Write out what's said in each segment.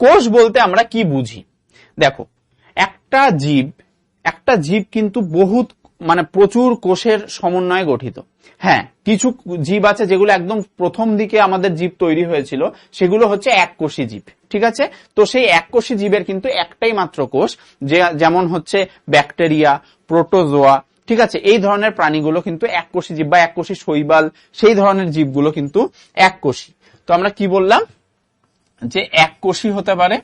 কোষ বলতে আমরা কি বুঝি? দেখো, একটা জীব কিন্তু বহুত মানে প্রচুর কোষের সমন্বয়ে গঠিত। হ্যাঁ, কিছু জীব আছে যেগুলো একদম প্রথম দিকে আমাদের জীব তৈরি হয়েছিল, সেগুলো হচ্ছে এককোষী জীব। ঠিক আছে, তো সেই এককোষী জীবের কিন্তু একটাই মাত্র কোষ, যেমন হচ্ছে ব্যাকটেরিয়া, প্রোটোজোয়া। ঠিক আছে, এই ধরনের প্রাণীগুলো কিন্তু এককোষী জীব বা এককোষী শৈবাল, সেই ধরনের জীবগুলো কিন্তু এককোষী। তো আমরা কি বললাম যে এককোষী হতে পারে,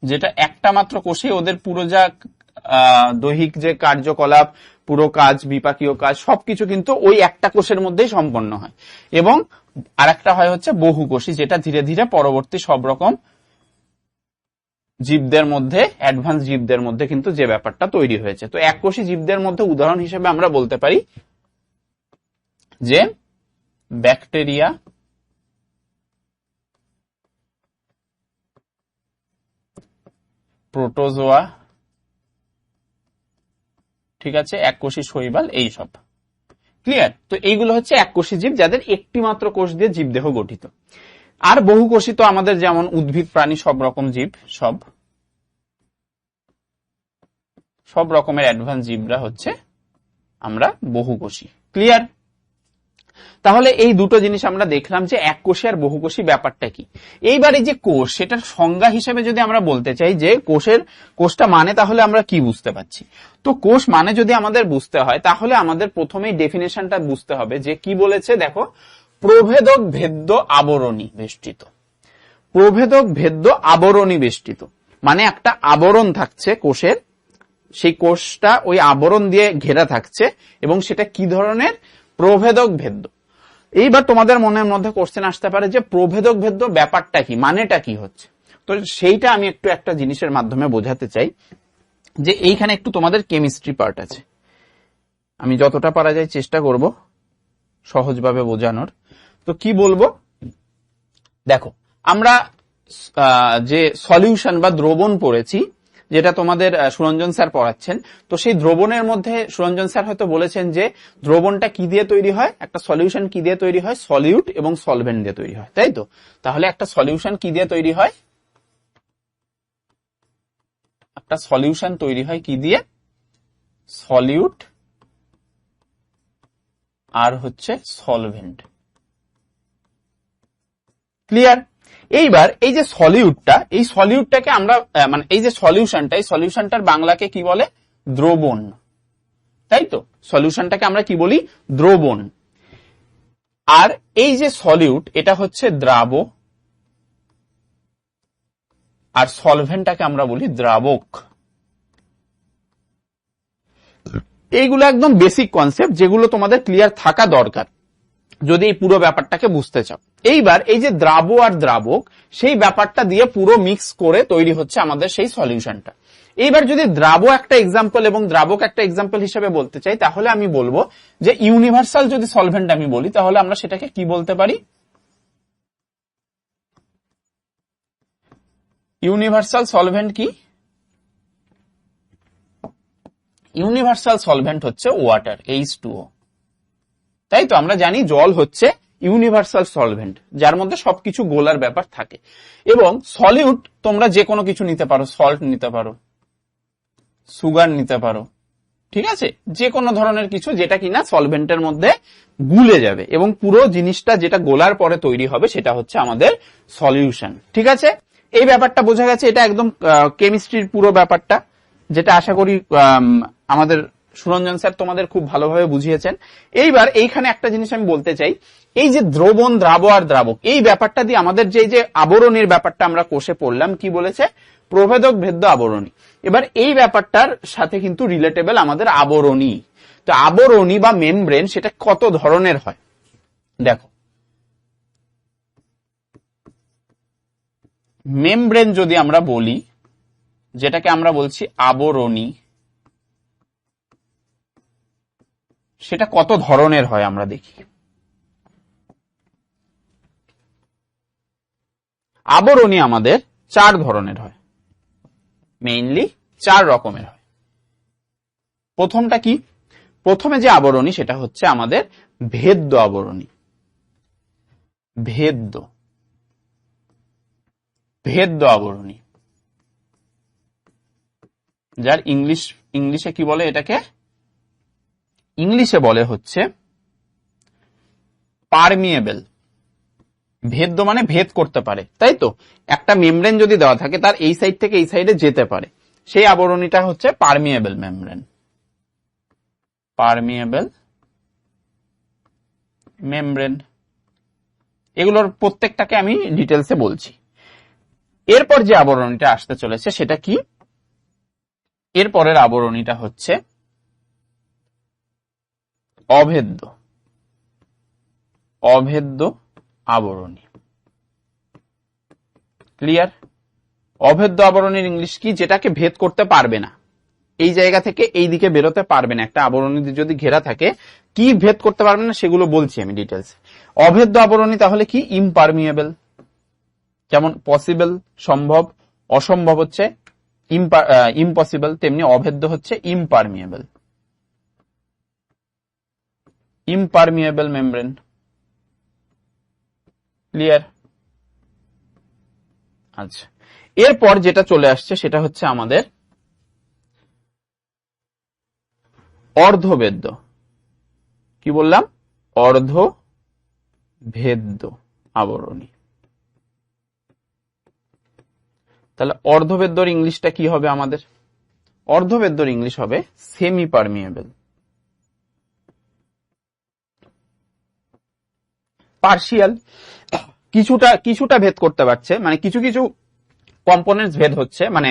যেটা একটা মাত্র কোষে ওদের পুরো যা দৈহিক যে কার্যকলাপ, পুরো কাজ, বিপাকীয় কাজ সবকিছু কিন্তু ওই একটা কোষের মধ্যেই সম্পন্ন হয়। এবং আরেকটা হয় হচ্ছে বহুকোষী, যেটা ধীরে ধীরে পরবর্তী সব রকম জীবদের মধ্যে, অ্যাডভান্স জীবদের মধ্যে কিন্তু যে ব্যাপারটা তৈরি হয়েছে। তো এককোষী জীবদের মধ্যে উদাহরণ হিসেবে আমরা বলতে পারি যে ব্যাকটেরিয়া, প্রোটোজোয়া, ঠিক আছে, এককোষী শৈবাল, এইসব। ক্লিয়ার? তো এইগুলো হচ্ছে এককোষী জীব, যাদের একটি মাত্র কোষ দিয়ে জীবদেহ গঠিত। আর বহুকোষী তো আমাদের যেমন উদ্ভিদ, প্রাণী, সব রকম জীব, সব রকমের অ্যাডভান্স জীবরা হচ্ছে আমরা বহুকোষী। ক্লিয়ার? তাহলে এই দুটো জিনিস আমরা দেখলাম যে এককোষী আর বহুকোষী ব্যাপারটা কি। এইবার এই যে কোষ, সেটার সংজ্ঞা হিসেবে যদি আমরা বলতে চাই যে কোষটা মানে, তাহলে আমরা কি বুঝতে পারছি? তো কোষ মানে যদি আমাদের বুঝতে হয়, তাহলে আমাদের প্রথমেই ডেফিনেশনটা বুঝতে হবে যে কি বলেছে। দেখো, প্রভেদক ভেদ্য আবরণী বেষ্টিত। প্রভেদক ভেদ্য আবরণী বেষ্টিত মানে একটা আবরণ থাকছে কোষের, সেই কোষটা ওই আবরণ দিয়ে ঘেরা থাকছে, এবং সেটা কি ধরনের? প্রভেদক ভেদ্য। এইবার তোমাদের মনের মধ্যে কোশ্চেন আসতে পারে যে প্রভেদক ভেদ্য ব্যাপারটা কি, মানেটা কি হচ্ছে? তো সেইটা আমি একটু একটা জিনিসের মাধ্যমে বোঝাতে চাই, যে এইখানে একটু তোমাদের কেমিস্ট্রি পার্ট আছে। আমি যতটা পারা যায় চেষ্টা করব সহজভাবে বোঝানোর। তো কি বলবো, দেখো, আমরা যে সলিউশন বা দ্রবণ পড়েছি, যেটা তোমাদের সুরঞ্জন স্যার পড়াচ্ছেন, তো সেই দ্রবণের মধ্যে সুরঞ্জন স্যার হয়তো বলেছেন যে দ্রবণটা কি দিয়ে তৈরি হয়, একটা সলিউশন কি দিয়ে তৈরি হয়? সলিউট এবং সলভেন্ট দিয়ে তৈরি হয়, তাই তো? তাহলে একটা সলিউশন কি দিয়ে তৈরি হয়? একটা সলিউশন তৈরি হয় কি দিয়ে? সলিউট আর হচ্ছে সলভেন্ট। ক্লিয়ার? এইবার এই যে সলিউটটা, এই সলিউটটাকে আমরা মানে এই যে সলিউশনটা, এই সলিউশনটার বাংলাকে কি বলে? দ্রবণ, তাই তো? সলিউশনটাকে আমরা কি বলি? দ্রবণ। আর এই যে সলিউট, এটা হচ্ছে দ্রাব, আর সলভেন্টটাকে আমরা বলি দ্রাবক। এইগুলো একদম বেসিক কনসেপ্ট, যেগুলো তোমাদের ক্লিয়ার থাকা দরকার যদি এই পুরো ব্যাপারটাকে বুঝতে চাও। এইবার এই যে দ্রাব আর দ্রাবক, সেই ব্যাপারটা দিয়ে পুরো মিক্স করে তৈরি হচ্ছে আমাদের সেই সলিউশনটা। এইবার যদি দ্রাব একটা এক্সাম্পল এবং দ্রাবক একটা এক্সাম্পল হিসেবে বলতে চাই, তাহলে আমি বলবো যে ইউনিভার্সাল যদি সলভেন্ট আমি বলি, তাহলে আমরা সেটাকে কি বলতে পারি? ইউনিভার্সাল সলভেন্ট কি? ইউনিভার্সাল সলভেন্ট হচ্ছে ওয়াটার, H2O, তাই তো? আমরা জানি জল হচ্ছে ইউনিভার্সাল সলভেন্ট, যার মধ্যে সবকিছু গোলার ব্যাপার থাকে। এবং সলিউট তোমরা যে কোনো কিছু নিতে পারো, সল্ট নিতে পারো, সুগার নিতে পারো, ঠিক আছে, যে কোনো ধরনের কিছু যেটা কিনা সলভেন্টের মধ্যে গুলে যাবে, এবং পুরো জিনিসটা যেটা গোলার পরে তৈরি হবে সেটা হচ্ছে আমাদের সলিউশন। ঠিক আছে, এই ব্যাপারটা বোঝা গেছে। এটা একদম কেমিস্ট্রির পুরো ব্যাপারটা, যেটা আশা করি আমাদের সুরঞ্জন স্যার তোমাদের খুব ভালোভাবে বুঝিয়েছেন। এইবার এইখানে একটা জিনিস আমি বলতে চাই, এই যে দ্রবণ, দ্রাব আর দ্রাবক, এই ব্যাপারটা দিয়ে আমাদের যে আবরণীর ব্যাপারটা আমরা কোষে পড়লাম, কি বলেছে? প্রভেদক ভেদ্য আবরণী। এবার এই ব্যাপারটার সাথে কিন্তু রিলেটেবল আমাদের আবরণী। তো আবরণী বা মেমব্রেন, সেটা কত ধরনের হয়? দেখো, মেমব্রেন যদি আমরা বলি, যেটাকে আমরা বলছি আবরণী, সেটা কত ধরনের হয় আমরা দেখি। আবরণী আমাদের 4 ধরনের হয়, মেইনলি 4 রকমের হয়। প্রথমটা কি? প্রথমে যে আবরণী, সেটা হচ্ছে আমাদের ভেদ্য আবরণী। ভেদ্য, ভেদ্য আবরণী, যার ইংলিশে কি বলে, এটাকে ইংলিশে বলে হচ্ছে পারমিয়েবল। ভেদ্য মানে ভেদ করতে পারে, তাই তো? একটা মেমব্রেন যদি দেওয়া থাকে, তার এই সাইড থেকে এই সাইডে যেতে পারে, সেই আবরণীটা হচ্ছে পারমিয়েবল মেমব্রেন। পারমিয়েবল মেমব্রেন, এগুলোর প্রত্যেকটাকে আমি ডিটেলসে বলছি। এরপর যে আবরণীটা আসতে চলেছে সেটা কি? এরপরের আবরণীটা হচ্ছে অভেদ্য। অভেদ্য আবরণী। ক্লিয়ার? অভেদ্য আবরণীর ইংলিশ কি? যেটাকে ভেদ করতে পারবে না, এই জায়গা থেকে এই দিকে বেরোতে পারবে না। একটা আবরণী যদি ঘেরা থাকে, কি ভেদ করতে পারবে না সেগুলো বলছি আমি ডিটেলস। অভেদ্য আবরণী তাহলে কি? ইমপারমিয়েবল। যেমন পসিবল সম্ভব, অসম্ভব হচ্ছে ইম্পসিবল, তেমনি অভেদ্য হচ্ছে ইমপারমিয়েবল। ইমপারমিয়েবল মেমব্রেন। ক্লিয়ার? আচ্ছা, এরপর যেটা চলে আসছে সেটা হচ্ছে আমাদের অর্ধভেদ্য। কি বললাম? অর্ধভেদ্য আবরণী। তাহলে অর্ধভেদ্যর ইংলিশটা কি হবে আমাদের? অর্ধভেদ্যর ইংলিশ হবে সেমি পারমিয়েবল। পার্শিয়াল, কিছুটা ভেদ করতে পারছে, মানে কিছু কিছু কম্পোনেন্টস ভেদ হচ্ছে, মানে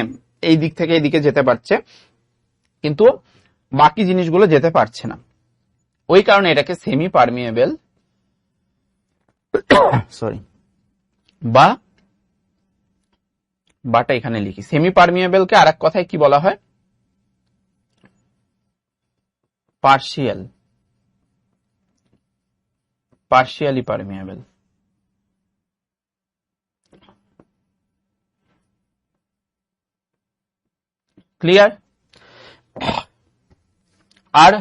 এই দিক থেকে এই দিকে যেতে পারছে, কিন্তু বাকি জিনিসগুলো যেতে পারছে না। ওই কারণে এটাকে সেমি পারমিয়েবল বাটা এখানে লিখি। সেমি পারমিয়েবলকে আরেক কথায় কি বলা হয়? Partially permeable. ক্লিয়ার? আর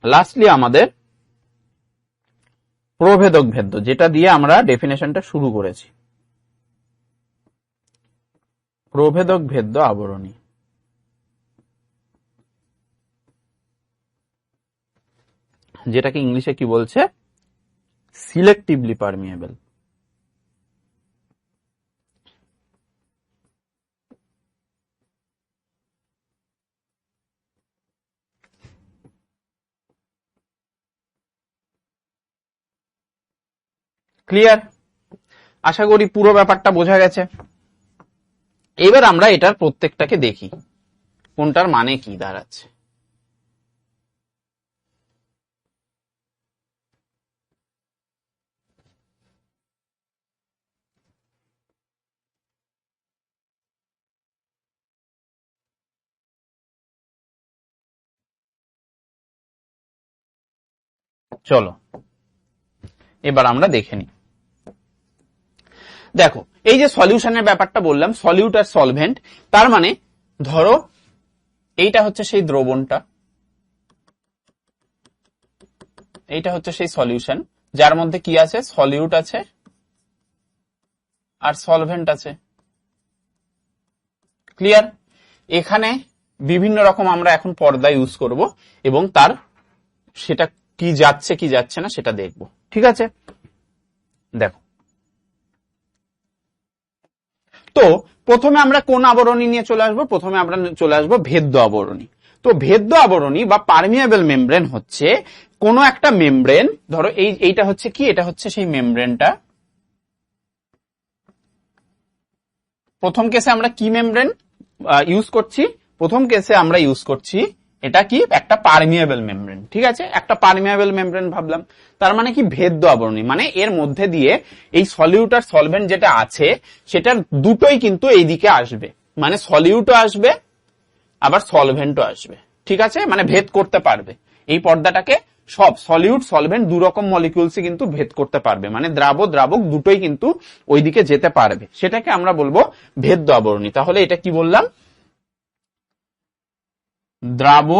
লাস্টলি আমাদের প্রভেদক ভেদ্য, যেটা দিয়ে আমরা ডেফিনেশনটা শুরু করেছি। প্রভেদক ভেদ্য আবরণী। যেটাকে ইংলিশে কি বলছে? Selectively permeable. ক্লিয়ার? আশা করি পুরো ব্যাপারটা বোঝা গেছে। এবার আমরা এটার প্রত্যেকটাকে দেখি কোনটার মানে কি দাঁড়াচ্ছে। চলো এবার আমরা দেখে নিই। দেখো, এই যে সলিউশনের ব্যাপারটা বললাম, সলিউট আর সলভেন্ট, তার মানে ধরো এইটা হচ্ছে সেই দ্রবণটা, এইটা হচ্ছে সেই সলিউশন, যার মধ্যে কি আছে? সলিউট আছে আর সলভেন্ট আছে। ক্লিয়ার? এখানে বিভিন্ন রকম আমরা এখন পর্দা ইউজ করব এবং তার সেটা কি যাচ্ছে কি যাচ্ছে না সেটা দেখব। ঠিক আছে? দেখো, তো প্রথমে আমরা কোন আবরণী নিয়ে চলে আসবো? প্রথমে আমরা চলে আসবো ভেদ্য আবরণী। তো ভেদ্য আবরণী বা পারমিয়েবল মেমব্রেন হচ্ছে কোন একটা মেমব্রেন, ধরো এইটা হচ্ছে কি? এটা হচ্ছে সেই মেমব্রেনটা। প্রথম কেসে আমরা কি মেমব্রেন ইউজ করছি? প্রথম কেসে আমরা ইউজ করছি এটা কি? একটা পারমিয়েবল মেমব্রেন। ঠিক আছে, একটা পারমিয়েবল মেমব্রেন ভাবলাম, তার মানে কি? ভেদ্য আবরণী, মানে এর মধ্যে দিয়ে এই সলিউট আর সলভেন্ট যেটা আছে সেটার দুটোই কিন্তু এই দিকে আসবে, মানে সলিউটও আসবে আবার সলভেন্টও আসবে। ঠিক আছে, মানে ভেদ করতে পারবে এই পর্দাটাকে। সব সলিউট সলভেন্ট দু রকম মলিকিউলস কিন্তু ভেদ করতে পারবে, মানে দ্রাবক দুটোই কিন্তু ওইদিকে যেতে পারবে, সেটাকে আমরা বলবো ভেদ্য আবরণী। তাহলে এটা কি বললাম? দ্রাব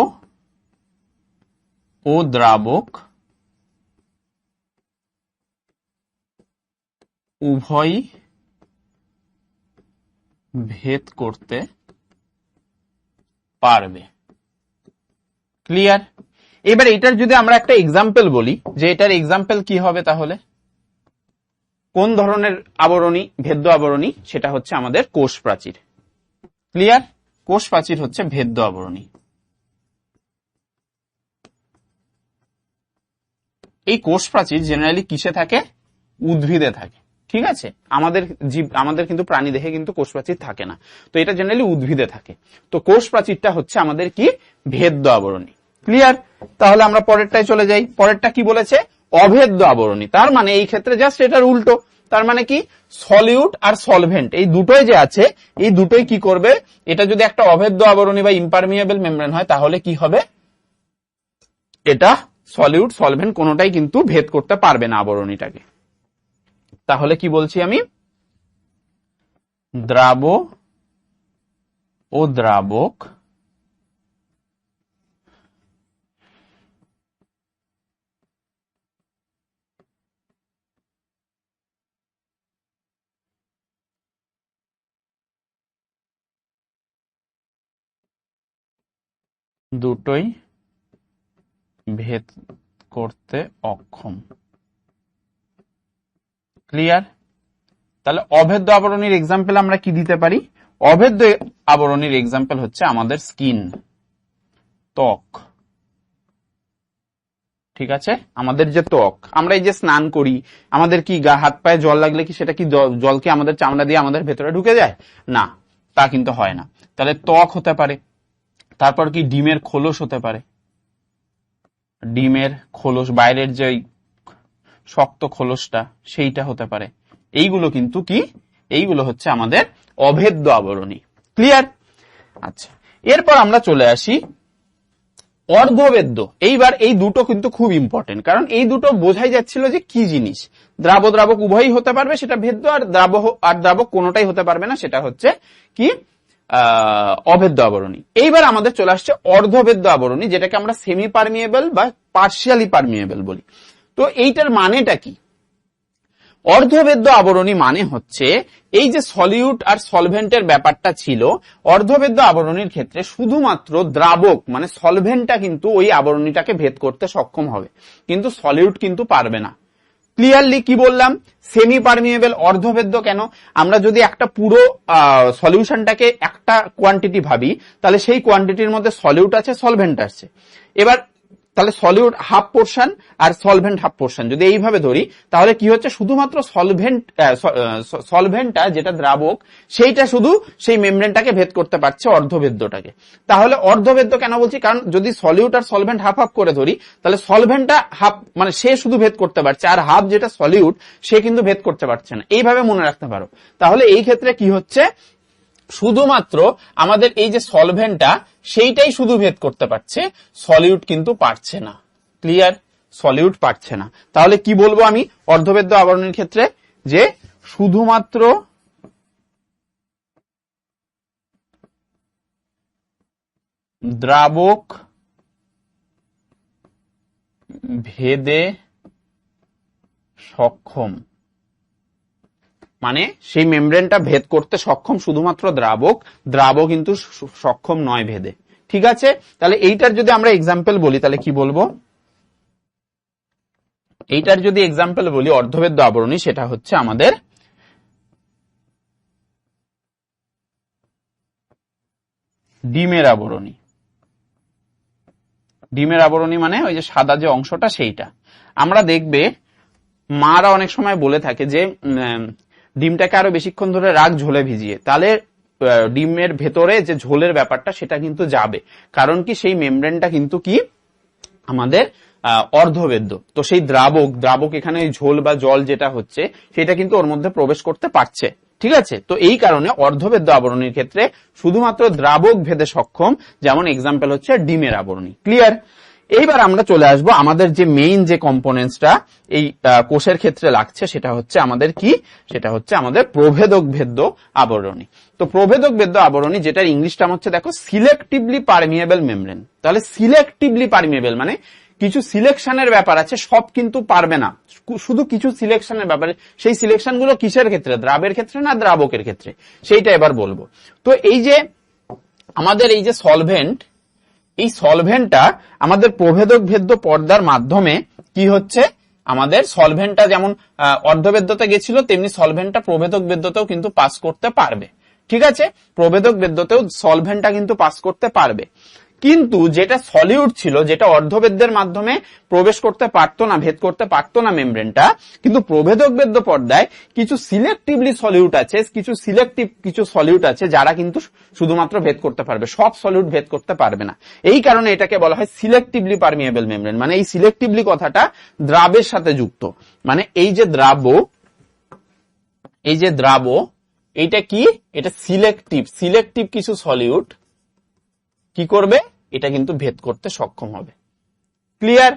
ও দ্রাবক উভয়ই ভেদ করতে পারবে। ক্লিয়ার? এবার এটার যদি আমরা একটা এক্সাম্পল বলি, যে এটার এক্সাম্পল কি হবে, তাহলে কোন ধরনের আবরণী ভেদ্য আবরণী, সেটা হচ্ছে আমাদের কোষ প্রাচীর। ক্লিয়ার? কোষ প্রাচীর হচ্ছে ভেদ্য আবরণী। এই কোষ প্রাচীর জেনারেলি কিসে থাকে? উদ্ভিদে থাকে। ঠিক আছে, আমাদের কিন্তু প্রাণী দেহে কিন্তু কোষ প্রাচীর থাকে না, তো এটা জেনারেলি উদ্ভিদে থাকে। তো কোষ প্রাচীরটা হচ্ছে আমাদের কি? ভেদ্য আবরণী। ক্লিয়ার? তাহলে আমরা পরেরটায় চলে যাই। পরেরটা কি বলেছে? অভেদ্য আবরণী। তার মানে এই ক্ষেত্রে জাস্ট এটার উল্টো। তার মানে কি? সলিউট আর সলভেন্ট এই দুটোই যে আছে, এই দুটোই কি করবে? এটা যদি একটা অভেদ্য আবরণী বা ইম্পারমিয়েবল মেমব্রেন হয়, তাহলে কি হবে? এটা সলিউট সলভেন্ট কোনোটাই কিন্তু ভেদ করতে পারবে না আবরণীটাকে। তাহলে কি বলছি আমি? দ্রাব ও দ্রাবক দুটোই ভেদ করতে অক্ষম। ক্লিয়ার? তাহলে অভেদ্য আবরণীর এক্সাম্পল আমরা কি দিতে পারি? অভেদ্য আবরণীর এক্সাম্পল হচ্ছে আমাদের স্কিন, ত্বক। ঠিক আছে, আমাদের যে ত্বক, আমরা এই যে স্নান করি, আমাদের কি গা হাত পায়ে জল লাগলে কি সেটা কি জল কি আমাদের চামড়া দিয়ে আমাদের ভেতরে ঢুকে যায়? না, তা কিন্তু হয় না। তাহলে ত্বক হতে পারে। তারপর কি? ডিমের খোলস হতে পারে। ডিমের খোলস, বাইরের যে শক্ত খোলসটা, সেইটা হতে পারে। এইগুলো কিন্তু কি? এইগুলো হচ্ছে আমাদের অভেদ্য আবরণী। ক্লিয়ার? আচ্ছা, এরপর আমরা চলে আসি অর্ধবেদ্য। এইবার এই দুটো কিন্তু খুব ইম্পর্টেন্ট, কারণ এই দুটো বোঝাই যাচ্ছিল যে কি জিনিস। দ্রাব দ্রাবক উভয়ই হতে পারবে, সেটা ভেদ্য, আর দ্রাবক কোনোটাই হতে পারবে না, সেটা হচ্ছে কি? অভেদ্য আবরণী। এইবার আমাদের চলে আসছে অর্ধবেদ্য আবরণী, যেটাকে আমরা সেমি পারমিয়েবল বা পার্শিয়ালি পারমিয়েবল বলি। তো এইটার মানেটা কি? অর্ধবেদ্য আবরণী মানে হচ্ছে এই যে সলিউট আর সলভেন্টের ব্যাপারটা ছিল, অর্ধবেদ্য আবরণীর ক্ষেত্রে শুধুমাত্র দ্রাবক মানে সলভেন্টটা কিন্তু ওই আবরণীটাকে ভেদ করতে সক্ষম হবে, কিন্তু সলিউট কিন্তু পারবে না। ক্লিয়ারলি কি বললাম? সেমি পারমিয়েবল, অর্ধবেদ্য কেন? আমরা যদি একটা পুরো সলিউশনটাকে একটা কোয়ান্টিটি ভাবি, তাহলে সেই কোয়ান্টিটির মধ্যে সলিউট আছে, সলভেন্ট আছে। এবার তাহলে সলিউট হাফ পোর্শন আর সলভেন্ট হাফ পোর্শন যদি এইভাবে ধরি, তাহলে কি হচ্ছে? শুধুমাত্র সলভেন্টটা যেটা দ্রাবক, সেইটা শুধু সেই মেমব্রেনটাকে ভেদ করতে পারছে, অর্ধবেদ্যটাকে। তাহলে অর্ধবেদ্য কেন বলছি? কারণ যদি সলিউট আর সলভেন্ট হাফ হাফ করে ধরি, তাহলে সলভেন্টটা হাফ মানে সে শুধু ভেদ করতে পারছে, আর হাফ যেটা সলিউট সে কিন্তু ভেদ করতে পারছে না। এইভাবে মনে রাখতে পারো। তাহলে এই ক্ষেত্রে কি হচ্ছে? শুধুমাত্র আমাদের এই যে সলভেন্টটা, সেইটাই শুধু ভেদ করতে পারছে, সলিউট কিন্তু পারছে না। ক্লিয়ার? সলিউট পারছে না। তাহলে কি বলবো আমি অর্ধবেদ্য আবরণীর ক্ষেত্রে? যে শুধুমাত্র দ্রাবক ভেদে সক্ষম, মানে সেই মেমব্রেনটা ভেদ করতে সক্ষম শুধুমাত্র দ্রাবক, দ্রাবক কিন্তু সক্ষম নয় ভেদে। ঠিক আছে, তাহলে এইটার যদি আমরা এক্সাম্পল বলি, তাহলে কি বলবো? এইটার যদি এক্সাম্পল বলি অর্ধবেদ্য আবরণী, সেটা হচ্ছে আমাদের ডিমের আবরণী। ডিমের আবরণী মানে ওই যে সাদা যে অংশটা, সেইটা। আমরা দেখবে মারা অনেক সময় বলে থাকে যে ডিমটাকে আরো বেশিক্ষণ ধরে রাখ ঝোলে ভিজিয়ে, তাহলে ডিমের ভেতরে যে ঝোলের ব্যাপারটা সেটা কিন্তু যাবে। কারণ কি? সেই মেমব্রেনটা কিন্তু কি আমাদের অর্ধবেদ্য। তো সেই দ্রাবক এখানে ঝোল বা জল যেটা হচ্ছে, সেটা কিন্তু ওর মধ্যে প্রবেশ করতে পারছে। ঠিক আছে, তো এই কারণে অর্ধবেদ্য আবরণীর ক্ষেত্রে শুধুমাত্র দ্রাবক ভেদে সক্ষম, যেমন এক্সাম্পল হচ্ছে ডিমের আবরণী। ক্লিয়ার? এইবার আমরা চলে আসবো আমাদের যে মেইন যে কম্পোনেন্টসটা এই কোষের ক্ষেত্রে লাগছে, সেটা হচ্ছে আমাদের কি? সেটা হচ্ছে আমাদের প্রভেদক ভেদ্য আবরণী। তো প্রভেদক ভেদ্য আবরণী, যেটার ইংলিশ টার্ম হচ্ছে দেখো সিলেক্টিভলি পারমিয়েবল মেমব্রেন। তাহলে সিলেক্টিভলি পারমিয়েবল মানে কিছু সিলেকশনের ব্যাপার আছে, সব কিন্তু পারবে না, শুধু কিছু সিলেকশনের ব্যাপারে। সেই সিলেকশন গুলো কিসের ক্ষেত্রে, দ্রাবের ক্ষেত্রে না দ্রাবকের ক্ষেত্রে, সেইটা এবার বলবো। তো এই যে আমাদের এই যে সলভেন্ট, এই সলভেন্টটা আমাদের প্রভেদক ভেদ্য পর্দার মাধ্যমে কি হচ্ছে, আমাদের সলভেন্টটা যেমন অর্ধবেদ্যতে গেছিল, তেমনি সলভেন্টটা প্রভেদক বেদ্যতেও কিন্তু পাস করতে পারবে। ঠিক আছে, প্রভেদক বেদ্যতেও সলভেন্টটা কিন্তু পাস করতে পারবে। কিন্তু যেটা সলিউট ছিল, যেটা অর্ধবেদ্যের মাধ্যমে প্রবেশ করতে পারতো না, ভেদ করতে পারতো না মেমব্রেনটা, কিন্তু প্রভেদক বেদ্য পর্দায় কিছু সিলেক্টিভলি সলিউট আছে, কিছু সলিউট আছে যারা কিন্তু শুধুমাত্র ভেদ করতে পারবে, সব সলিউট ভেদ করতে পারবে না। এই কারণে এটাকে বলা হয় সিলেক্টিভলি পারমিয়েবল মেমব্রেন। মানে এই সিলেক্টিভলি কথাটা দ্রাবের সাথে যুক্ত, মানে এই যে দ্রাব, এইটা কি, এটা সিলেক্টিভ কিছু সলিউট কি করবে, এটা কিন্তু ভেদ করতে সক্ষম হবে। ক্লিয়ার?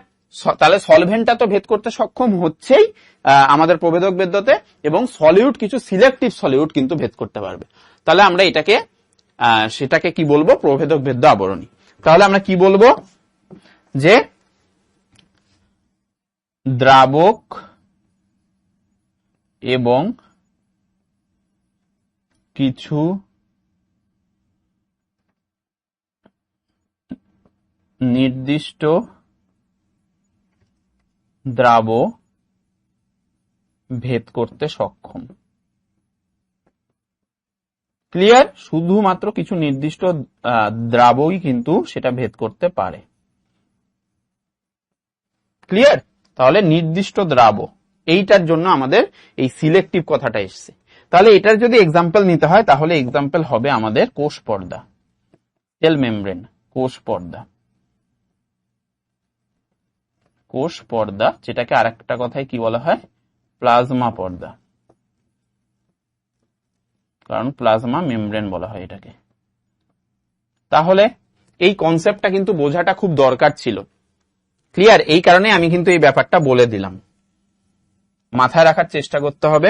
তাহলে সলভেন্টটা তো ভেদ করতে সক্ষম হচ্ছেই আমাদের প্রভেদক বেদ্যতে, এবং সলিউট কিছু সিলেক্টিভ সলিউট কিন্তু ভেদ করতে পারবে। তাহলে আমরা সেটাকে কি বলবো, প্রভেদক ভেদ্য আবরণী। তাহলে আমরা কি বলবো, যে দ্রাবক এবং কিছু নির্দিষ্ট দ্রাব ভেদ করতে সক্ষম। ক্লিয়ার? শুধুমাত্র কিছু নির্দিষ্ট দ্রাবই কিন্তু সেটা ভেদ করতে পারে। ক্লিয়ার? তাহলে নির্দিষ্ট দ্রাব, এইটার জন্য আমাদের এই সিলেক্টিভ কথাটা এসছে। তাহলে এটার যদি এক্সাম্পল নিতে হয়, তাহলে এক্সাম্পল হবে আমাদের কোষ পর্দা, সেল মেমব্রেন, কোষ পর্দা, যেটাকে আরেকটা কথায় কি বলা হয়, প্লাজমা পর্দা, কারণ প্লাজমা মেমব্রেন বলা হয় এটাকে। তাহলে এই কনসেপ্টটা কিন্তু বোঝাটা খুব দরকার ছিল। ক্লিয়ার? এই কারণে আমি কিন্তু এই ব্যাপারটা বলে দিলাম, মাথায় রাখার চেষ্টা করতে হবে।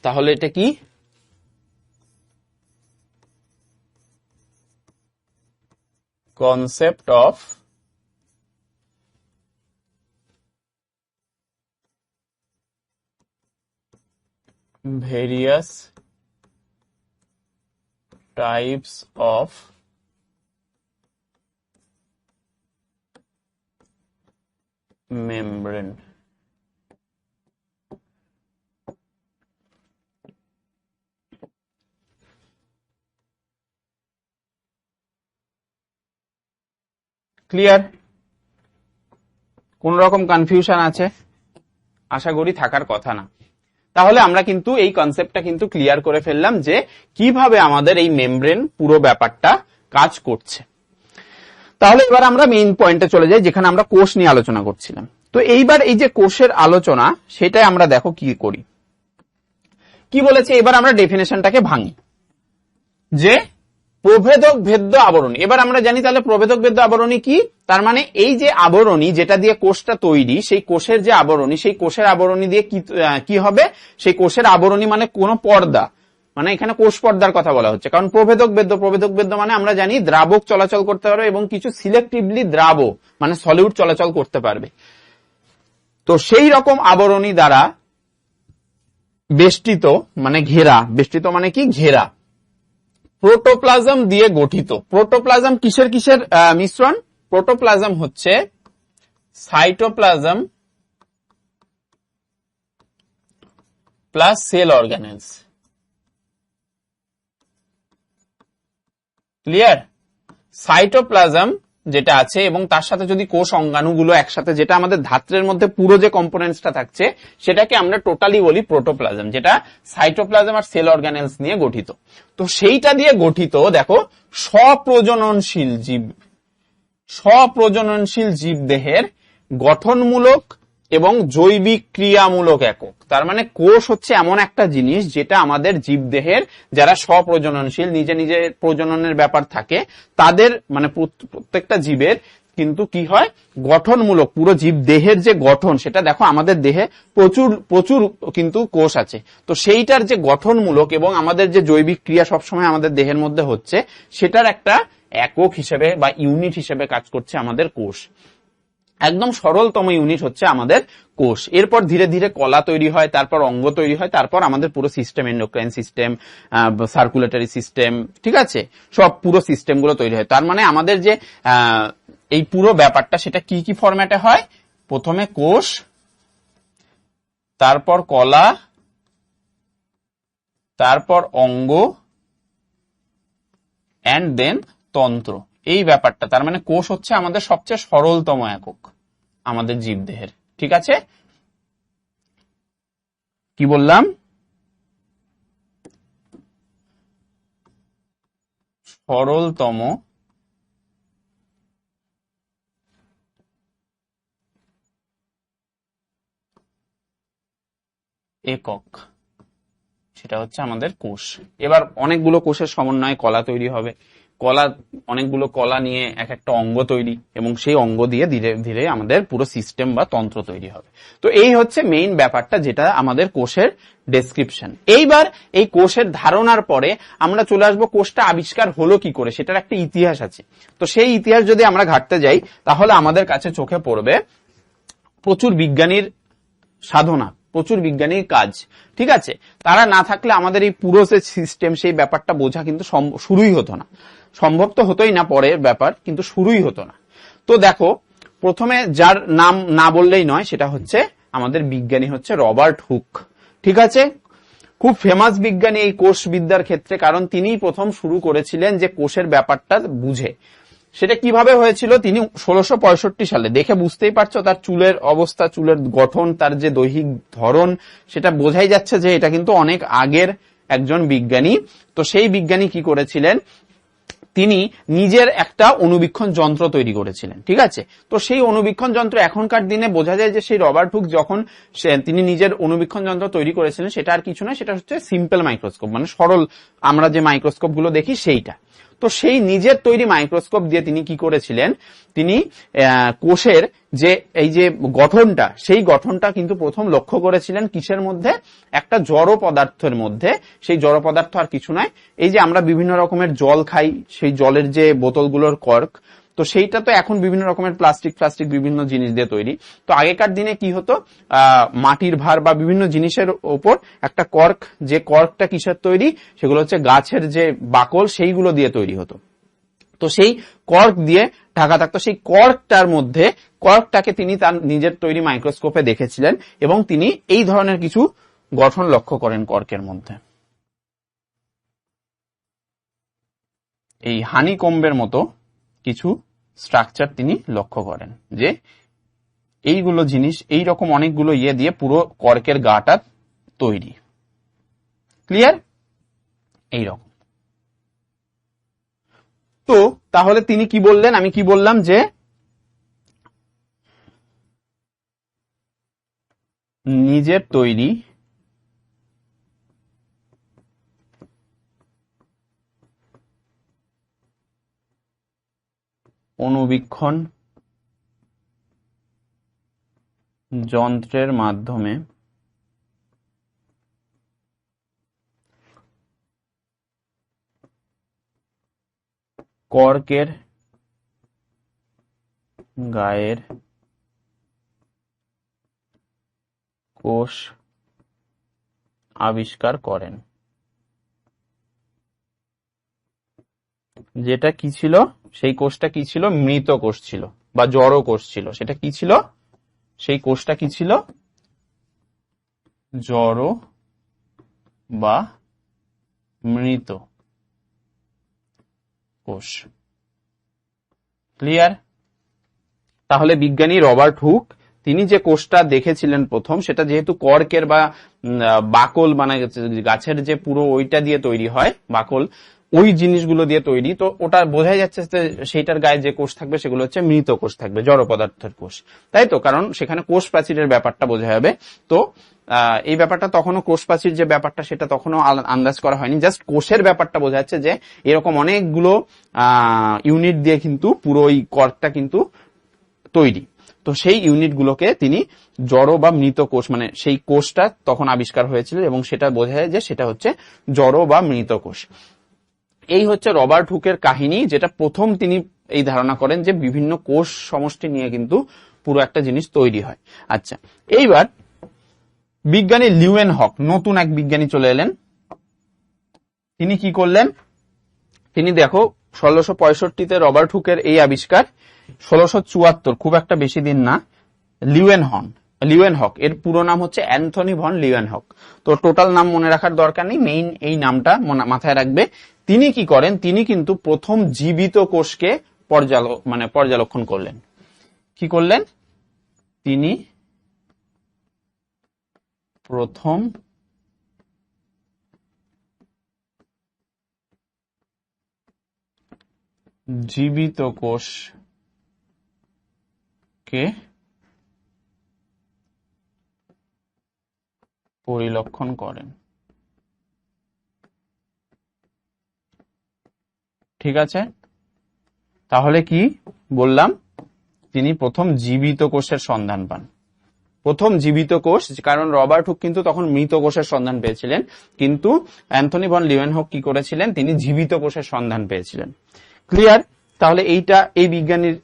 তাহলে এটা কি, concept of various types of membrane। Clear? কোন রকম কনফিউশন আছে? আশা করি থাকার কথা না। তাহলে আমরা কিন্তু এই কনসেপ্টটা কিন্তু ক্লিয়ার করে ফেললাম যে কিভাবে আমাদের এই মেমব্রেন পুরো ব্যাপারটা কাজ করছে। তাহলে এবার আমরা মেইন পয়েন্টে চলে যাই, যেখানে আমরা কোষ নিয়ে আলোচনা করছিলাম। তো এইবার এই যে কোষের আলোচনা, সেটাই আমরা দেখো কি করি, কি বলেছে। এবার আমরা ডেফিনেশনটাকে ভাঙি, যে প্রভেদক ভেদ্য আবরণী। এবার আমরা জানি তাহলে প্রভেদক ভেদ্য আবরণী কি, তার মানে এই যে আবরণী যেটা দিয়ে কোষটা তৈরি, সেই কোষের যে আবরণী, সেই কোষের আবরণী দিয়ে কি হবে, সেই কোষের আবরণী মানে কোন পর্দা, মানে এখানে কোষ পর্দার কথা বলা হচ্ছে। কারণ প্রভেদক ভেদ্য মানে আমরা জানি দ্রাবক চলাচল করতে পারবে এবং কিছু সিলেক্টিভলি দ্রাব মানে সলিউট চলাচল করতে পারবে। তো সেই রকম আবরণী দ্বারা বেষ্টিত, মানে ঘেরা, বেষ্টিত মানে কি, ঘেরা, প্রোটোপ্লাজম দিয়ে গঠিত। প্রোটোপ্লাজম কিসের মিশ্রণ? প্রোটোপ্লাজম হচ্ছে cytoplasm plus cell organelles. Clear? Cytoplasm যেটা আছে এবং তার সাথে যদি কোষ অঙ্গাণুগুলো একসাথে, যেটা আমাদের ধাত্রের মধ্যে পুরো যে কম্পোনেন্টসটা থাকছে, সেটাকে আমরা টোটালি বলি প্রোটোপ্লাজম, যেটা সাইটোপ্লাজম আর সেল অর্গানেলস নিয়ে গঠিত। তো সেইটা দিয়ে গঠিত দেখো স্বপ্রজননশীল জীবদেহের গঠনমূলক এবং জৈবিক ক্রিয়ামূলক একক। তার মানে কোষ হচ্ছে এমন একটা জিনিস যেটা আমাদের জীবদেহের, যারা স্বপ্রজননশীল, নিজে নিজে প্রজননের ব্যাপার থাকে, তাদের মানে প্রত্যেকটা জীবের কিন্তু কি হয়, গঠনমূলক, পুরো জীব দেহের যে গঠন, সেটা দেখো আমাদের দেহে প্রচুর কিন্তু কোষ আছে। তো সেইটার যে গঠনমূলক এবং আমাদের যে জৈবিক ক্রিয়া সবসময় আমাদের দেহের মধ্যে হচ্ছে, সেটার একটা একক হিসেবে বা ইউনিট হিসেবে কাজ করছে আমাদের কোষ। একদম সরলতম ইউনিট হচ্ছে আমাদের কোষ। এরপর ধীরে ধীরে কলা তৈরি হয়, তারপর অঙ্গ তৈরি হয়, তারপর আমাদের পুরো system, endocrine system, circulatory system, ঠিক আছে, সব পুরো সিস্টেম গুলো তৈরি হয়। তার মানে আমাদের যে এই পুরো ব্যাপারটা সেটা কি কি ফরম্যাটে হয়? প্রথমে কোষ, তারপর কলা, তারপর অঙ্গ, এন্ড দেন তন্ত্র। এই ব্যাপারটা, তার মানে কোষ হচ্ছে আমাদের সবচেয়ে সরলতম একক আমাদের জীবদেহের। ঠিক আছে, কি বললাম? সরলতম একক সেটা হচ্ছে আমাদের কোষ। এবার অনেকগুলো কোষের সমন্বয়ে কলা তৈরি হবে, কলা, অনেকগুলো কলা নিয়ে এক একটা অঙ্গ তৈরি, এবং সেই অঙ্গ দিয়ে ধীরে ধীরে আমাদের পুরো সিস্টেম বা তন্ত্র তৈরি হবে। তো এই হচ্ছে মেইন ব্যাপারটা, যেটা আমাদের কোষের ডেসক্রিপশন। এইবার এই কোষের ধারণার পরে আমরা চলে আসবো কোষটা আবিষ্কার হলো কি করে, সেটার একটা ইতিহাস আছে। তো সেই ইতিহাস যদি আমরা ঘাটতে যাই, তাহলে আমাদের কাছে চোখে পড়বে প্রচুর বিজ্ঞানীর সাধনা, প্রচুর বিজ্ঞানীর কাজ। ঠিক আছে, তারা না থাকলে আমাদের এই পুরো যে সিস্টেম, সেই ব্যাপারটা বোঝা কিন্তু শুরুই হতো না। সম্ভব তো হতোই না পরের ব্যাপার, কিন্তু শুরুই হতো না। তো দেখো, প্রথমে যার নাম না বললেই নয়, সেটা হচ্ছে আমাদের বিজ্ঞানী হচ্ছে রবার্ট হুক। ঠিক আছে, খুব ফেমাস বিজ্ঞানী এই কোষ বিদ্যার ক্ষেত্রে, কারণ তিনিই প্রথম শুরু করেছিলেন যে কোষের ব্যাপারটা বুঝে। সেটা কিভাবে হয়েছিল? তিনি 1665 সালে, দেখে বুঝতেই পারছো তার চুলের অবস্থা, চুলের গঠন, তার যে দৈহিক ধরন, সেটা বোঝাই যাচ্ছে যে এটা কিন্তু অনেক আগের একজন বিজ্ঞানী। তো সেই বিজ্ঞানী কি করেছিলেন? তিনি নিজের একটা অনুবীক্ষণ যন্ত্র তৈরি করেছিলেন। ঠিক আছে, তো সেই অনুবীক্ষণ যন্ত্র এখনকার দিনে বোঝা যায় যে সেই রবার্ট হুক যখন তিনি নিজের অনুবীক্ষণ যন্ত্র তৈরি করেছিলেন, সেটা আর কিছু নয়, সেটা হচ্ছে সিম্পল মাইক্রোস্কোপ, মানে সরল আমরা যে মাইক্রোস্কোপ গুলো দেখি সেইটা। তো সেই নিজের তৈরি মাইক্রোস্কোপ দিয়ে তিনি কি করেছিলেন? তিনি কোষের যে এই যে গঠনটা, সেই গঠনটা কিন্তু প্রথম লক্ষ্য করেছিলেন কিসের মধ্যে? একটা জড় পদার্থের মধ্যে। সেই জড় পদার্থ আর কিছু নয়, এই যে আমরা বিভিন্ন রকমের জল খাই, সেই জলের যে বোতলগুলোর কর্ক, তো সেইটা তো এখন বিভিন্ন রকমের প্লাস্টিক বিভিন্ন জিনিস দিয়ে তৈরি। তো আগেকার দিনে কি হতো? মাটির ভার বা বিভিন্ন জিনিসের ওপর একটা কর্ক, যে কর্কটা কিসের তৈরি? সেগুলো হচ্ছে গাছের যে বাকল, সেইগুলো দিয়ে তৈরি হতো। তো সেই কর্ক দিয়ে ঢাকা থাকতো। সেই কর্কটার মধ্যে, কর্কটাকে তিনি তার নিজের তৈরি মাইক্রোস্কোপে দেখেছিলেন, এবং তিনি এই ধরনের কিছু গঠন লক্ষ্য করেন কর্কের মধ্যে। এই হানিকম্বের মতো কিছু স্ট্রাকচার তিনি লক্ষ্য করেন, যে এইগুলো জিনিস, এই রকম অনেকগুলো ইয়ে দিয়ে পুরো কর্কের গাটা তৈরি। ক্লিয়ার? এইরকম। তো তাহলে তিনি কি বললেন? আমি কি বললাম যে নিজের তৈরি অনুবীক্ষণ যন্ত্রের মাধ্যমে কর্কের গায়ের কোষ আবিষ্কার করেন। যেটা কি ছিল? সেই কোষটা কি ছিল? মৃত কোষ ছিল বা জড় কোষ ছিল। সেটা কি ছিল? সেই কোষটা কি ছিল? জড় বা মৃত কোষ। ক্লিয়ার? তাহলে বিজ্ঞানী রবার্ট হুক তিনি যে কোষটা দেখেছিলেন প্রথম, সেটা যেহেতু কর্কের বা বাকল, মানে গাছের যে পুরো ওইটা দিয়ে তৈরি হয়, বাকল, ওই জিনিসগুলো দিয়ে তৈরি, তো ওটা বোঝাই যাচ্ছে যে সেইটার গায়ে যে কোষ থাকবে সেগুলো হচ্ছে মৃত কোষ থাকবে, জড় পদার্থের কোষ, তাই তো? কারণ সেখানে কোষ প্রাচীরের ব্যাপারটা বোঝা যাবে। তো এই ব্যাপারটা তখনও, কোষ প্রাচীর যে ব্যাপারটা, সেটা তখনও আন্দাজ করা হয়নি, জাস্ট কোষের ব্যাপারটা বোঝা যাচ্ছে যে এরকম অনেকগুলো ইউনিট দিয়ে কিন্তু পুরো ওই কর্কটা কিন্তু তৈরি। তো সেই ইউনিটগুলোকে তিনি জড় বা মৃত কোষ, মানে সেই কোষটা তখন আবিষ্কার হয়েছিল, এবং সেটা বোঝা যায় যে সেটা হচ্ছে জড় বা মৃত কোষ। এই হচ্ছে রবার্ট হুকের কাহিনী, যেটা প্রথম তিনি এই ধারণা করেন যে বিভিন্ন কোষ সমষ্টি নিয়ে কিন্তু পুরো একটা জিনিস তৈরি হয়। আচ্ছা, এইবার বিজ্ঞানী লিউয়েন হক, নতুন এক বিজ্ঞানী চলে এলেন। তিনি কি করলেন, তিনি দেখো 1665-তে রবার্ট হুকের এই আবিষ্কার, 1674, খুব একটা বেশি দিন না, লিউয়েন হক, এর পুরো নাম হচ্ছে অ্যান্থনি ভন লিউয়েন হক। তো টোটাল নাম মনে রাখার দরকার নেই, মেইন এই নামটা মাথায় রাখবে। তিনি কি করেন, তিনি কিন্তু প্রথম জীবিত কোষকে পর্যবেক্ষণ করলেন। কি করলেন, তিনি প্রথম জীবিত কোষকে পরিলক্ষণ করেন। ঠিক আছে, তাহলে কি বললাম, তিনি প্রথম জীবিত কোষের সন্ধান পান। প্রথম জীবিত কোষ, কারণ রবার্ট হুক কিন্তু তখন মৃত কোষের সন্ধান পেয়েছিলেন, কিন্তু অ্যান্থনি ভন লিউয়েন হক কি করেছিলেন, তিনি জীবিত কোষের সন্ধান পেয়েছিলেন। ক্লিয়ার? তাহলে এই বিজ্ঞানীর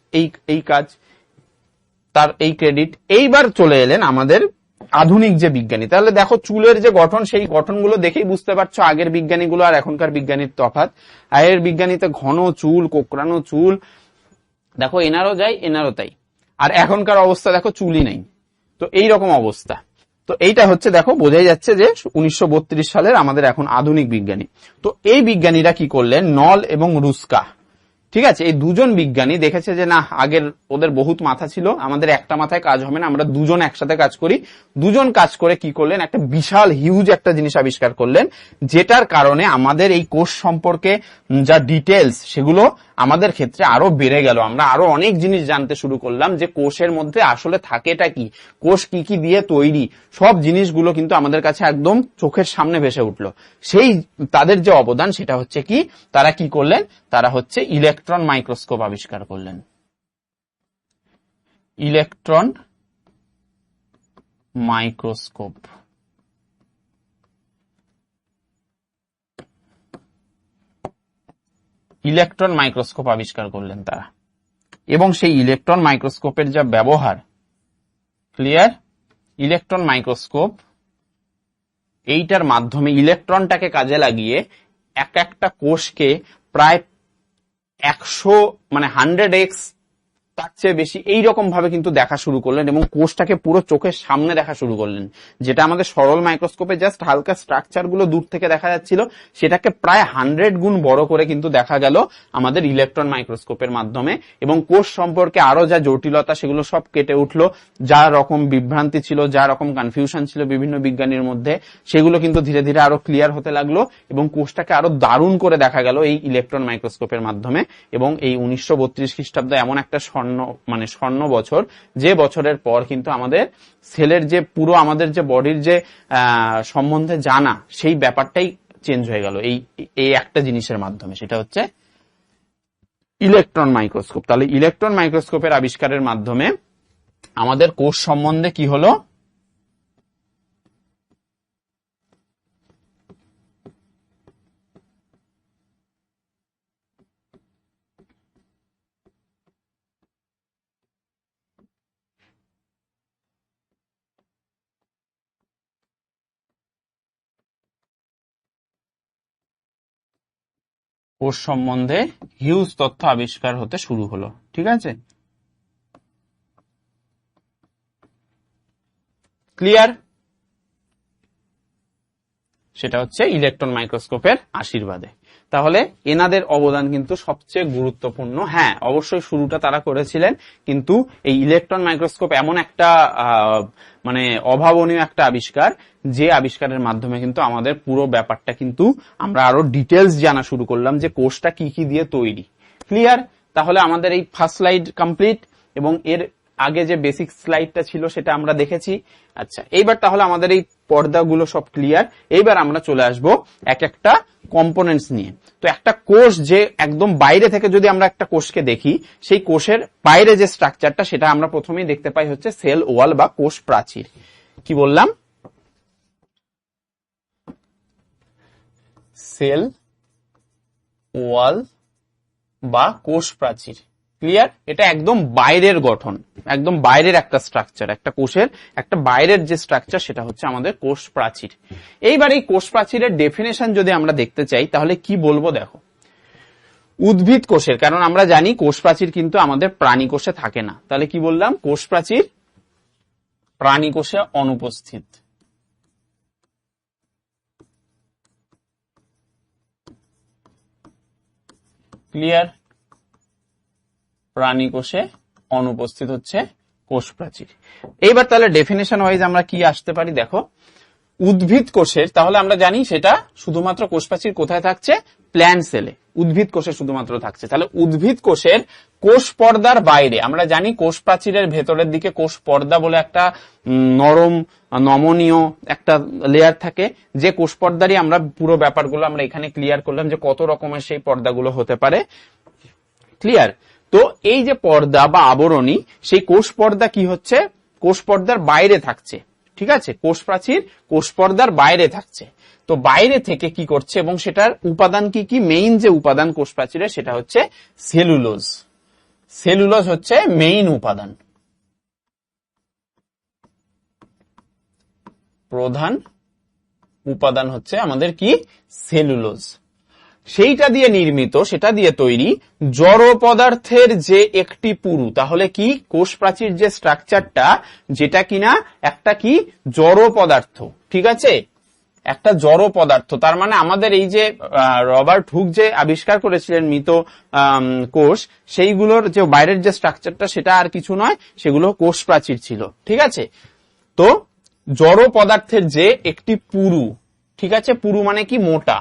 এই কাজ, তার এই ক্রেডিট। এইবার চলে এলেন আমাদের আধুনিক যে বিজ্ঞানী। তাহলে দেখো চুলের যে গঠন, সেই গঠনগুলো দেখেই বুঝতে পারছো আগের বিজ্ঞানীগুলো আর এখনকার বিজ্ঞানীর তফাৎ। আগের বিজ্ঞানীতে ঘন চুল, কোকড়ানো চুল, দেখো এনারও যাই এনারও তাই, আর এখনকার অবস্থা দেখো চুলই নাই। তো এই রকম অবস্থা। তো এইটা হচ্ছে দেখো বোঝাই যাচ্ছে যে 1932 সালের আমাদের এখন আধুনিক বিজ্ঞানী। তো এই বিজ্ঞানীরা কি করলেন, নল এবং রুস্কা, ঠিক আছে, এই দুজন বিজ্ঞানী দেখেছে যে না, আগের ওদের বহুত মাথা ছিল, আমাদের একটা মাথায় কাজ হবে না, আমরা দুজন একসাথে কাজ করি। দুজন কাজ করে কি করলেন, একটা বিশাল হিউজ একটা জিনিস আবিষ্কার করলেন, যেটার কারণে আমাদের এই কোষ সম্পর্কে যা ডিটেলস সেগুলো আমাদের ক্ষেত্রে আরো বেড়ে গেল। আমরা আরো অনেক জিনিস জানতে শুরু করলাম, যে কোষের মধ্যে আসলে থাকেটা কি, কোষ কি কি দিয়ে তৈরি, সব জিনিসগুলো কিন্তু আমাদের কাছে একদম চোখের সামনে ভেসে উঠলো। সেই তাদের যে অবদান সেটা হচ্ছে কি, তারা কি করলেন, তারা হচ্ছে ইলেকট্রন মাইক্রোস্কোপ আবিষ্কার করলেন। ইলেকট্রন মাইক্রোস্কোপ, ইলেকট্রন মাইক্রোস্কোপ আবিষ্কার করলেন তারা। এবং সেই ইলেকট্রন মাইক্রোস্কোপের যা ব্যবহার, ক্লিয়ার, ইলেকট্রন মাইক্রোস্কোপ এইটার মাধ্যমে ইলেকট্রনটাকে কাজে লাগিয়ে একটা কোষকে প্রায় 100x তার চেয়ে বেশি এইরকম ভাবে কিন্তু দেখা শুরু করলেন, এবং কোষটাকে পুরো চোখের সামনে দেখা শুরু করলেন। যেটা আমাদের সরল মাইক্রোস্কোপে জাস্ট হালকা স্ট্রাকচার গুলো দূর থেকে দেখা যাচ্ছিল, সেটাকে প্রায় 100 গুণ বড় করে কিন্তু দেখা গেল আমাদের ইলেকট্রন মাইক্রোস্কোপের মাধ্যমে। এবং কোষ সম্পর্কে আরো যা জটিলতা সেগুলো সব কেটে উঠলো, যা রকম বিভ্রান্তি ছিল, যা রকম কনফিউশন ছিল বিভিন্ন বিজ্ঞানীর মধ্যে, সেগুলো কিন্তু ধীরে ধীরে আরো ক্লিয়ার হতে লাগলো, এবং কোষটাকে আরো দারুণ করে দেখা গেল এই ইলেকট্রন মাইক্রোস্কোপের মাধ্যমে। এবং এই 1932 খ্রিস্টাব্দে এমন একটা স্বর্ণ বছর, যে বছরের পর কিন্তু আমাদের সেলের যে পুরো আমাদের যে বডির যে সম্বন্ধে জানা, সেই ব্যাপারটাই চেঞ্জ হয়ে গেল এই একটা জিনিসের মাধ্যমে, সেটা হচ্ছে ইলেকট্রন মাইক্রোস্কোপ। তাহলে ইলেকট্রন মাইক্রোস্কোপের আবিষ্কারের মাধ্যমে আমাদের কোষ সম্বন্ধে কি হলো, কোষ সম্বন্ধে হিউজ তথ্য আবিষ্কার হতে শুরু হলো। ঠিক আছে, ক্লিয়ার? সেটা হচ্ছে ইলেকট্রন মাইক্রোস্কোপের আশীর্বাদে। তাহলে এনাদের অবদান কিন্তু সবচেয়ে গুরুত্বপূর্ণ। হ্যাঁ, অবশ্যই শুরুটা তারা করেছিলেন, কিন্তু এই ইলেকট্রন মাইক্রোস্কোপ এমন একটা মানে অভাবনীয় একটা আবিষ্কার, যে আবিষ্কারের মাধ্যমে কিন্তু আমাদের পুরো ব্যাপারটা কিন্তু আমরা আরো ডিটেলস জানা শুরু করলাম, যে কোষটা কি কি দিয়ে তৈরি। ক্লিয়ার? তাহলে আমাদের এই ফার্স্ট স্লাইড কমপ্লিট, এবং এর আগে যে বেসিক স্লাইডটা ছিল সেটা আমরা দেখেছি। আচ্ছা, এইবার তাহলে আমাদের এই পর্দাগুলো সব ক্লিয়ার। এইবার আমরা চলে আসব এক একটা কম্পোনেন্টস নিয়ে। তো একটা কোষ, যে একদম বাইরে থেকে যদি আমরা একটা কোষকে দেখি, সেই কোষের বাইরে যে স্ট্রাকচারটা, সেটা আমরা প্রথমেই দেখতে পাই হচ্ছে সেল ওয়াল বা কোষ প্রাচীর। কি বললাম? সেল ওয়াল বা কোষ প্রাচীর। ক্লিয়ার? এটা একদম বাইরের গঠন, একদম বাইরের একটা স্ট্রাকচার, একটা কোষের একটা বাইরের যে স্ট্রাকচার সেটা হচ্ছে আমাদের কোষ প্রাচীর। এইবার এই কোষ প্রাচীরের ডেফিনেশন যদি আমরা দেখতে চাই তাহলে কি বলবো দেখো, উদ্ভিদ কোষের, কারণ আমরা জানি কোষ প্রাচীর কিন্তু আমাদের প্রাণী কোষে থাকে না, তাহলে কি বললাম, কোষ প্রাচীর প্রাণী কোষে অনুপস্থিত। ক্লিয়ার? প্রাণী কোষে অনুপস্থিত হচ্ছে কোষ প্রাচীর। এইবার তাহলে ডেফিনেশন ওয়াইজ আমরা কি আসতে পারি দেখো, উদ্ভিদ কোষের, তাহলে আমরা জানি সেটা শুধুমাত্র কোষ প্রাচীর কোথায় থাকছে, প্ল্যান্ট সেলে, উদ্ভিদ কোষে শুধুমাত্র থাকছে। তাহলে উদ্ভিদ কোষের কোষ পর্দার বাইরে, আমরা জানি কোষ প্রাচীরের ভেতরের দিকে কোষ পর্দা বলে একটা নরম নমনীয় একটা লেয়ার থাকে, যে কোষ পর্দারই আমরা পুরো ব্যাপারগুলো আমরা এখানে ক্লিয়ার করলাম যে কত রকমের সেই পর্দাগুলো হতে পারে। ক্লিয়ার? তো এই যে পর্দা বা আবরণী, সেই কোষ পর্দা কি হচ্ছে, কোষ পর্দার বাইরে থাকছে। ঠিক আছে, কোষ প্রাচীর কোষ পর্দার বাইরে থাকছে। তো বাইরে থেকে কি করছে এবং সেটার উপাদান কি কি, মেইন যে উপাদান কোষ প্রাচীরের সেটা হচ্ছে সেলুলোজ। সেলুলোজ হচ্ছে মেইন উপাদান, প্রধান উপাদান হচ্ছে আমাদের কি, সেলুলোজ। সেইটা দিয়ে নির্মিত, সেটা দিয়ে তৈরি জড় পদার্থের যে একটি পুরু। তাহলে কি, কোষ প্রাচীর যে স্ট্রাকচারটা, যেটা কিনা একটা কি জড় পদার্থ, ঠিক আছে, একটা জড় পদার্থ। তার মানে আমাদের এই যে রবার্ট হুক যে আবিষ্কার করেছিলেন মৃত কোষ, সেইগুলোর যে বাইরের যে স্ট্রাকচারটা সেটা আর কিছু নয়, সেগুলো কোষ প্রাচীর ছিল। ঠিক আছে, তো জড় পদার্থের যে একটি পুরু, ঠিক আছে, পুরু মানে কি, মোটা,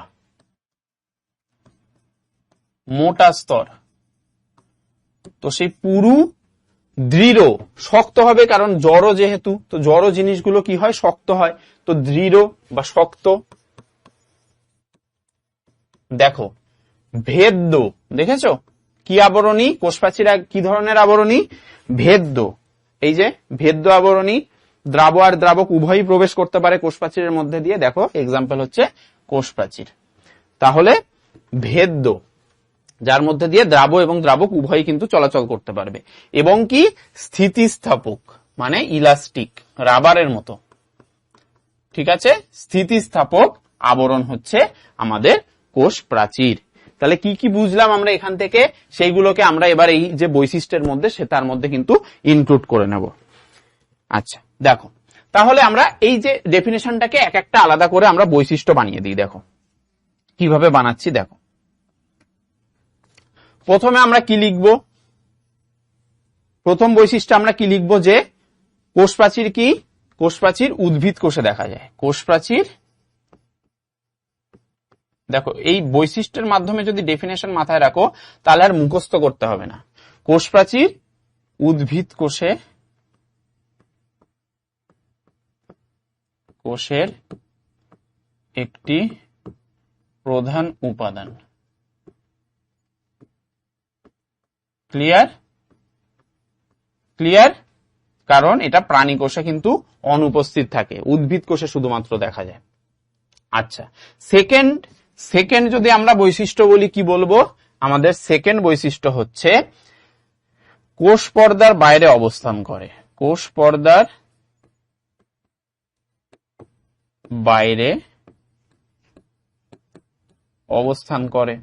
মোটা স্তর। তো সেই পুরু দৃঢ়, শক্ত হবে, কারণ জড় যেহেতু, তো জড় জিনিসগুলো কি হয়, শক্ত হয়, তো দৃঢ় বা শক্ত। দেখো ভেদ্য, দেখেছো কি আবরণী, কোষ প্রাচীর কি ধরনের আবরণী, ভেদ্য। এই যে ভেদ্য আবরণী, দ্রাব আর দ্রাবক উভয়ই প্রবেশ করতে পারে কোষ প্রাচীরের মধ্যে দিয়ে। দেখো এক্সাম্পল হচ্ছে কোষ প্রাচীর। তাহলে ভেদ্য, যার মধ্যে দিয়ে দ্রাব এবং দ্রাবক উভয়ই কিন্তু চলাচল করতে পারবে, এবং কি স্থিতিস্থাপক, মানে ইলাস্টিক, রাবারের মতো। ঠিক আছে, স্থিতিস্থাপক আবরণ হচ্ছে আমাদের কোষ প্রাচীর। তাহলে কি কি বুঝলাম আমরা এখান থেকে, সেইগুলোকে আমরা এবার এই যে বৈশিষ্ট্যের মধ্যে সে তার মধ্যে কিন্তু ইনক্লুড করে নেব। আচ্ছা দেখো, তাহলে আমরা এই যে ডেফিনেশনটাকে এক একটা আলাদা করে আমরা বৈশিষ্ট্য বানিয়ে দিই। দেখো কিভাবে বানাচ্ছি, দেখো প্রথমে আমরা কি লিখব, প্রথম বৈশিষ্ট্য আমরা কি লিখব, যে কোষ প্রাচীর কি, কোষ প্রাচীর উদ্ভিদ কোষে দেখা যায়। কোষ প্রাচীর, দেখো এই বৈশিষ্ট্যের মাধ্যমে যদি ডেফিনেশন মাথায় রাখো তাহলে আর মুখস্থ করতে হবে না। কোষ প্রাচীর উদ্ভিদ কোষে, কোষের একটি প্রধান উপাদান। ক্লিয়ার? ক্লিয়ার? কারণ এটা প্রাণী কোষে কিন্তু অনুপস্থিত থাকে, উদ্ভিদ কোষে শুধুমাত্র দেখা যায়। আচ্ছা, সেকেন্ড যদি আমরা বৈশিষ্ট্য বলি কি বলবো, আমাদের সেকেন্ড বৈশিষ্ট্য হচ্ছে কোষ পর্দার বাইরে অবস্থান করে। কোষ পর্দার বাইরে অবস্থান করে।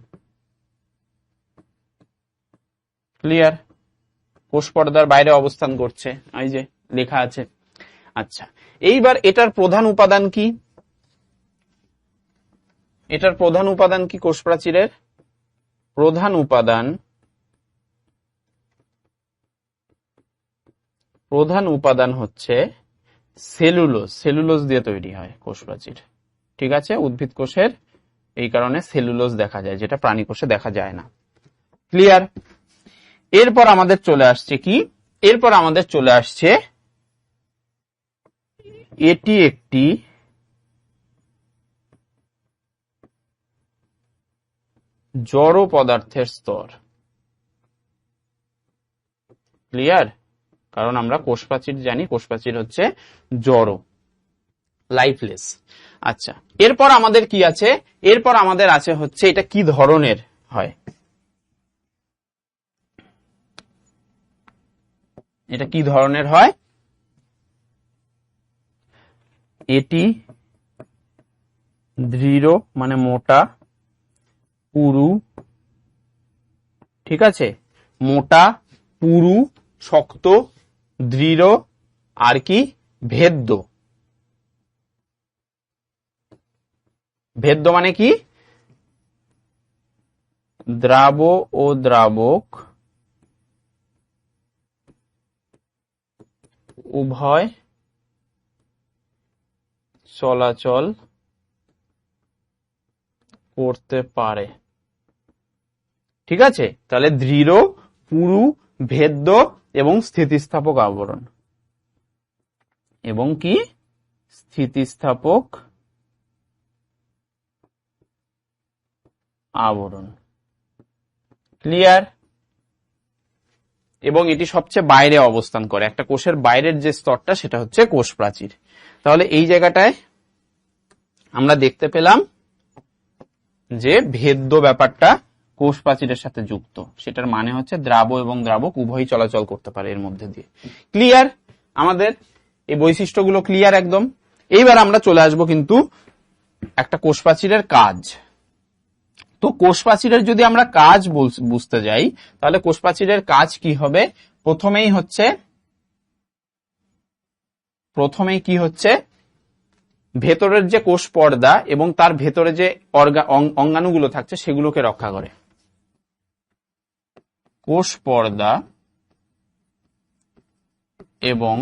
ক্লিয়ার? কোষ পর্দার বাইরে অবস্থান করছে, এই যে লেখা আছে। আচ্ছা, এইবার এটার প্রধান উপাদান কি, এটার প্রধান উপাদান কি কোষ প্রাচীরের? প্রধান উপাদান হচ্ছে সেলুলোজ। সেলুলোজ দিয়ে তৈরি হয় কোষ প্রাচীর। ঠিক আছে, উদ্ভিদ কোষের এই কারণে সেলুলোজ দেখা যায়, যেটা প্রাণী কোষে দেখা যায় না। ক্লিয়ার? এরপর আমাদের চলে আসছে কি, এরপর আমাদের চলে আসছে এটি একটি জড় পদার্থের স্তর। ক্লিয়ার? কারণ আমরা কোষ প্রাচীর জানি, কোষ প্রাচীর হচ্ছে জড়, লাইফলেস। আচ্ছা, এরপর আমাদের কি আছে, এরপর আমাদের আছে হচ্ছে এটা কি ধরনের হয়। এটা কি ধরনের হয়? এটি দৃঢ় মানে মোটা, পুরু, ঠিক আছে, মোটা, পুরু, শক্ত, দৃঢ়, আর কি ভেদ্য। ভেদ্য মানে কি? দ্রাব ও দ্রাবক উভয় চলাচল করতে পারে, ঠিক আছে। তাহলে দৃঢ়, পুরু, ভেদ্য এবং স্থিতিস্থাপক আবরণ, এবং কি স্থিতিস্থাপক আবরণ। ক্লিয়ার? এবং এটি সবচেয়ে বাইরে অবস্থান করে, একটা কোষের বাইরের যে স্তরটা সেটা হচ্ছে কোষ প্রাচীর। তাহলে এই জায়গাটায় আমরা দেখতে পেলাম যে ভেদ্য ব্যাপারটা কোষ প্রাচীরের সাথে যুক্ত, সেটার মানে হচ্ছে দ্রাব এবং দ্রাবক উভয়ই চলাচল করতে পারে এর মধ্যে দিয়ে। ক্লিয়ার? আমাদের এই বৈশিষ্ট্যগুলো ক্লিয়ার একদম। এইবার আমরা চলে আসব কিন্তু একটা কোষ প্রাচীরের কাজ। তো কোষ প্রাচীরের যদি আমরা কাজ বুঝতে যাই, তাহলে কোষ প্রাচীরের কাজ কি হবে? প্রথমেই কি হচ্ছে ভেতরের যে কোষ পর্দা এবং তার ভেতরে যে অঙ্গাণুগুলো থাকছে সেগুলোকে রক্ষা করে। কোষ পর্দা এবং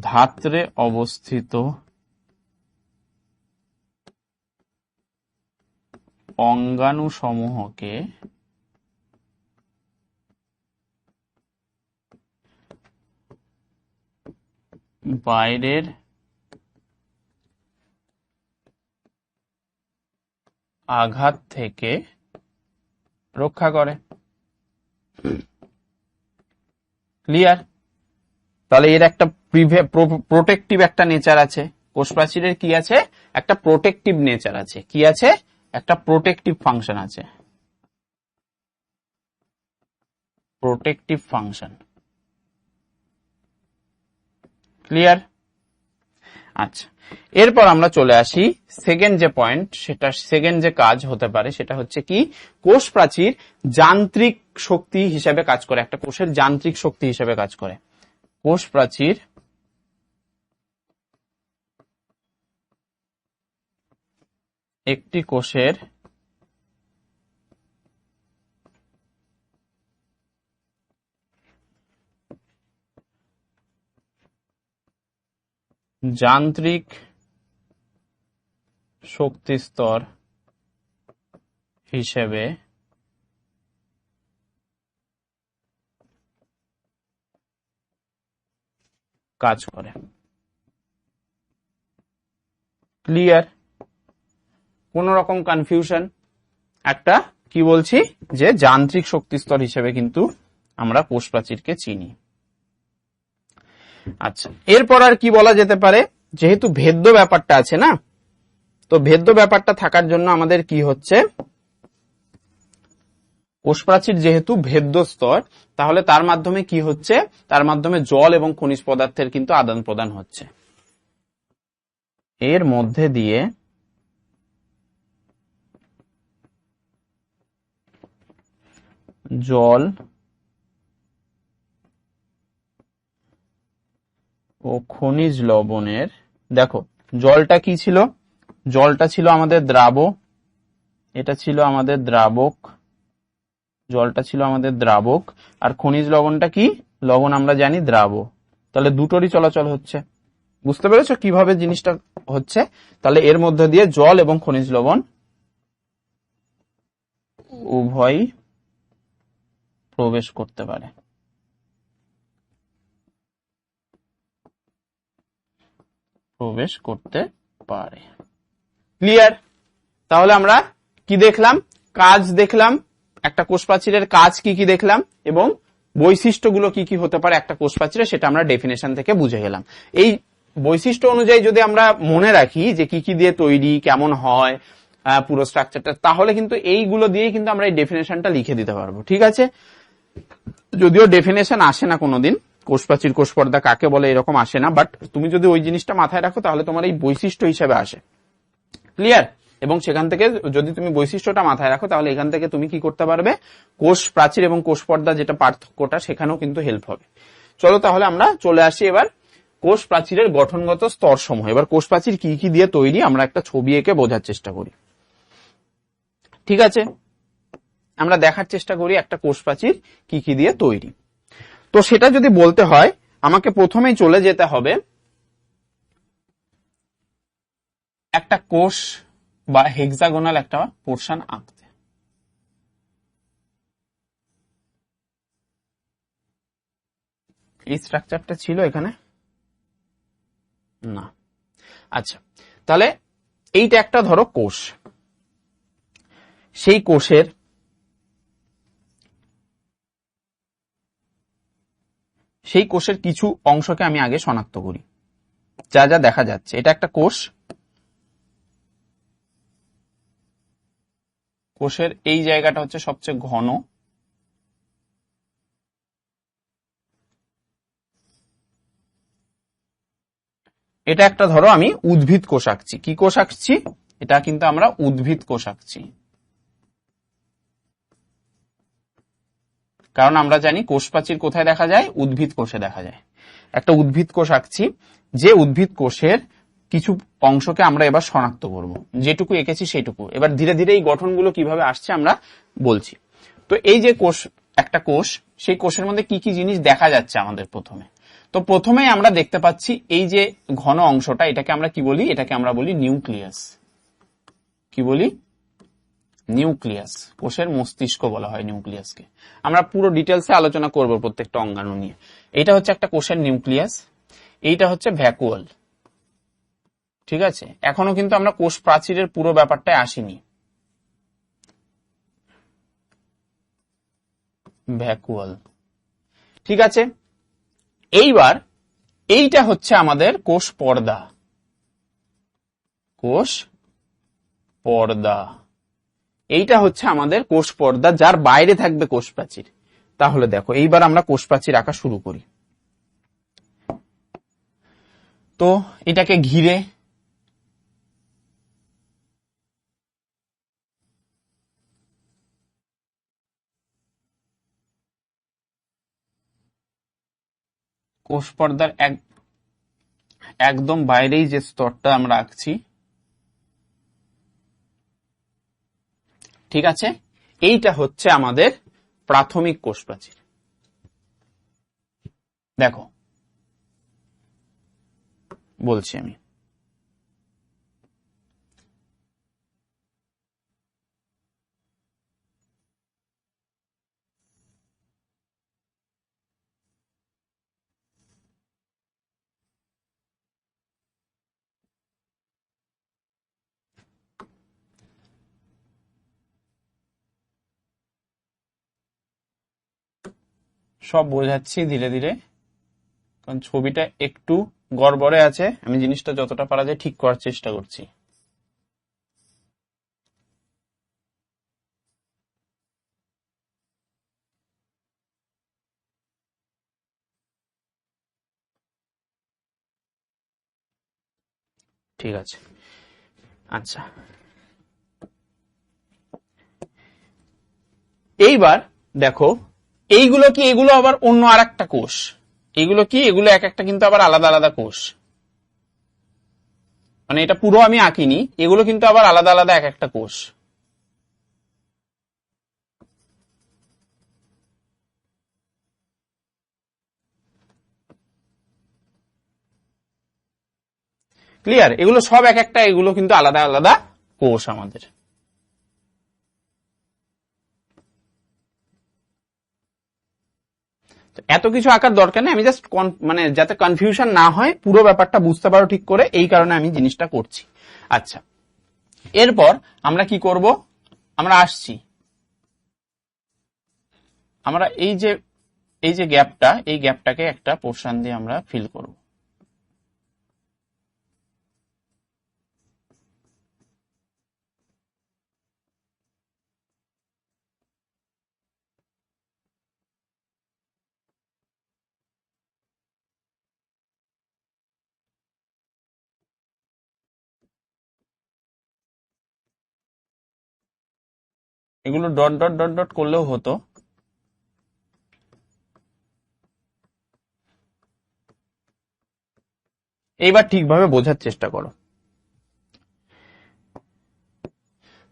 ধাত্রে অবস্থিত অঙ্গাণু সমূহকে বাইরের আঘাত থেকে রক্ষা করে। ক্লিয়ার? তাহলে এর একটা প্রোটেক্টিভ একটা নেচার আছে। কোষ প্রাচীরের কি আছে? একটা প্রোটেক্টিভ নেচার আছে। কি আছে? একটা প্রোটেক্টিভ ফাংশন আছে। Protective function. ক্লিয়ার? আচ্ছা, এরপর আমরা চলে আসি সেকেন্ড যে পয়েন্ট, সেটা সেকেন্ড যে কাজ হতে পারে সেটা হচ্ছে কি কোষ প্রাচীর যান্ত্রিক শক্তি হিসেবে কাজ করে, একটা কোষের যান্ত্রিক শক্তি হিসেবে কাজ করে। কোষ প্রাচীর একটি কোষের যান্ত্রিক শক্তিস্তর হিসেবে কাজ করে। ক্লিয়ার? কোন রকম কনফিউশন? একটা কি বলছি যে যান্ত্রিক শক্তিস্তর হিসেবে কিন্তু আমরা কোষ প্রাচীরকে চিনি। আচ্ছা, এরপর আর কি বলা যেতে পারে? যেহেতু ভেদ্য ব্যাপারটা আছে না, তো ভেদ্য ব্যাপারটা থাকার জন্য আমাদের কি হচ্ছে, কোষ প্রাচীর যেহেতু ভেদ্য স্তর, তাহলে তার মাধ্যমে কি হচ্ছে, তার মাধ্যমে জল এবং খনিজ পদার্থের কিন্তু আদান প্রদান হচ্ছে। এর মধ্যে দিয়ে জল ও খনিজ লবণের, দেখো জলটা কি ছিল? জলটা ছিল আমাদের দ্রাব, এটা ছিল আমাদের দ্রাবক, জলটা ছিল আমাদের দ্রাবক, আর খনিজ লবণটা কি? লবণ আমরা জানি দ্রাব। তাহলে দুটোরই চলাচল হচ্ছে। বুঝতে পেরেছো কিভাবে জিনিসটা হচ্ছে? তাহলে এর মধ্যে দিয়ে জল এবং খনিজ লবণ উভয়ই প্রবেশ করতে পারে। প্রবেশ করতে পারে। ক্লিয়ার? তাহলে আমরা কি দেখলাম? কাজ দেখলাম, একটা কোষ প্রাচীরের কাজ কি কি দেখলাম, এবং বৈশিষ্ট্যগুলো কি কি হতে পারে একটা কোষ প্রাচীরে, সেটা আমরা ডেফিনেশন থেকে বুঝে গেলাম। এই বৈশিষ্ট্য অনুযায়ী যদি আমরা মনে রাখি যে কি কি দিয়ে তৈরি, কেমন হয় পুরো স্ট্রাকচারটা, তাহলে কিন্তু এইগুলো দিয়ে কিন্তু আমরা এই ডেফিনেশনটা লিখে দিতে পারবো। ঠিক আছে, যদিও ডেফিনেশন আসে না কোনোদিন, কোষ প্রাচীর কোষ পর্দা কাকে বলে এরকম আসে না, বাট তুমি যদি ওই জিনিসটা মাথায় রাখো তাহলে তোমার এই বৈশিষ্ট্য হিসেবে আসে। ক্লিয়ার? এবং সেখান থেকে যদি তুমি বৈশিষ্ট্যটা মাথায় রাখো তাহলে এখান থেকে তুমি কি করতে পারবে, কোষ প্রাচীর এবং কোষ পর্দা যেটা পার্থক্যটা সেখানেও কিন্তু হেল্প হবে। চলো তাহলে আমরা চলে আসি এবার কোষ প্রাচীরের গঠনগত স্তর সমূহ। এবার কোষ প্রাচীর কি কি দিয়ে তৈরি আমরা একটা ছবি এঁকে বোঝার চেষ্টা করি। ঠিক আছে, আমরা দেখার চেষ্টা করি একটা কোষ প্রাচীর কি কি দিয়ে তৈরি। তো সেটা যদি বলতে হয় আমাকে প্রথমেই চলে যেতে হবে একটা কোষ বা হেক্সাগোনাল একটা পোর্শন আঁকতে। এই স্ট্রাকচারটা ছিল এখানে না। আচ্ছা, তাহলে এইটা একটা ধরো কোষ, সেই কোষের কিছু অংশকে আমি আগে শনাক্ত করি, যা যা দেখা যাচ্ছে। এটা একটা কোষ, কোষের এই জায়গাটা হচ্ছে সবচেয়ে ঘন, এটা একটা ধরো আমি উদ্ভিদ কোষ আঁকছি। কি কোষ আঁকছি? এটা কিন্তু আমরা উদ্ভিদ কোষ আঁকছি, কারণ আমরা জানি কোষ প্রাচীর কোথায় দেখা যায়, উদ্ভিদ কোষে দেখা যায়। একটা উদ্ভিদ কোষ আঁকছি, যে উদ্ভিদ কোষের কিছু অংশকে আমরা এবার শনাক্ত করব, যেটুকু এঁকেছি সেইটুকু। এবার ধীরে ধীরে এই গঠনগুলো কিভাবে আসছে আমরা বলছি। তো এই যে কোষ, একটা কোষ, সেই কোষের মধ্যে কি কি জিনিস দেখা যাচ্ছে আমাদের প্রথমে। তো প্রথমেই আমরা দেখতে পাচ্ছি এই যে ঘন অংশটা, এটাকে আমরা কি বলি, এটাকে আমরা বলি নিউক্লিয়াস। কি বলি? নিউক্লিয়াস। কোষের মস্তিষ্ক বলা হয় নিউক্লিয়াসকে। আমরা পুরো ডিটেলসে আলোচনা করব প্রত্যেকটা অঙ্গাণু নিয়ে। এটা হচ্ছে একটা কোষের নিউক্লিয়াস, এইটা হচ্ছে ভ্যাকুয়াল। ঠিক আছে, এখনো কিন্তু আমরা কোষ প্রাচীরের পুরো ব্যাপারটায় আসিনি। ভ্যাকুয়াল, ঠিক আছে। এইবার এইটা হচ্ছে আমাদের কোষ পর্দা। কোষ পর্দা, এইটা হচ্ছে আমাদের কোষ পর্দা, যার বাইরে থাকবে কোষ প্রাচীর। তাহলে দেখো এইবার আমরা কোষ প্রাচীর আঁকা শুরু করি। তো এটাকে ঘিরে কোষ পর্দার একদম বাইরেই যে স্তরটা আমরা আঁকছি, ঠিক আছে, এইটা হচ্ছে আমাদের প্রাথমিক কোষ প্রাচীর। দেখো বলছি আমি, সব বোঝাচ্ছি ধীরে ধীরে, কারণ ছবিটা একটু গড়বড়ে আছে, আমি জিনিসটা যতটা পারা যায় ঠিক করার চেষ্টা করছি। ঠিক আছে, আচ্ছা, এইবার দেখো এইগুলো কি, এগুলো আবার অন্য আর একটা কোষ। এগুলো কি, এগুলো এক একটা কিন্তু আবার আলাদা আলাদা কোষ, মানে এটা পুরো আমি আঁকিনি, এগুলো কিন্তু আবার আলাদা আলাদা এক একটা কোষ। ক্লিয়ার? এগুলো সব এক একটা, এগুলো কিন্তু আলাদা আলাদা কোষ আমাদের। এত কিছু আঁকার দরকার নেই, আমি জাস্ট মানে যাতে কনফিউশন না হয়, পুরো ব্যাপারটা বুঝতে পারো ঠিক করে, এই কারণে আমি জিনিসটা করছি। আচ্ছা, এরপর আমরা কি করব, আমরা আসছি, আমরা এই যে গ্যাপটা, এই গ্যাপটাকে একটা পোর্শন দিয়ে আমরা ফিল করব। এগুলো ডট ডট ডট ডট করলেও হতো। এইবার ঠিকভাবে বোঝার চেষ্টা করো।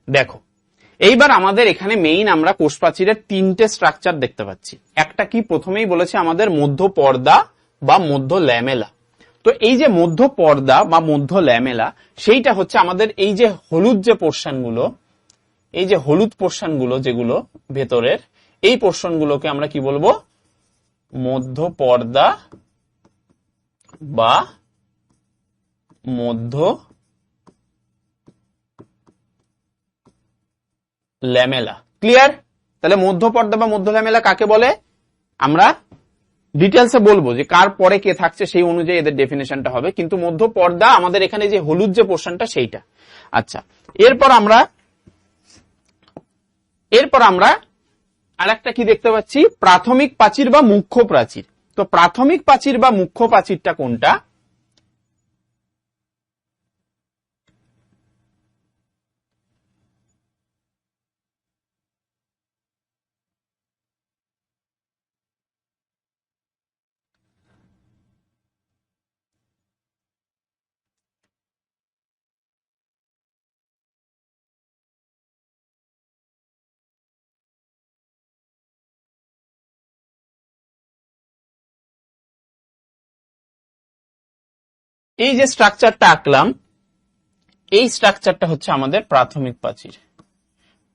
দেখো এইবার আমাদের এখানে মেইন আমরা কোষ প্রাচীরের তিনটে স্ট্রাকচার দেখতে পাচ্ছি। একটা কি প্রথমেই বলেছে আমাদের মধ্য পর্দা বা মধ্য ল্যামেলা। তো এই যে মধ্য পর্দা বা মধ্য ল্যামেলা সেইটা হচ্ছে আমাদের এই যে হলুদ যে পোর্শনগুলো, এই যে হলুদ পোর্শনগুলো যেগুলো ভেতরের, এই পোর্শনগুলোকে আমরা কি বলবো? মধ্য পর্দা বা মধ্য ল্যামেলা। ক্লিয়ার? তাহলে মধ্য পর্দা বা মধ্য ল্যামেলা কাকে বলে আমরা ডিটেলসে বলবো, যে কার পরে কে থাকছে সেই অনুযায়ী এদের ডেফিনেশনটা হবে, কিন্তু মধ্য পর্দা আমাদের এখানে যে হলুদ যে পোর্শনটা সেইটা। আচ্ছা, এরপর আমরা আরেকটা কি দেখতে পাচ্ছি? প্রাথমিক প্রাচীর বা মুখ্য প্রাচীর। তো প্রাথমিক প্রাচীর বা মুখ্য প্রাচীরটা কোনটা? এই যে স্ট্রাকচারটা আঁকলাম, এই স্ট্রাকচারটা হচ্ছে আমাদের প্রাথমিক প্রাচীর।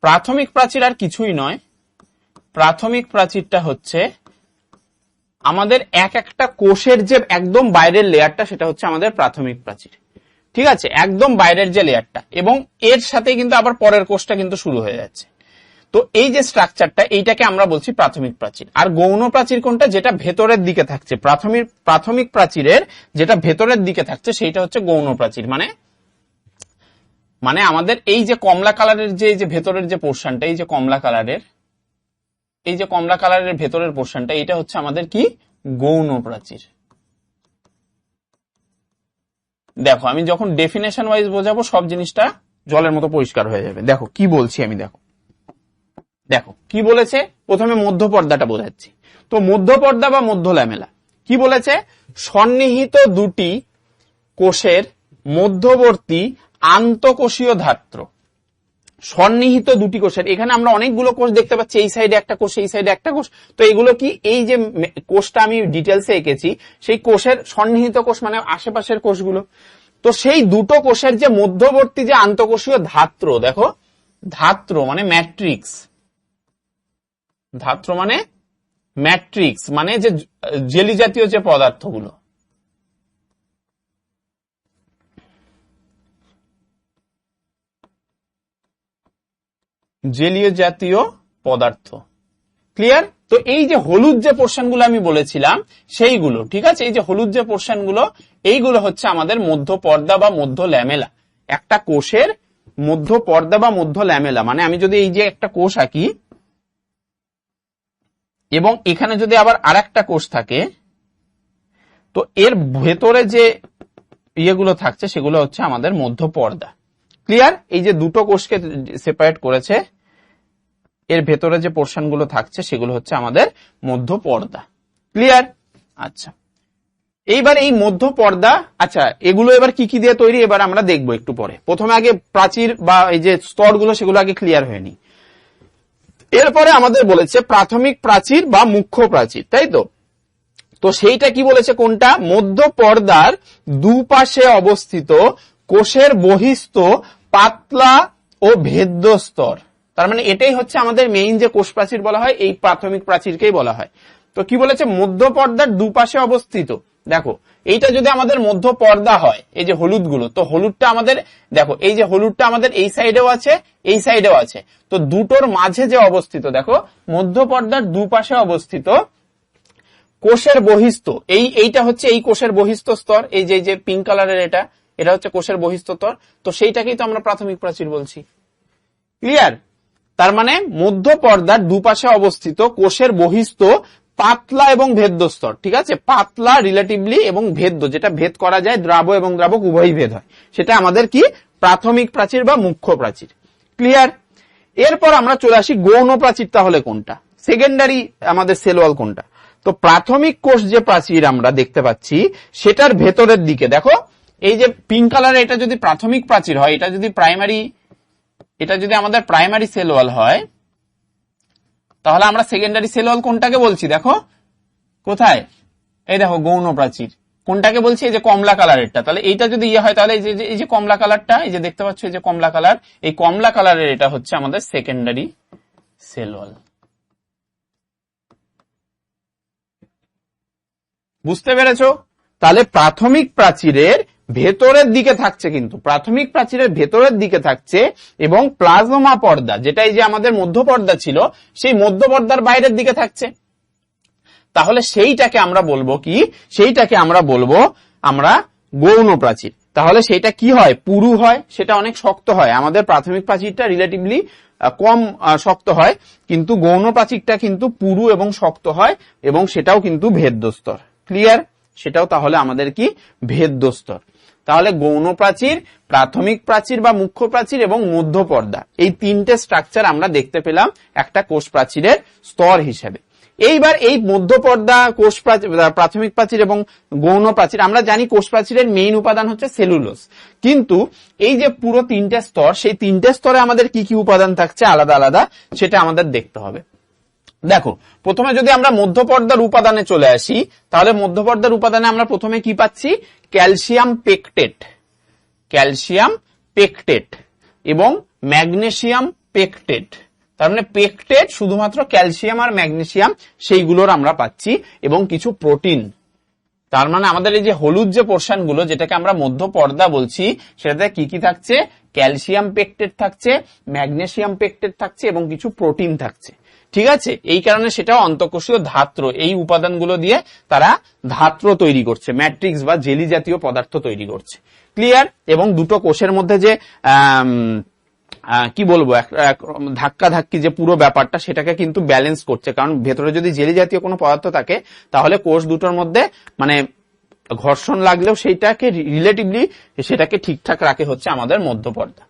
প্রাথমিক প্রাচীর আর কিছুই নয়, প্রাথমিক প্রাচীরটা হচ্ছে আমাদের এক একটা কোষের যে একদম বাইরের লেয়ারটা, সেটা হচ্ছে আমাদের প্রাথমিক প্রাচীর। ঠিক আছে, একদম বাইরের যে লেয়ারটা, এবং এর সাথে কিন্তু আবার পরের কোষটা কিন্তু শুরু হয়ে যাচ্ছে। তো এই যে স্ট্রাকচারটা, এইটাকে আমরা বলছি প্রাথমিক প্রাচীর। আর গৌণ প্রাচীর কোনটা? যেটা ভেতরের দিকে থাকছে। প্রাথমিক প্রাচীরের যেটা ভেতরের দিকে থাকছে সেইটা হচ্ছে গৌণ প্রাচীর। মানে আমাদের এই যে কমলা কালারের যে ভেতরের যে পোর্শনটা, এই যে কমলা কালারের ভেতরের পোর্শনটা, এটা হচ্ছে আমাদের কি? গৌণ প্রাচীর। দেখো আমি যখন ডেফিনেশন ওয়াইজ বোঝাবো সব জিনিসটা জলের মতো পরিষ্কার হয়ে যাবে। দেখো কি বলছি আমি, দেখো কি বলেছে। প্রথমে মধ্য পর্দাটা বোঝাচ্ছি। তো মধ্য পর্দা বা মধ্য ল্যামেলা কি বলেছে? সন্নিহিত দুটি কোষের মধ্যবর্তী আন্তঃকোষীয় ধাত্র। সন্নিহিত দুটি কোষের, এখানে আমরা অনেকগুলো কোষ দেখতে পাচ্ছি, এই সাইডে একটা কোষ, এই সাইডে একটা কোষ। তো এগুলো কি? এই যে কোষটা আমি ডিটেলসে এঁকেছি, সেই কোষের সন্নিহিত কোষ মানে আশেপাশের কোষগুলো। তো সেই দুটো কোষের যে মধ্যবর্তী যে আন্তঃকোষীয় ধাত্র, দেখো ধাত্র মানে ম্যাট্রিক্স, ধাত্র মানে ম্যাট্রিক্স, মানে যে জেলি জাতীয় যে পদার্থগুলো, জেলীয় জাতীয় পদার্থ। ক্লিয়ার? তো এই যে হলুদ যে পোর্শনগুলো আমি বলেছিলাম সেইগুলো, ঠিক আছে, এই যে হলুদ যে পোর্শনগুলো, এইগুলো হচ্ছে আমাদের মধ্য পর্দা বা মধ্য ল্যামেলা। একটা কোষের মধ্য পর্দা বা মধ্য ল্যামেলা মানে আমি যদি এই যে একটা কোষ আঁকি এবং এখানে যদি আবার আরেকটা কোষ থাকে, তো এর ভেতরে যে ইয়েগুলো থাকছে সেগুলো হচ্ছে আমাদের মধ্য পর্দা। ক্লিয়ার? এই যে দুটো কোষকে সেপারেট করেছে, এর ভেতরে যে পোর্শন গুলো থাকছে সেগুলো হচ্ছে আমাদের মধ্য পর্দা। ক্লিয়ার? আচ্ছা, এইবার এই মধ্য পর্দা, আচ্ছা এগুলো এবার কি কি দিয়ে তৈরি এবার আমরা দেখবো একটু পরে। প্রথমে আগে প্রাচীর বা এই যে স্তরগুলো সেগুলো আগে ক্লিয়ার হয়নি। এরপরে আমাদের বলেছে প্রাথমিক প্রাচীর বা মুখ্য প্রাচীর, তাই তো? তো সেইটা কি বলেছে? কোনটা? মধ্য পর্দার দুপাশে অবস্থিত কোষের বহিস্থ পাতলা ও ভেদ্য স্তর। তার মানে এটাই হচ্ছে আমাদের মেইন যে কোষ প্রাচীর বলা হয়, এই প্রাথমিক প্রাচীরকেই বলা হয়। তো কি বলেছে? মধ্য পর্দার দুপাশে অবস্থিত। দেখো এইটা যদি আমাদের মধ্য পর্দা হয়, এই যে হলুদ গুলো, তো হলুদটা আমাদের, দেখো এই যে হলুদটা আমাদের এই সাইডেও আছে, এই সাইডেও আছে। তো দুটোর মাঝে যে অবস্থিত, দেখো মধ্য পর্দার দুপাশে অবস্থিত কোষের বহিস্থ, এইটা হচ্ছে এই কোষের বহিস্থ স্তর। এই যে পিঙ্ক কালারের এটা হচ্ছে কোষের বহিস্থ স্তর। তো সেইটাকেই তো আমরা প্রাথমিক প্রাচীর বলছি। ক্লিয়ার? তার মানে মধ্য পর্দার দুপাশে অবস্থিত কোষের বহিস্থ পাতলা এবং ভেদ্য স্তর। ঠিক আছে, পাতলা রিলেটিভলি এবং ভেদ্য, যেটা ভেদ করা যায়, দ্রাব এবং দ্রাবক উভয়ই ভেদ হয়, সেটা আমাদের কি? প্রাথমিক প্রাচীর বা মুখ্য প্রাচীর। ক্লিয়ার? এরপর আমরা চলে আসি গৌণ প্রাচীর তাহলে কোনটা, সেকেন্ডারি আমাদের সেল ওয়াল কোনটা। তো প্রাথমিক কোষ যে প্রাচীর আমরা দেখতে পাচ্ছি সেটার ভেতরের দিকে দেখো, এই যে পিঙ্ক কালার, এটা যদি প্রাথমিক প্রাচীর হয়, এটা যদি আমাদের প্রাইমারি সেল ওয়াল হয়, তাহলে আমরা সেকেন্ডারি সেল ওয়াল কোনটাকে বলছি দেখো, কোথায়, এই দেখো গৌণ প্রাচীর কোনটাকে বলছি, এই যে কমলা কালারেরটা। তাহলে এইটা যদি ইয়ে হয়, তাহলে এই যে কমলা কালারটা, এই যে দেখতে পাচ্ছ এই যে কমলা কালার, এই কমলা কালারের এটা হচ্ছে আমাদের সেকেন্ডারি সেল ওয়াল। বুঝতে পেরেছো? তাহলে প্রাথমিক প্রাচীরের ভেতরের দিকে থাকছে, কিন্তু প্রাথমিক প্রাচীরের ভেতরের দিকে থাকছে, এবং প্লাজমা পর্দা, যেটা এই যে আমাদের মধ্য পর্দা ছিল, সেই মধ্য পর্দার বাইরের দিকে থাকছে। তাহলে সেইটাকে আমরা বলবো কি, সেইটাকে আমরা বলবো আমরা গৌণ প্রাচীর। তাহলে সেটা কি হয়, পুরু হয়, সেটা অনেক শক্ত হয়। আমাদের প্রাথমিক প্রাচীরটা রিলেটিভলি কম শক্ত হয়, কিন্তু গৌণ প্রাচীরটা কিন্তু পুরু এবং শক্ত হয়, এবং সেটাও কিন্তু ভেদ্যস্তর। ক্লিয়ার? সেটাও তাহলে আমাদের কি ভেদ্যস্তর। তাহলে গৌণ প্রাচীর, প্রাথমিক প্রাচীর বা মুখ্য প্রাচীর এবং মধ্য পর্দা, এই তিনটে স্ট্রাকচার আমরা দেখতে পেলাম একটা কোষ প্রাচীরের স্তর হিসেবে। এইবার এই মধ্য পর্দা, কোষ প্রাচীর, প্রাথমিক প্রাচীর এবং গৌণ প্রাচীর, আমরা জানি কোষ প্রাচীরের মেইন উপাদান হচ্ছে সেলুলোজ, কিন্তু এই যে পুরো তিনটে স্তর, সেই তিনটে স্তরে আমাদের কি কি উপাদান থাকছে আলাদা আলাদা, সেটা আমাদের দেখতে হবে। দেখো, প্রথমে যদি আমরা মধ্য পর্দার উপাদানে চলে আসি, তাহলে মধ্য পর্দার উপাদানে আমরা প্রথমে কি পাচ্ছি, ক্যালসিয়াম পেকটেট, ক্যালসিয়াম পেকটেট এবং ম্যাগনেসিয়াম পেকটেট। তার মানে পেকটেট শুধুমাত্র ক্যালসিয়াম আর ম্যাগনেসিয়াম সেইগুলোর আমরা পাচ্ছি, এবং কিছু প্রোটিন। তার মানে আমাদের এই যে হলুদ যে পোর্শন গুলো, যেটাকে আমরা মধ্য পর্দা বলছি, সেটাতে কি কি থাকছে, ক্যালসিয়াম পেকটেট থাকছে, ম্যাগনেসিয়াম পেকটেট থাকছে এবং কিছু প্রোটিন থাকছে। ঠিক আছে? এই কারণে সেটা অন্তঃকোষীয় ধাত্র, এই উপাদানগুলো দিয়ে তারা ধাত্র তৈরি করছে, ম্যাট্রিক্স বা জেলি জাতীয় পদার্থ তৈরি করছে। ক্লিয়ার? এবং দুটো কোষের মধ্যে যে কি বলবো, ধাক্কা ধাক্কি যে পুরো ব্যাপারটা, সেটাকে কিন্তু ব্যালেন্স করছে। কারণ ভেতরে যদি জেলি জাতীয় কোনো পদার্থ থাকে, তাহলে কোষ দুটোর মধ্যে মানে ঘর্ষণ লাগলেও সেইটাকে রিলেটিভলি সেটাকে ঠিকঠাক রাখে হচ্ছে আমাদের মধ্য পর্দা।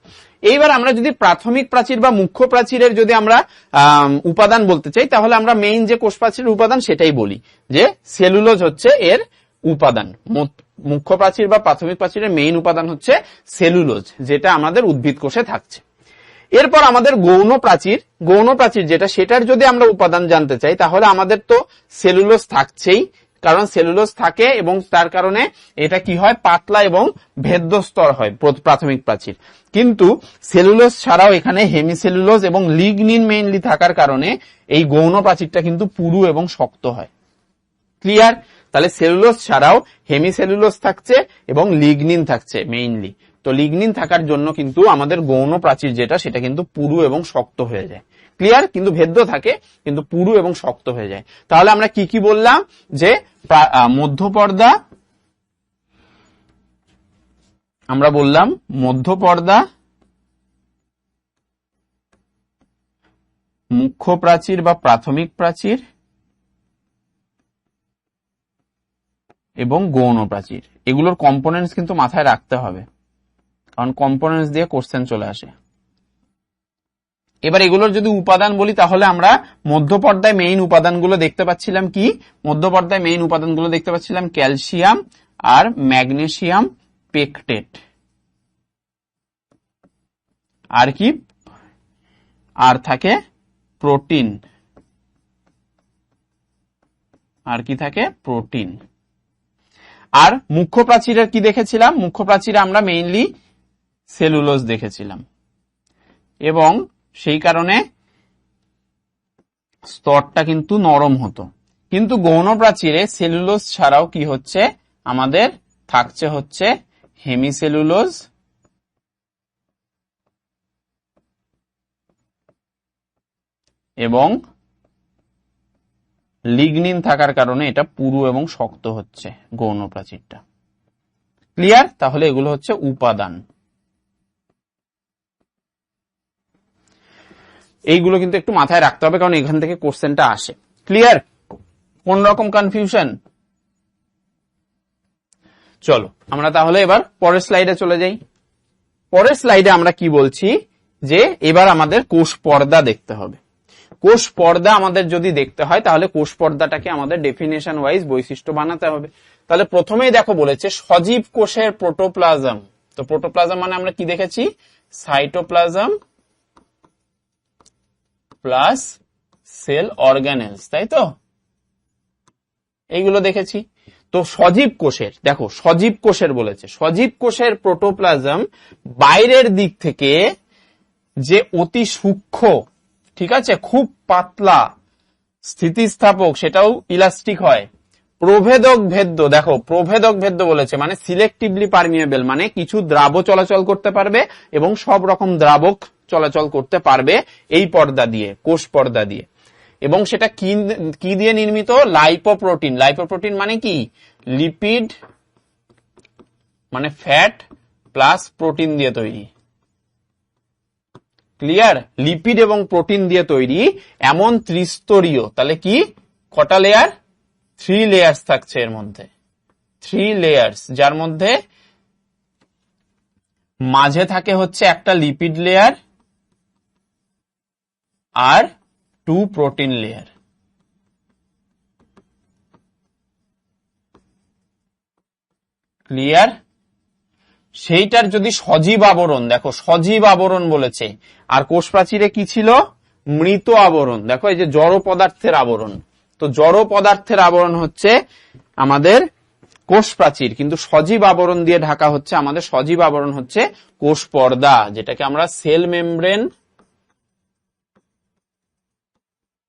এইবার আমরা যদি প্রাথমিক প্রাচীর বা মুখ্য প্রাচীরের যদি আমরা উপাদান বলতে চাই, তাহলে আমরা মেইন যে কোষ প্রাচীরের উপাদান সেটাই বলি, যে সেলুলোজ হচ্ছে এর উপাদান। মুখ্য প্রাচীর বা প্রাথমিক প্রাচীরের মেইন উপাদান হচ্ছে সেলুলোজ, যেটা আমাদের উদ্ভিদ কোষে থাকছে। এরপর আমাদের গৌণ প্রাচীর, গৌণ প্রাচীর যেটা, সেটার যদি আমরা উপাদান জানতে চাই, তাহলে আমাদের তো সেলুলোজ থাকছেই, কারণ সেলুলোজ থাকে এবং তার কারণে এটা কি হয়, পাতলা এবং ভেদ্যস্তর হয় প্রাথমিক প্রাচীর। কিন্তু সেলুলোজ ছাড়াও এখানে হেমিসেলুলোজ এবং লিগনিন মেইনলি থাকার কারণে এই গৌণ প্রাচীরটা কিন্তু পুরু এবং শক্ত হয়। ক্লিয়ার? তাহলে সেলুলোজ ছাড়াও হেমিসেলুলোজ থাকছে এবং লিগনিন থাকছে মেইনলি। তো লিগনিন থাকার জন্য কিন্তু আমাদের গৌণ প্রাচীর যেটা, সেটা কিন্তু পুরু এবং শক্ত হয়ে যায়। ক্লিয়ার? কিন্তু ভেদ্য থাকে, কিন্তু পুরু এবং শক্ত হয়ে যায়। তাহলে আমরা কি কি বললাম, যে মধ্য পর্দা, আমরা বললাম মধ্য পর্দা, মুখ্য প্রাচীর বা প্রাথমিক প্রাচীর এবং গৌণ প্রাচীর, এগুলোর কম্পোনেন্টস কিন্তু মাথায় রাখতে হবে, কারণ কম্পোনেন্টস দিয়ে কোশ্চেন চলে আসে। এবার এগুলোর যদি উপাদান বলি, তাহলে আমরা মধ্য পর্দায় মেইন উপাদানগুলো দেখতে পাচ্ছিলাম কি, মধ্য পর্দায় মেইন উপাদানগুলো দেখতে পাচ্ছিলাম ক্যালসিয়াম আর ম্যাগনেসিয়াম পেকটেট, আর কি, আর থাকে প্রোটিন, আর কি থাকে, প্রোটিন। আর মুখ্য প্রাচীরের কি দেখেছিলাম, মুখ্য প্রাচীরে আমরা মেইনলি সেলুলোজ দেখেছিলাম, এবং সেই কারণে স্তরটা কিন্তু নরম হতো। কিন্তু গৌণ প্রাচীরে সেলুলোজ ছাড়াও কি হচ্ছে, আমাদের থাকছে হচ্ছে হেমিসেলুলোজ এবং লিগনিন থাকার কারণে এটা পুরু এবং শক্ত হচ্ছে গৌণ প্রাচীরটা। ক্লিয়ার? তাহলে এগুলো হচ্ছে উপাদান। এইগুলো কিন্তু একটু মাথায় রাখতে হবে, কারণ এখান থেকে কোশ্চেনটা আসে। ক্লিয়ার? কোন রকম কনফিউশন? চলো আমরা তাহলে এবার পরের স্লাইডে চলে যাই। পরের স্লাইডে আমরা কি বলছি, যে এবার আমাদের কোষ পর্দা দেখতে হবে। কোষ পর্দা আমাদের যদি দেখতে হয় তাহলে কোষ পর্দাটাকে আমাদের ডেফিনেশন ওয়াইজ বৈশিষ্ট্য বানাতে হবে। তাহলে প্রথমেই দেখো বলেছে সজীব কোষের প্রোটোপ্লাজম। তো প্রোটোপ্লাজম মানে আমরা কি দেখেছি? সাইটোপ্লাজম প্লাস সেল অর্গানেলস, তাই তো? এইগুলো দেখেছি। তো সজীব কোষের, দেখো সজীব কোষের বলেছে, সজীব কোষের প্রোটোপ্লাজম বাইরের দিক থেকে যে অতি সূক্ষ্ম, ঠিক আছে, খুব পাতলা, স্থিতিস্থাপক, সেটাও ইলাস্টিক হয়, প্রভেদক ভেদ্য, দেখো প্রভেদক ভেদ্য বলেছে মানে সিলেক্টিভলি পারমিয়েবল, মানে কিছু দ্রাব চলাচল করতে পারবে এবং সব রকম দ্রাবক চলাচল করতে পারবে এই পর্দা দিয়ে, কোষ পর্দা দিয়ে। এবং সেটা কি দিয়ে নির্মিত? লাইপোপ্রোটিন। লাইপোপ্রোটিন মানে কি? লিপিড মানে ফ্যাট প্লাস প্রোটিন দিয়ে তৈরি। ক্লিয়ার? লিপিড এবং প্রোটিন দিয়ে তৈরি এমন ত্রিস্তরীয়, তাহলে কি কটা লেয়ার? 3 লেয়ার্স থাকছে এর মধ্যে, 3 লেয়ার্স, যার মধ্যে মাঝে থাকে হচ্ছে একটা লিপিড লেয়ার আর 2 প্রোটিন লেয়ার। ক্লিয়ার? সেইটার যদি সজীব আবরণ, দেখো সজীব আবরণ বলেছে, আর কোষ প্রাচীরে কি ছিল? মৃত আবরণ। দেখো এই যে জড় পদার্থের আবরণ, তো জড় পদার্থের আবরণ হচ্ছে আমাদের কোষ প্রাচীর, কিন্তু সজীব আবরণ দিয়ে ঢাকা হচ্ছে আমাদের, সজীব আবরণ হচ্ছে কোষ পর্দা, যেটাকে আমরা সেল মেমব্রেন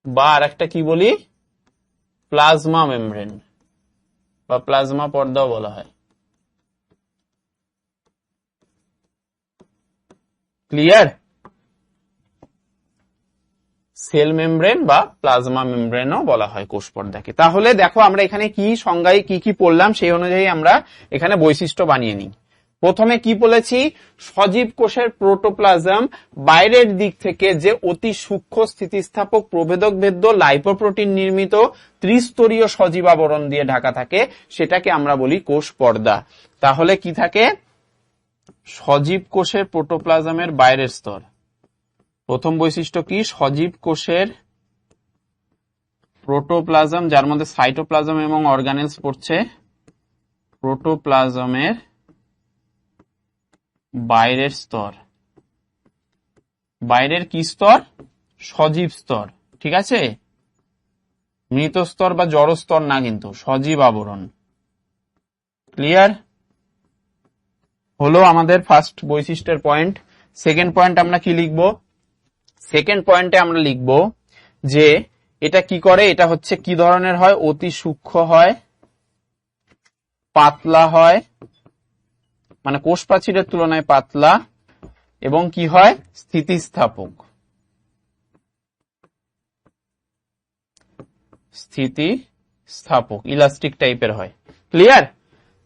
বা আর একটা কি বলি, প্লাজমা মেমব্রেন বা প্লাজমা পর্দাও বলা হয়। ক্লিয়ার? সেল মেমব্রেন বা প্লাজমা মেমব্রেনও বলা হয় কোষ পর্দাকে। তাহলে দেখো আমরা এখানে কি সংজ্ঞায় কি কি পড়লাম সেই অনুযায়ী আমরা এখানে বৈশিষ্ট্য বানিয়ে নিই। প্রথমে কি বলেছি? সজীব কোষের প্রোটোপ্লাজম বাইরের দিক থেকে যে অতি সূক্ষ্ম স্থিতিস্থাপক প্রভেদক ভেদ্য লাইপোপ্রোটিন নির্মিত ত্রিস্তরীয় সজীব আবরণ দিয়ে ঢাকা থাকে, সেটাকে আমরা বলি কোষ পর্দা। তাহলে কি থাকে? সজীব কোষের প্রোটোপ্লাজমের বাইরের স্তর। প্রথম বৈশিষ্ট্য কি? সজীব কোষের প্রোটোপ্লাজম, যার মধ্যে সাইটোপ্লাজম এবং অর্গানেলস পড়ছে, প্রোটোপ্লাজমের বাইরের স্তর। বাইরের কি স্তর? সজীব স্তর, ঠিক আছে, মৃত স্তর বা জড় স্তর না, কিন্তু সজীব আবরণ। ক্লিয়ার? হলো আমাদের ফার্স্ট বৈশিষ্ট্যের পয়েন্ট। সেকেন্ড পয়েন্ট আমরা কি লিখব? সেকেন্ড পয়েন্টে আমরা লিখব যে এটা কি করে, এটা হচ্ছে কি ধরনের হয়? অতি সূক্ষ্ম হয়, পাতলা হয়, মানে কোষ প্রাচীরের তুলনায় পাতলা, এবং কি হয়? স্থিতিস্থাপক। স্থিতিস্থাপক, ইলাস্টিক টাইপের হয়। ক্লিয়ার?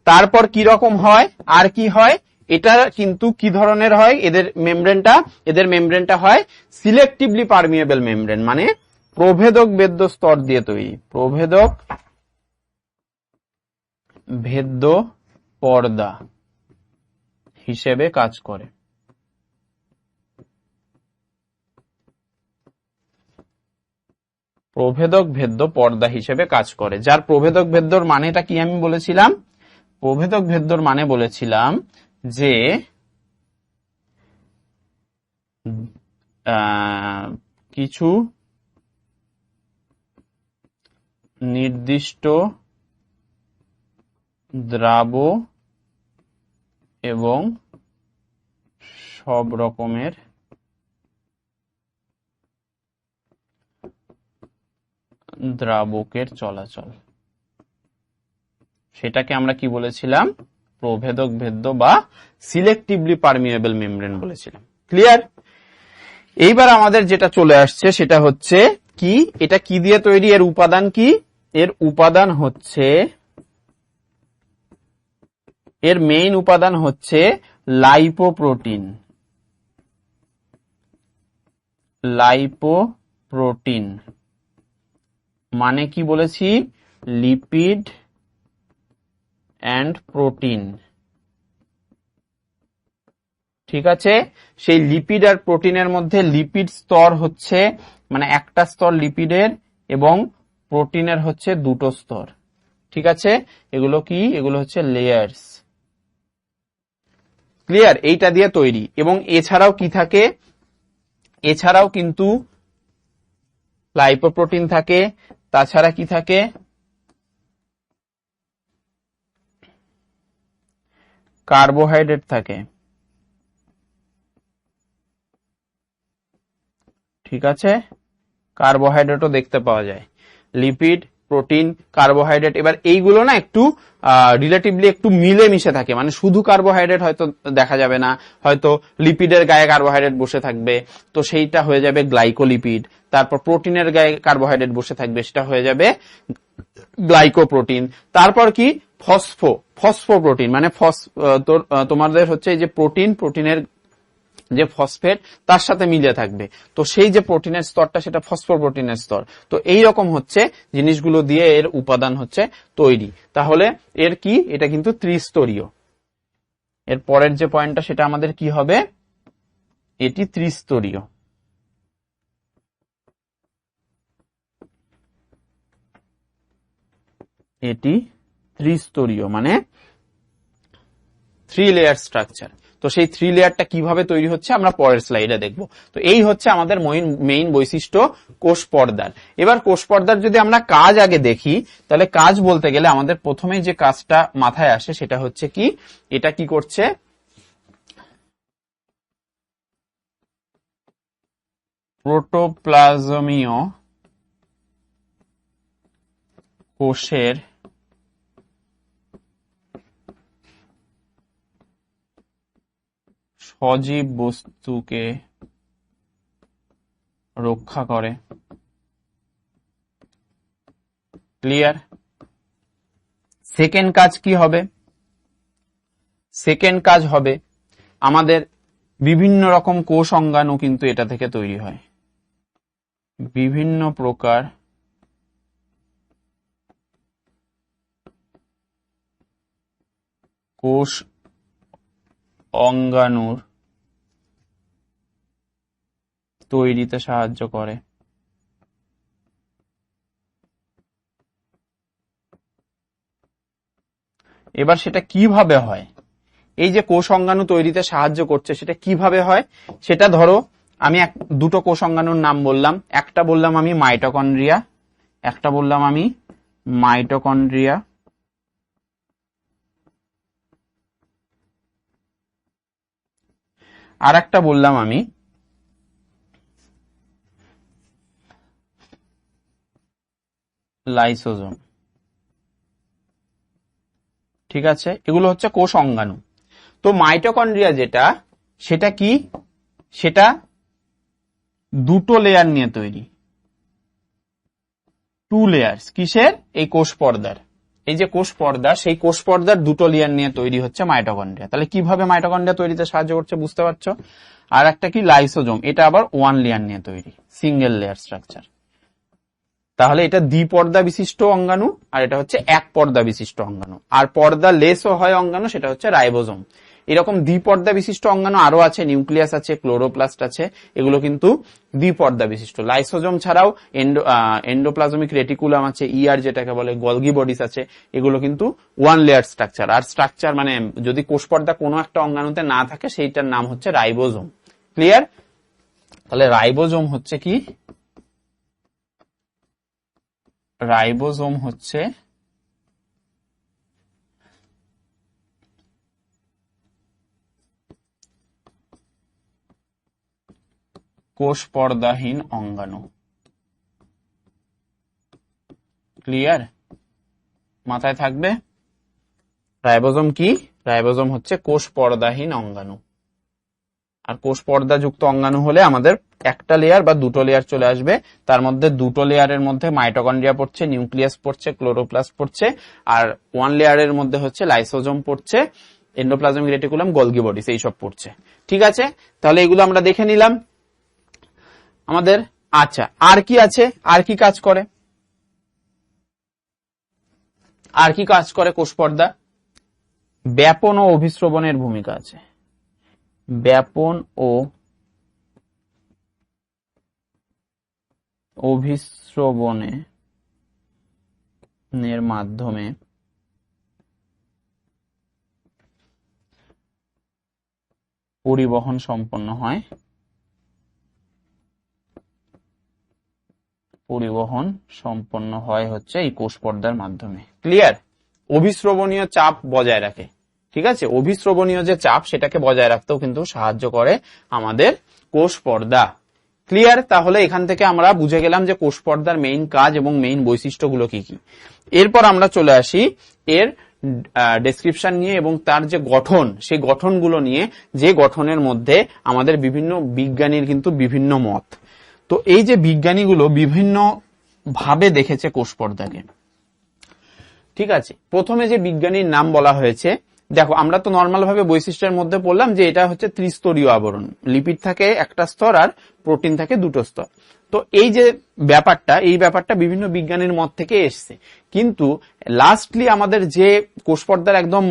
তারপর কি রকম হয় আর কি হয়? এটা কিন্তু কি ধরনের হয়? এদের মেমব্রেনটা হয় সিলেক্টিভলি পারমিয়েবল মেমব্রেন, মানে প্রভেদক ভেদ্য স্তর দিয়ে তৈরি, প্রভেদক ভেদ্য পর্দা হিসেবে কাজ করে। প্রভেদক ভেদ্য পর্দা হিসেবে কাজ করে, যার প্রভেদক ভেদ্যর মানেটা কি আমি বলেছিলাম? প্রভেদক ভেদ্যর মানে বলেছিলাম যে কিছু নির্দিষ্ট দ্রাব এবং সব রকমের দ্রাবকের চলাচল, সেটাকে আমরা কি বলেছিলাম? প্রভেদক ভেদ্য বা সিলেক্টিভলি পারমিয়েবল মেমব্রেন বলেছিলাম। ক্লিয়ার? এইবার আমাদের যেটা চলে আসছে সেটা হচ্ছে কি, এটা কি দিয়ে তৈরি? এর উপাদান কি? এর উপাদান হচ্ছে, এর মেইন উপাদান হচ্ছে লাইপোপ্রোটিন। লাইপোপ্রোটিন মানে কি বলেছি? Lipid and protein. ঠিক আছে, সেই লিপিড আর প্রোটিনের মধ্যে লিপিড স্তর হচ্ছে মানে একটা স্তর লিপিডের এবং প্রোটিনের হচ্ছে দুটো স্তর। ঠিক আছে, এগুলো কি, এগুলো হচ্ছে লেয়ার্স। ক্লিয়ার, এইটা দিয়ে তৈরি। এবং এছাড়াও কি থাকে, এছাড়াও কিন্তু লাইপোপ্রোটিন থাকে, তাছাড়া কি থাকে, কার্বোহাইড্রেট থাকে। ঠিক আছে, কার্বোহাইড্রেটও দেখতে পাওয়া যায়, লিপিড, প্রোটিন, কার্বোহাইড্রেট। এবার এইগুলো না একটু রিলেটিভলি একটু মিলে মিশে থাকে, মানে শুধু কার্বোহাইড্রেট হয়তো দেখা যাবে না, হয়তো লিপিডের গায়ে কার্বোহাইড্রেট বসে থাকবে, তো সেইটা হয়ে যাবে গ্লাইকোলিপিড। তারপর প্রোটিনের গায়ে কার্বোহাইড্রেট বসে থাকবে, সেটা হয়ে যাবে গ্লাইকোপ্রোটিন। তারপর কি, ফসফোপ্রোটিন, মানে তোমাদের হচ্ছে এই যে প্রোটিনের যে ফসফেট তার সাথে মিলে থাকবে, তো সেই যে প্রোটিনের স্তরটা সেটা ফসফোপ্রোটিনের স্তর। তো এই রকম হচ্ছে জিনিসগুলো দিয়ে এর উপাদান হচ্ছে তৈরি। তাহলে এর কি, এটা কিন্তু ত্রিস্তরীয়। এর পরের যে পয়েন্টটা সেটা আমাদের কি হবে, এটি ত্রিস্তরীয়। এটি ত্রিস্তরীয় মানে 3 লেয়ার স্ট্রাকচার। তো সেই 3 লেয়ারটা কিভাবে তৈরি হচ্ছে আমরা পরের স্লাইডে দেখব। তো এই হচ্ছে আমাদের মেইন বৈশিষ্ট্য কোষ পর্দার। এবার কোষ পর্দার যদি আমরা কাজ আগে দেখি, তাহলে কাজ বলতে গেলে আমাদের প্রথমেই যে কাজটা মাথায় আসে সেটা হচ্ছে কি, এটা কি করছে, প্রোটোপ্লাজমীয় কোষের সজীব বস্তুকে রক্ষা করে। ক্লিয়ার। সেকেন্ড কাজ কি হবে, সেকেন্ড কাজ হবে আমাদের বিভিন্ন রকম কোষ অঙ্গাণু কিন্তু এটা থেকে তৈরি হয়, বিভিন্ন প্রকার কোষ অঙ্গাণুর তৈরিতে সাহায্য করে। এবার সেটা কিভাবে হয়, এই যে কোষ অঙ্গাণু তৈরিতে সাহায্য করছে সেটা কিভাবে হয়, সেটা ধরো আমি দুটো কোষ অঙ্গাণুর নাম বললাম, একটা বললাম আমি মাইটোকন্ড্রিয়া, একটা বললাম আমি মাইটোকন্ড্রিয়া, আর একটা বললাম আমি লাইসোজোম। ঠিক আছে, এগুলো হচ্ছে কোষ অঙ্গাণু। তো মাইটোকন্ড্রিয়া যেটা, সেটা কি, সেটা দুটো লেয়ার নিয়ে তৈরি, 2 লেয়ার্স। কিসের, এই কোষ পর্দার, এই যে কোষ পর্দা, সেই কোষ পর্দার দুটো লেয়ার নিয়ে তৈরি হচ্ছে মাইটোকন্ড্রিয়া। তাহলে কিভাবে মাইটোকন্ড্রিয়া তৈরিতে সাহায্য করছে বুঝতে পারছো। আর একটা কি লাইসোজোম, এটা আবার 1 লেয়ার নিয়ে তৈরি, সিঙ্গেল লেয়ার স্ট্রাকচার। তাহলে এটা দ্বিপর্দা বিশিষ্ট অঙ্গাণু আর এটা হচ্ছে এক পর্দা বিশিষ্ট অঙ্গাণু। আর পর্দা লেসও হয় অঙ্গাণু, সেটা হচ্ছে রাইবোজোম। এরকম দ্বিপর্দা বিশিষ্ট অঙ্গাণু আরো আছে, নিউক্লিয়াস আছে, ক্লোরোপ্লাস্ট আছে, এগুলো কিন্তু দ্বিপর্দা বিশিষ্ট। লাইসোজোম ছাড়াও এন্ডোপ্লাজমিক রেটিকুলাম আছে, ইআর যেটাকে বলে, গলগি বডিস আছে, এগুলো কিন্তু 1 লেয়ার স্ট্রাকচার। আর স্ট্রাকচার মানে যদি কোষ পর্দা কোনো একটা অঙ্গাণুতে না থাকে সেইটার নাম হচ্ছে রাইবোজোম। ক্লিয়ার। তাহলে রাইবোজোম হচ্ছে কি, রাইবোজোম হচ্ছে কোষ পর্দাহীন অঙ্গাণু। ক্লিয়ার, মাথায় থাকবে। রাইবোজোম কি, রাইবোজোম হচ্ছে কোষ পর্দাহীন অঙ্গাণু। আর কোষ পর্দাযুক্ত অঙ্গাণু হলে আমাদের একটা লেয়ার বা দুটো লেয়ার চলে আসবে, তার মধ্যে দুটো লেয়ারের মধ্যে মাইটোকন্ড্রিয়া পড়ছে, নিউক্লিয়াস পড়ছে, ক্লোরোপ্লাস্ট পড়ছে, আর 1 লেয়ারের মধ্যে হচ্ছে লাইসোজোম পড়ছে, এন্ডোপ্লাজমিক রেটিকুলাম, গলগি বডিস, এইসব পড়ছে। ঠিক আছে, তাহলে এগুলো আমরা দেখে নিলাম আমাদের। আচ্ছা, আর কি আছে, আর কি কাজ করে, আর কি কাজ করে কোষ পর্দা, ব্যাপন ও অভিস্রবণের ভূমিকা আছে। ব্যাপন ও অভিস্রবণের মাধ্যমে পরিবহন সম্পন্ন হয়, হচ্ছে এই কোষ পর্দার মাধ্যমে। ক্লিয়ার? অভিস্রবণীয় চাপ বজায় রাখে, ঠিক আছে, অভিস্রবণীয় যে চাপ সেটাকে বজায় রাখতেও কিন্তু সাহায্য করে আমাদের কোষ পর্দা। ক্লিয়ার? তাহলে এখান থেকে আমরা বুঝে গেলাম যে কোষ পর্দার মেইন কাজ এবং মেইন বৈশিষ্ট্যগুলো কি কি। এরপর আমরা চলে আসি এর ডেসক্রিপশন নিয়ে এবং তার যে গঠন, সেই গঠনগুলো নিয়ে, যে গঠনের মধ্যে আমাদের বিভিন্ন বিজ্ঞানীর কিন্তু বিভিন্ন মত। তো এই যে বিজ্ঞানীগুলো বিভিন্ন ভাবে দেখেছে কোষ পর্দাকে, ঠিক আছে। প্রথমে যে বিজ্ঞানীর নাম বলা হয়েছে, দেখো আমরা তো নর্মাল ভাবে বৈশিষ্ট্যের মধ্যে পড়লাম যে এটা হচ্ছে ত্রিস্তরীয় আবরণ, লিপিড থাকে একটা স্তর আর প্রোটিন থাকে দুটো স্তর। তো এই যে ব্যাপারটা বিভিন্ন বিজ্ঞানীর মত থেকে এসছে, কিন্তু লাস্টলি আমাদের যে কোষ পর্দার একদম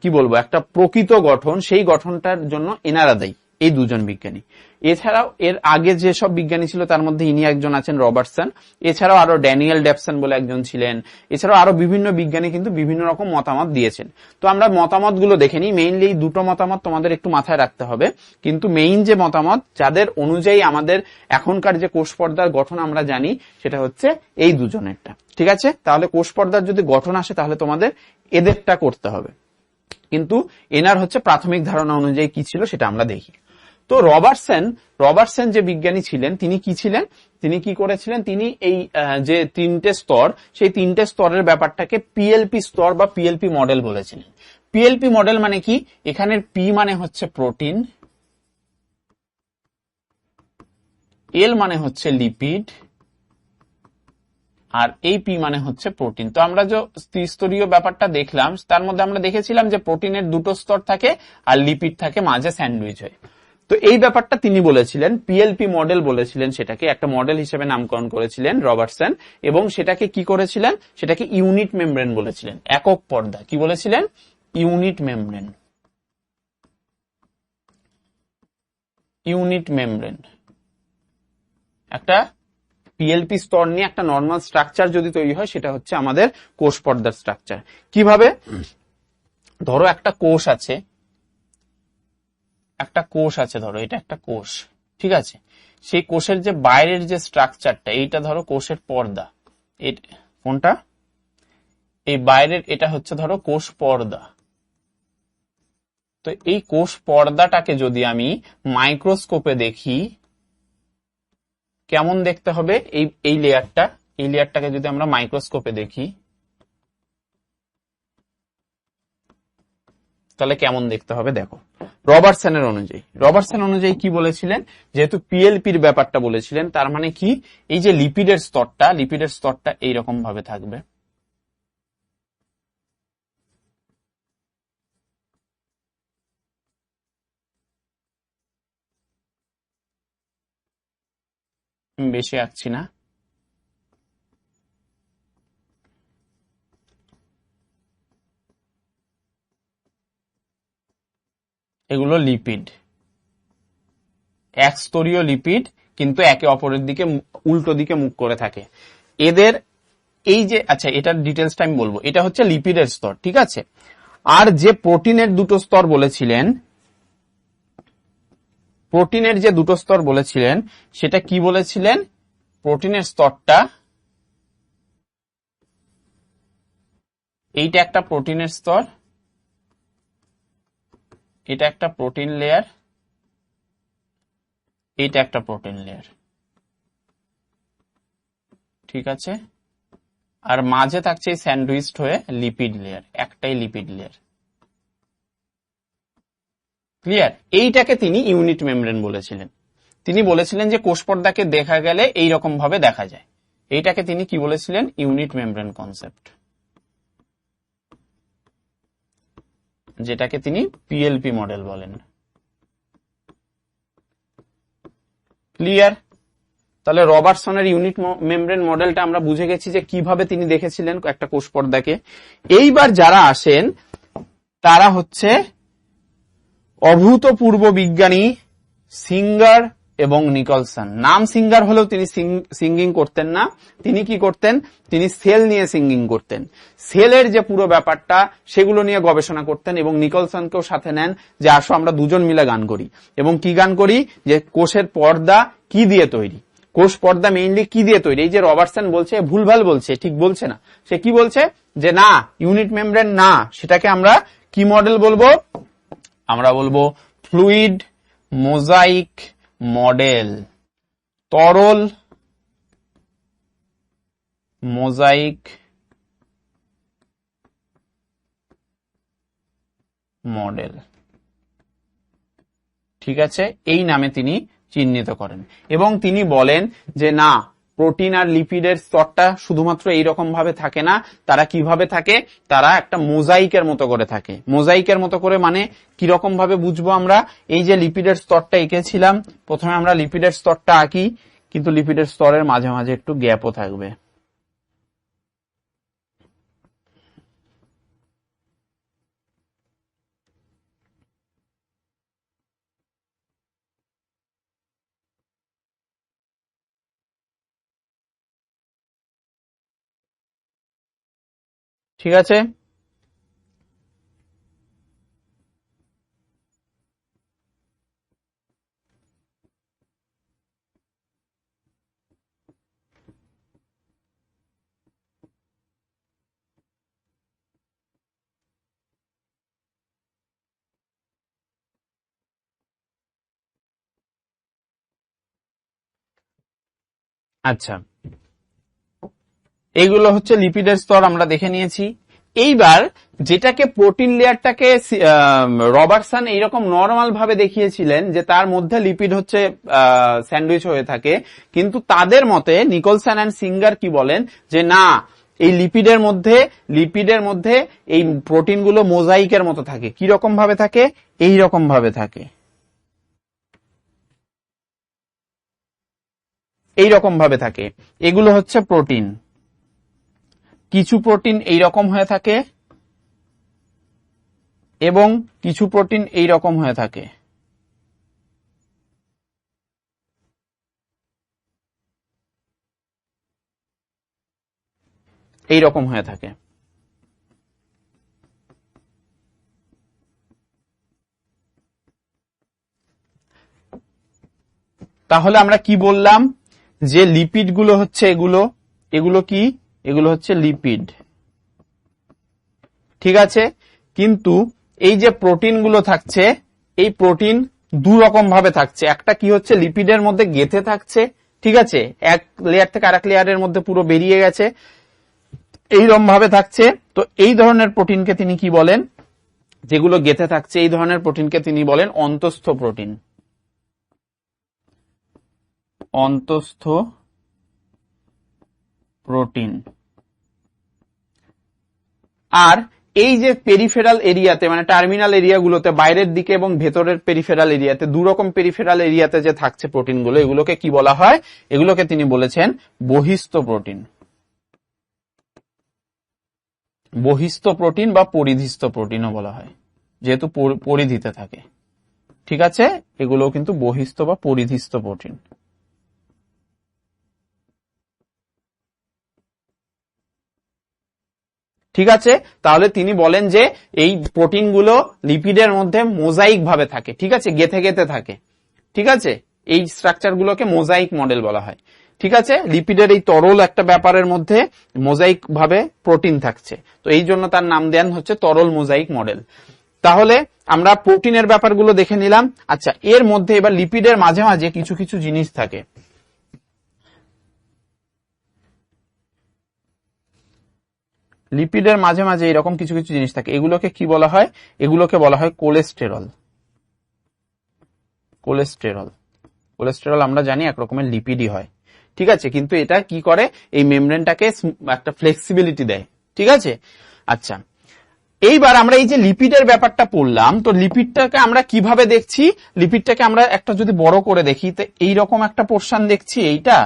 কি বলবো একটা প্রকৃত গঠন, সেই গঠনটার জন্য এনারা দায়ী, এই দুজন বিজ্ঞানী। এছাড়াও এর আগে যেসব বিজ্ঞানী ছিল তার মধ্যে ইনি একজন আছেন, রবার্টসন। এছাড়াও আরো ড্যানিয়েল ডেপসন বলে একজন ছিলেন। এছাড়াও আরো বিভিন্ন বিজ্ঞানী কিন্তু বিভিন্ন রকম মতামত দিয়েছেন। তো আমরা মতামতগুলো দেখে নিই। মেইনলি এই দুটো মতামত তোমাদের একটু মাথায় রাখতে হবে, কিন্তু মেইন যে মতামত যাদের অনুযায়ী আমাদের এখনকার যে কোষ পর্দার গঠন আমরা জানি, সেটা হচ্ছে এই দুজনেরটা, ঠিক আছে। তাহলে কোষ পর্দার যদি গঠন আসে তাহলে তোমাদের এদেরটা করতে হবে, কিন্তু এনার হচ্ছে প্রাথমিক ধারণা অনুযায়ী কি ছিল সেটা আমরা দেখি। তো রবার্টসন যে বিজ্ঞানী ছিলেন, তিনি কি ছিলেন, তিনি কি করেছিলেন, তিনি এই যে তিনটে স্তর, সেই তিনটে স্তরের ব্যাপারটাকে পিএলপি স্তর বা পিএলপি মডেল বলেছিলেন। পিএলপি মডেল মানে কি, এখানের পি মানে হচ্ছে প্রোটিন, এল মানে হচ্ছে লিপিড, আর এই পি মানে হচ্ছে প্রোটিন। তো আমরা যে ত্রিস্তরীয় ব্যাপারটা দেখলাম তার মধ্যে আমরা দেখেছিলাম যে প্রোটিনের দুটো স্তর থাকে আর লিপিড থাকে মাঝে স্যান্ডউইচ হয়ে। তো এই ব্যাপারটা তিনি বলেছিলেন, পিএলপি মডেল বলেছিলেন, সেটাকে একটা মডেল হিসেবে নামকরণ করেছিলেন রবার্টসন, এবং সেটাকে কি করেছিলেন, সেটাকে ইউনিট মেমব্রেন বলেছিলেন, একক পর্দা। কি বলেছিলেন? Unit membrane. একটা পিএলপি স্তর নিয়ে একটা নর্মাল স্ট্রাকচার যদি তৈরি হয়, সেটা হচ্ছে আমাদের কোষ পর্দার স্ট্রাকচার। কিভাবে? ধরো একটা কোষ আছে, ধরো এটা একটা কোষ, ঠিক আছে। সেই কোষের যে বাইরের যে স্ট্রাকচারটা, এইটা ধরো কোষের পর্দা, কোনটা, এই বাইরের এটা হচ্ছে ধরো কোষ পর্দা। তো এই কোষ পর্দাটাকে যদি আমি মাইক্রোস্কোপে দেখি কেমন দেখতে হবে, এই লেয়ারটাকে যদি আমরা মাইক্রোস্কোপে দেখি তাহলে কেমন দেখতে হবে দেখো। রবার্টসন অনুযায়ী কি বলেছিলেন, যেহেতু পিএলপির ব্যাপারটা বলেছিলেন, তার মানে কি, এই যে লিপিডের স্তরটা এইরকম ভাবে থাকবে, বেশি আঁকছি না, এগুলো লিপিড, একস্তরীয় লিপিড, কিন্তু একে অপরের দিকে উল্টো দিকে মুখ করে থাকে। এদের এই যে, আচ্ছা এটার ডিটেলসটা আমি বলবো, এটা হচ্ছে লিপিডের স্তর, ঠিক আছে। আর যে প্রোটিনের দুটো স্তর বলেছিলেন, সেটা কি বলেছিলেন, প্রোটিনের স্তরটা, এইটা একটা প্রোটিনের স্তর, এটা একটা প্রোটিন লেয়ার, এইটা একটা প্রোটিন লেয়ার, ঠিক আছে। আর মাঝে থাকছে স্যান্ডউইচড হয়ে লিপিড লেয়ার, একটাই লিপিড লেয়ার। ক্লিয়ার? এইটাকে তিনি ইউনিট মেমব্রেন বলেছিলেন। তিনি বলেছিলেন যে কোষ পর্দাকে দেখা গেলে এইরকম ভাবে দেখা যায়। এইটাকে তিনি কি বলেছিলেন? ইউনিট মেমব্রেন কনসেপ্ট, যেটাকে তিনি পিএলপি মডেল বলেন। ক্লিয়ার? তাহলে রবার্টসনের ইউনিট মেমব্রেন মডেলটা আমরা বুঝে গেছি যে কিভাবে তিনি দেখেছিলেন একটা কোষ পর্দাকে। এইবার যারা আসেন তারা হচ্ছে অভূতপূর্ব বিজ্ঞানী সিঙ্গার এবং নিকলসন। নাম সিঙ্গার হলেও তিনি সিঙ্গিং করতেন না, তিনি কি করতেন, তিনি সেল নিয়ে সিঙ্গিং করতেন। সেলের যে পুরো ব্যাপারটা সেগুলো নিয়ে গবেষণা করতেন এবং নিকলসনকেও সাথে নেন যে আসো আমরা দুজন মিলে গান করি। এবং কি গান করি, যে কোষের পর্দা কি দিয়ে তৈরি, কোষ পর্দা মেইনলি কি দিয়ে তৈরি। এই যে রবার্টসন বলছে ভুলভাল বলছে, ঠিক বলছে না, সে কি বলছে যে না ইউনিট মেমব্রেন না, সেটাকে আমরা কি মডেল বলবো, আমরা বলবো ফ্লুইড মোজাইক মডেল, তরল মোজাইক মডেল। ঠিক আছে, এই নামে তিনি চিহ্নিত করেন এবং তিনি বলেন যে না প্রোটিন আর লিপিডের স্তরটা শুধুমাত্র এইরকম ভাবে থাকে না, তারা কিভাবে থাকে, তারা একটা মোজাইকের মতো করে থাকে। মোজাইকের মতো করে মানে কিরকম ভাবে বুঝবো আমরা, এই যে লিপিডের স্তরটা এঁকেছিলাম, প্রথমে আমরা লিপিডের স্তরটা আঁকি, কিন্তু লিপিডের স্তরের মাঝে মাঝে একটু গ্যাপও থাকবে। ঠিক আছে, আচ্ছা এইগুলো হচ্ছে লিপিডের স্তর আমরা দেখে নিয়েছি। এইবার যেটাকে প্রোটিন লেয়ারটাকে রবার্টসন এইরকম নরমাল ভাবে দেখিয়েছিলেন যে তার মধ্যে লিপিড হচ্ছে স্যান্ডউইচ হয়ে থাকে, কিন্তু তাদের মতে নিকলসন এন্ড সিঙ্গার কি বলেন যে না এই লিপিডের মধ্যে এই প্রোটিনগুলো মোজাইকের মতো থাকে। কি রকম ভাবে থাকে, এই রকম ভাবে থাকে, এই রকম ভাবে থাকে। এগুলো হচ্ছে প্রোটিন, কিছু প্রোটিন এই রকম হয়ে থাকে এবং কিছু প্রোটিন এই রকম হয়ে থাকে। এই রকম হয়ে থাকে। তাহলে আমরা কি বললাম যে লিপিড গুলো হচ্ছে এগুলো কি, এগুলো হচ্ছে লিপিড। ঠিক আছে, কিন্তু এই যে প্রোটিন গুলো থাকছে, এই প্রোটিন দু রকম ভাবে থাকছে। একটা কি হচ্ছে লিপিডের মধ্যে গেঁথে থাকছে, ঠিক আছে, এক লেয়ার থেকে আরেক লেয়ারের মধ্যে পুরো বেরিয়ে গেছে, এইরকম ভাবে থাকছে। তো এই ধরনের প্রোটিনকে তিনি কি বলেন, যেগুলো গেঁথে থাকছে এই ধরনের প্রোটিনকে তিনি বলেন অন্তঃস্থ প্রোটিন। অন্তঃস্থ প্রোটিন। আর এই যে পেরিফেরাল এরিয়াতে মানে টার্মিনাল এরিয়াগুলোতে বাইরের দিকে এবং ভেতরের পেরিফেরাল এরিয়াতে দু রকম পেরিফেরাল এরিয়াতে যে থাকছে প্রোটিনগুলো, এগুলোকে কি বলা হয়, এগুলোকে তিনি বলেছেন বহিস্থ প্রোটিন। বহিস্থ প্রোটিন বা পরিধিস্থ প্রোটিনও বলা হয়, যেহেতু পরিধিতে থাকে। ঠিক আছে, এগুলো কিন্তু বহিস্থ বা পরিধিস্থ প্রোটিন। ঠিক আছে, তাহলে তিনি বলেন যে এই প্রোটিনগুলো লিপিডের মধ্যে মোজাইক ভাবে থাকে, ঠিক আছে, গেথে গেথে থাকে। ঠিক আছে, এই স্ট্রাকচারগুলোকে মোজাইক মডেল বলা হয়। ঠিক আছে, লিপিডের এই তরল একটা ব্যাপারের মধ্যে মোজাইক ভাবে প্রোটিন থাকছে, তো এই জন্য তার নাম দেন হচ্ছে তরল মোজাইক মডেল। তাহলে আমরা প্রোটিনের ব্যাপারগুলো দেখে নিলাম। আচ্ছা, এর মধ্যে এবার লিপিডের মাঝে মাঝে কিছু কিছু জিনিস থাকে। লিপিডের মাঝে মাঝে এরকম কিছু কিছু জিনিস থাকে, এগুলোকে কি বলা হয়, এগুলোকে বলা হয় কোলেস্টেরল। কোলেস্টেরল, কোলেস্টেরল আমরা জানি এক রকমের লিপিডই হয়। ঠিক আছে, কিন্তু এটা কি করে, এই মেমব্রেনটাকে একটা ফ্লেক্সিবিলিটি দেয়। ঠিক আছে, আচ্ছা এইবার আমরা এই যে লিপিডের ব্যাপারটা পড়লাম, তো লিপিডটাকে আমরা কিভাবে দেখছি, লিপিডটাকে আমরা একটা যদি বড় করে দেখি তো এইরকম একটা পোর্শন দেখছি, এইটা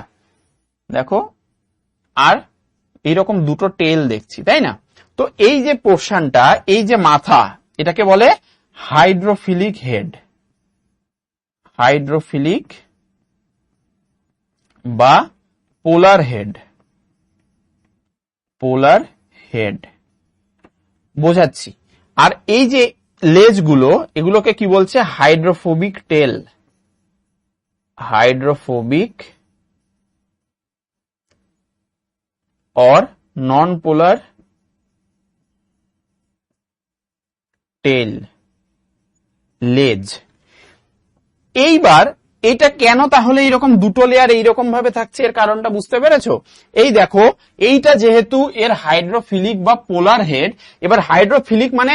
দেখো, আর এইরকম দুটো টেল দেখছি, তাই না? তো এই যে পোর্শনটা, এই যে মাথা, এটাকে বলে হাইড্রোফিলিক হেড, হাইড্রোফিলিক বা পোলার হেড, পোলার হেড বোঝাচ্ছি। আর এই যে লেজগুলো, এগুলোকে কি বলছে? Hydrophobic tail, hydrophobic or non-polar tail, লেজ। এইবার এটা কেন তাহলে এইরকম দুটো লেয়ার এইরকম ভাবে থাকছে, এর কারণটা বুঝতে পেরেছো? এই দেখো, এইটা যেহেতু এর হাইড্রোফিলিক বা পোলার হেড, এবার হাইড্রোফিলিক মানে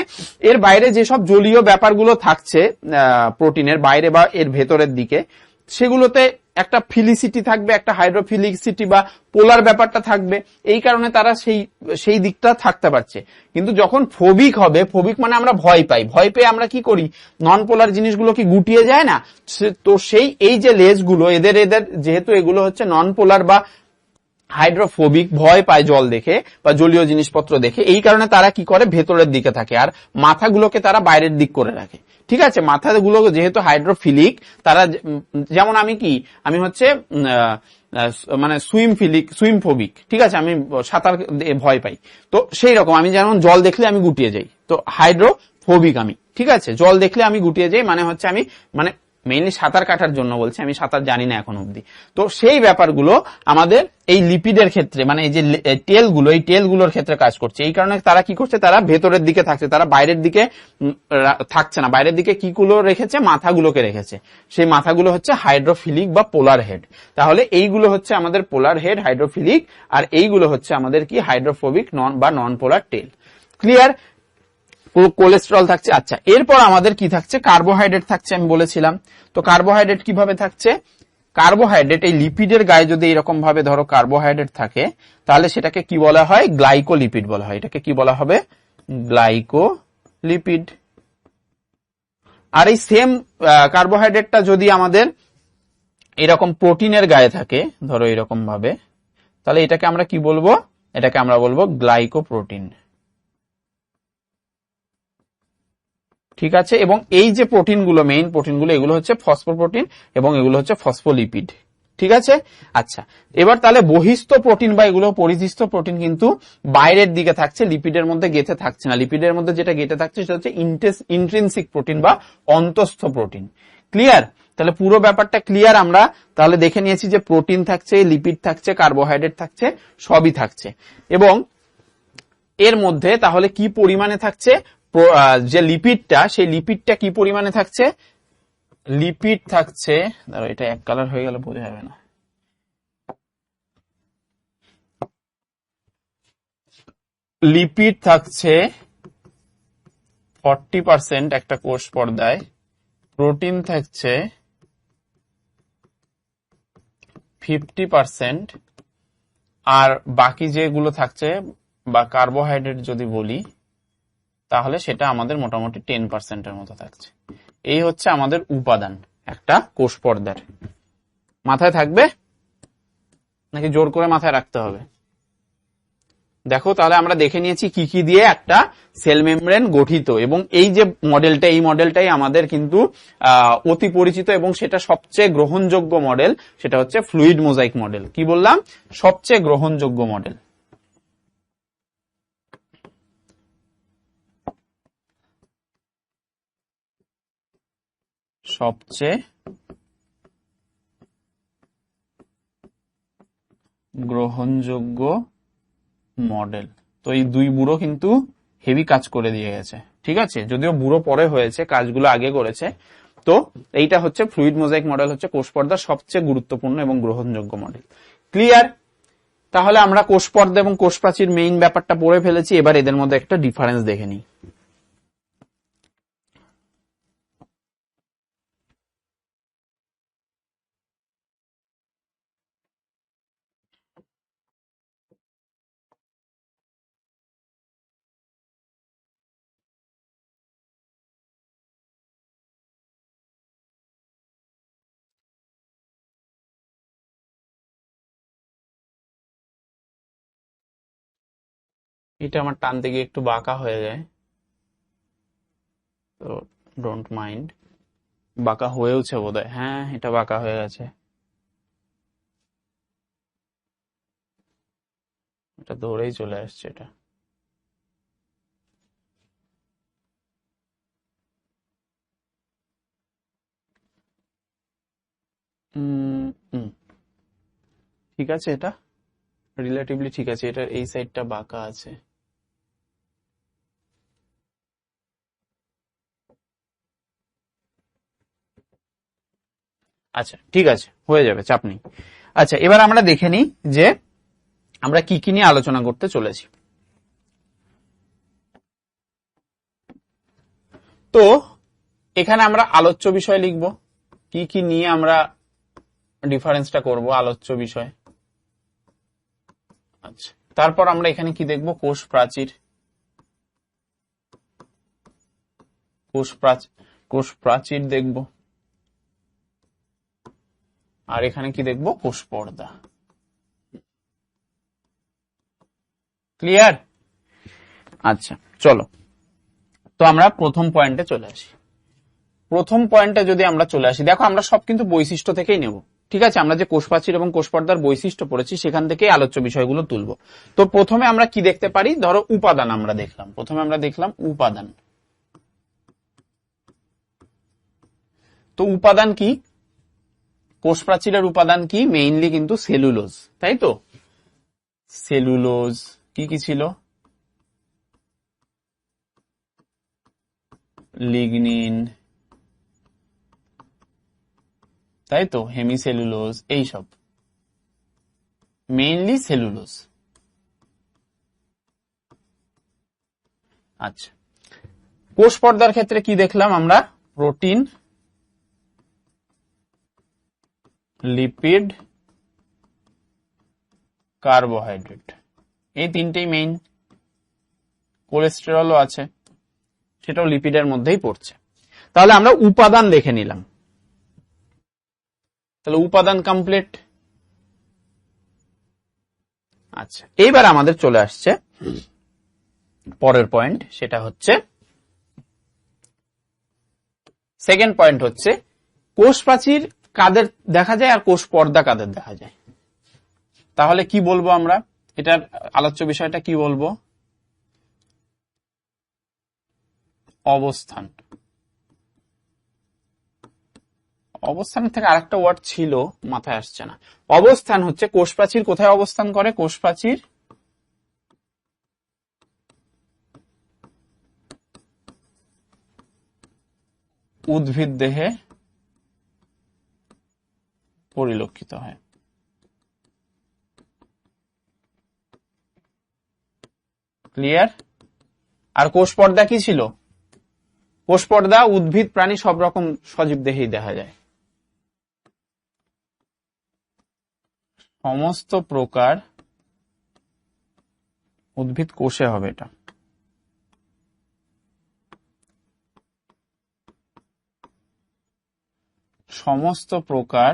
এর বাইরে যেসব জলীয় ব্যাপারগুলো থাকছে প্রোটিনের বাইরে বা এর ভেতরের দিকে, সেগুলোতে একটা ফিলিসিটি থাকবে, একটা হাইড্রোফিলিসিটি বা পোলার ব্যাপারটা থাকবে, এই কারণে তারা সেই দিকটা থাকতে পারছে। কিন্তু যখন ফোবিক হবে, ফোবিক মানে আমরা ভয় পাই, ভয় পেয়ে আমরা কি করি? নন পোলার জিনিসগুলো কি গুটিয়ে যায় না? তো এই যে লেজগুলো, এদের যেহেতু এগুলো হচ্ছে নন পোলার বা হাইড্রোফোবিক, ভয় পায় জল দেখে বা জলীয় জিনিসপত্র দেখে, এই কারণে তারা কি করে? ভেতরের দিকে থাকে, আর মাথাগুলোকে তারা বাইরের দিক করে রাখে। ঠিক আছে, মাথাগুলো যেহেতু হাইড্রোফিলিক, তারা যেমন আমি হচ্ছে মানে সুইমফোবিক, ঠিক আছে, আমি সাঁতার ভয় পাই, তো সেই রকম আমি যেমন জল দেখলে আমি গুটিয়ে যাই, তো হাইড্রোফোবিক আমি, ঠিক আছে, জল দেখলে আমি গুটিয়ে যাই, মানে হচ্ছে আমি মানে মেইনলি সাঁতার কাটার জন্য বলছি, আমি সাঁতার জানি না এখন অব্দি। তো সেই ব্যাপারগুলো আমাদের এই লিপিডের ক্ষেত্রে, মানে এই যে টেলগুলো, এই টেলগুলোর ক্ষেত্রে কাজ করছে। এই কারণে তারা কি করছে? তারা ভেতরের দিকে থাকছে, তারা বাইরের দিকে থাকছে না। বাইরের দিকে কিগুলো রেখেছে? মাথাগুলোকে রেখেছে। সেই মাথাগুলো হচ্ছে হাইড্রোফিলিক বা পোলার হেড। তাহলে এইগুলো হচ্ছে আমাদের পোলার হেড, হাইড্রোফিলিক, আর এইগুলো হচ্ছে আমাদের কি? হাইড্রোফোবিক বা নন পোলার টেল। ক্লিয়ার? কোলেস্টেরল থাকছে। আচ্ছা, এরপর আমাদের কি থাকছে? কার্বোহাইড্রেট থাকছে, আমি বলেছিলাম। তো কার্বোহাইড্রেট কিভাবে থাকছে? কার্বোহাইড্রেট এই লিপিডের গায়ে যদি এরকম ভাবে ধরো কার্বোহাইড্রেট থাকে, তাহলে সেটাকে কি বলা হয়? গ্লাইকোলিপিড বলা হয়। এটাকে কি বলা হবে? গ্লাইকোলিপিড। আর এই সেম কার্বোহাইড্রেটটা যদি আমাদের এরকম প্রোটিনের গায়ে থাকে, ধরো এরকম ভাবে, তাহলে এটাকে আমরা কি বলবো? এটাকে আমরা বলবো গ্লাইকোপ্রোটিন। ঠিক আছে, এবং এই যে প্রোটিনগুলো, মেইন প্রোটিনগুলো, এগুলো হচ্ছে ফসফোপ্রোটিন এবং এগুলো হচ্ছে ফসফোলিপিড। ঠিক আছে, আচ্ছা, এবার তাহলে বহিস্থ প্রোটিন বা এগুলো পরিধিস্থ প্রোটিন কিন্তু বাইরের দিকে থাকছে, লিপিডের মধ্যে গেঁথে থাকছে না। লিপিডের মধ্যে যেটা গেঁথে থাকছে সেটা হচ্ছে ইন্ট্রিনসিক প্রোটিন বা অন্তস্থ প্রোটিন। ক্লিয়ার? তাহলে পুরো ব্যাপারটা ক্লিয়ার। আমরা তাহলে দেখে নিয়েছি যে প্রোটিন থাকছে, লিপিড থাকছে, কার্বোহাইড্রেট থাকছে, সবই থাকছে। এবং এর মধ্যে তাহলে কি পরিমাণে থাকছে? যে লিপিডটা, সেই লিপিডটা কি পরিমাণে থাকছে? লিপিড থাকছে, ধরো এটা এক কালার হয়ে গেলে বোঝা যাবে না। লিপিড থাকছে 40% একটা কোষ পর্দায়, প্রোটিন থাকছে 50%, আর বাকি যেগুলো থাকছে বা কার্বোহাইড্রেট যদি বলি, তাহলে সেটা আমাদের মোটামুটি 10%-এর মতো থাকছে। এই হচ্ছে আমাদের উপাদান একটা কোষ পর্দার। মাথায় থাকবে নাকি জোর করে মাথায় রাখতে হবে? দেখো, তাহলে আমরা দেখে নিয়েছি কি কি দিয়ে একটা সেল মেমব্রেন গঠিত, এবং এই যে মডেলটা, এই মডেলটাই আমাদের কিন্তু অতি পরিচিত, এবং সেটা সবচেয়ে গ্রহণযোগ্য মডেল, সেটা হচ্ছে ফ্লুইড মোজাইক মডেল। কি বললাম? সবচেয়ে গ্রহণযোগ্য মডেল। সবচেয়ে গ্রহণযোগ্য মডেল। তো এই দুই বুড়ো কিন্তু হেভি কাজ করে দিয়ে গেছে। ঠিক আছে, যদিও বুড়ো পরে হয়েছে, কাজগুলো আগে করেছে। তো এইটা হচ্ছে ফ্লুইড মোজাইক মডেল, হচ্ছে কোষ পর্দার সবচেয়ে গুরুত্বপূর্ণ এবং গ্রহণযোগ্য মডেল। ক্লিয়ার? তাহলে আমরা কোষ পর্দা এবং কোষ প্রাচীর মেইন ব্যাপারটা পড়ে ফেলেছি। এবার এদের মধ্যে একটা ডিফারেন্স দেখে নিই। এটা আমার টানতে গিয়ে একটু বাঁকা হয়ে যায়, তো ডোন্ট মাইন্ড। বাঁকা হয়েওছে বোধহয়, হ্যাঁ এটা বাঁকা হয়ে গেছে, এটা ধরেই চলে আসছে এটা। ঠিক আছে, এটা রিলেটিভলি ঠিক আছে, এটার এই সাইডটা বাঁকা আছে। আচ্ছা ঠিক আছে, হয়ে যাবে, চাপ নেই। আচ্ছা এবার আমরা দেখে নিই যে আমরা কি কি নিয়ে আলোচনা করতে চলেছি। তো এখানে আমরা আলোচ্য বিষয় লিখব, কি কি নিয়ে আমরা ডিফারেন্সটা করব, আলোচ্য বিষয়। আচ্ছা তারপর আমরা এখানে কি দেখব, কোষ প্রাচীর, কোষ প্রাচীর দেখব। আর এখানে কি দেখব, কোষ পর্দা। ক্লিয়ার? আচ্ছা চলো, তো আমরা প্রথম পয়েন্টে চলে আসি। প্রথম পয়েন্টে যদি আমরা চলে আসি, দেখো আমরা সব কিন্তু বৈশিষ্ট্য থেকেই নেব, ঠিক আছে? আমরা যে কোষ প্রাচীর এবং কোষ পর্দার বৈশিষ্ট্য পড়েছি সেখান থেকেই আলোচ্য বিষয়গুলো তুলব। তো প্রথমে আমরা কি দেখতে পারি, ধরো উপাদান আমরা দেখলাম, প্রথমে আমরা দেখলাম উপাদান। তো উপাদান কি, কোষ প্রাচীরের উপাদান কি, মেইনলি কিন্তু সেলুলোজ, তাই তো? সেলুলোজ, কি কি ছিল, লিগনিন, তাই তো, হেমিসেলুলোজ, এইসব মেইনলি সেলুলোজ। আচ্ছা কোষ পর্দার ক্ষেত্রে কি দেখলাম আমরা, প্রোটিন, লিপিড, কার্বোহাইড্রেট, এই তিনটেই মেইন। কোলেস্টেরলও আছে, সেটাও লিপিডের মধ্যেই পড়ছে। তাহলে আমরা উপাদান দেখে নিলাম, তাহলে উপাদান কমপ্লিট। আচ্ছা এইবার আমাদের চলে আসছে পরের পয়েন্ট, সেটা হচ্ছে সেকেন্ড পয়েন্ট, হচ্ছে কোষ প্রাচীর কাদের দেখা যায় আর কোষ পর্দা কাদের দেখা যায়। তাহলে কি বলবো আমরা, এটার আলোচ্য বিষয়টা কি বলবো, অবস্থান। অবস্থানের থেকে আরেকটা ওয়ার্ড ছিল মাথায় আসছে না। অবস্থান হচ্ছে কোষ প্রাচীর কোথায় অবস্থান করে, কোষ প্রাচীর উদ্ভিদ দেহে পরিলক্ষিত হয়। ক্লিয়ার? আর কোষ পর্দা কি ছিল, কোষ পর্দা উদ্ভিদ প্রাণী সব রকম সজীব দেহেই দেখা যায়। সমস্ত প্রকার উদ্ভিদ কোষে হবে এটা। সমস্ত প্রকার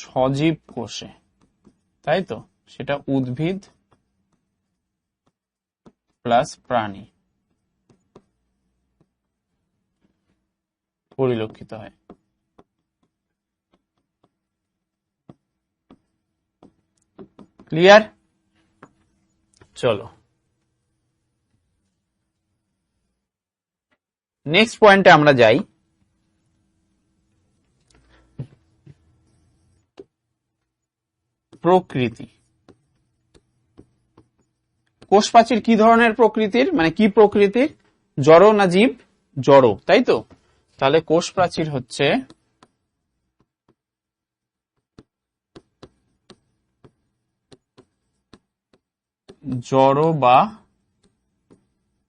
সজীব কোষে, তাই তো, সেটা উদ্ভিদ প্লাস প্রাণী পরিলক্ষিত হয়। ক্লিয়ার? চলো নেক্সট পয়েন্টে আমরা যাই। প্রকৃতি। কোষ প্রাচীর কি ধরনের প্রকৃতির, মানে কি প্রকৃতির, জড় না জীব, জড়, তাই তো? তাহলে কোষ প্রাচীর হচ্ছে জড় বা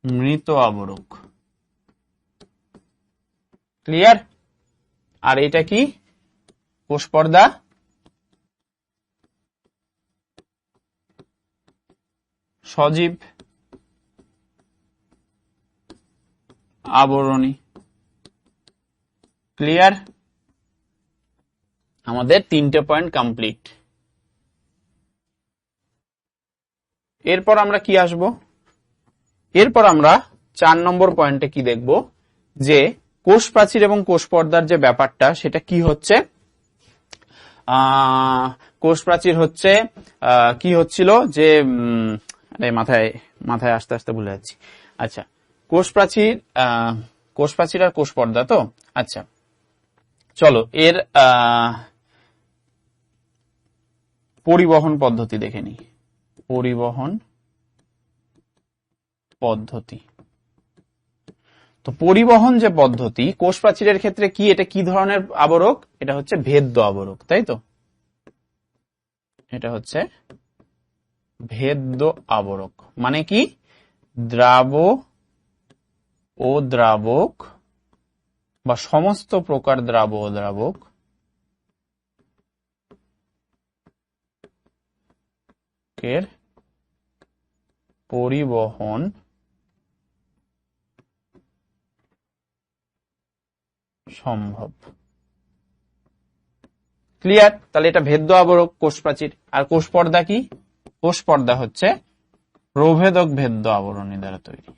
মৃত আবরক। ক্লিয়ার? আর এটা কি, কোষ পর্দা সজীব আবরণী। ক্লিয়ার? আমাদের তিনটে পয়েন্ট কমপ্লিট। এরপর আমরা কি আসব, এরপর আমরা 4 নম্বর পয়েন্টে কি দেখব, যে কোষ প্রাচীর এবং কোষ পর্দার যে ব্যাপারটা সেটা কি হচ্ছে, কোষ প্রাচীর হচ্ছে কি হচ্ছিল যে মাথায় আস্তে আস্তে ভুলে যাচ্ছি। আচ্ছা, কোষ প্রাচীর আর কোষ পর্দা তো। আচ্ছা চলো এর পরিবহন পদ্ধতি দেখে নিই। পরিবহন পদ্ধতি, তো পরিবহন যে পদ্ধতি কোষ প্রাচীরের ক্ষেত্রে কি, এটা কি ধরনের আবরক, এটা হচ্ছে ভেদ্য আবরক, তাই তো, এটা হচ্ছে ভেদ্য আবরক। মানে কি, দ্রাব ও দ্রাবক বা সমস্ত প্রকার দ্রাব ও দ্রাবক এর পরিবহন সম্ভব। ক্লিয়ার? তাহলে এটা ভেদ্য আবরক কোষ প্রাচীর। আর কোষ পর্দা কি, কোষ পর্দা হচ্ছে প্রভেদক ভেদ্য আবরণী দ্বারা তৈরি।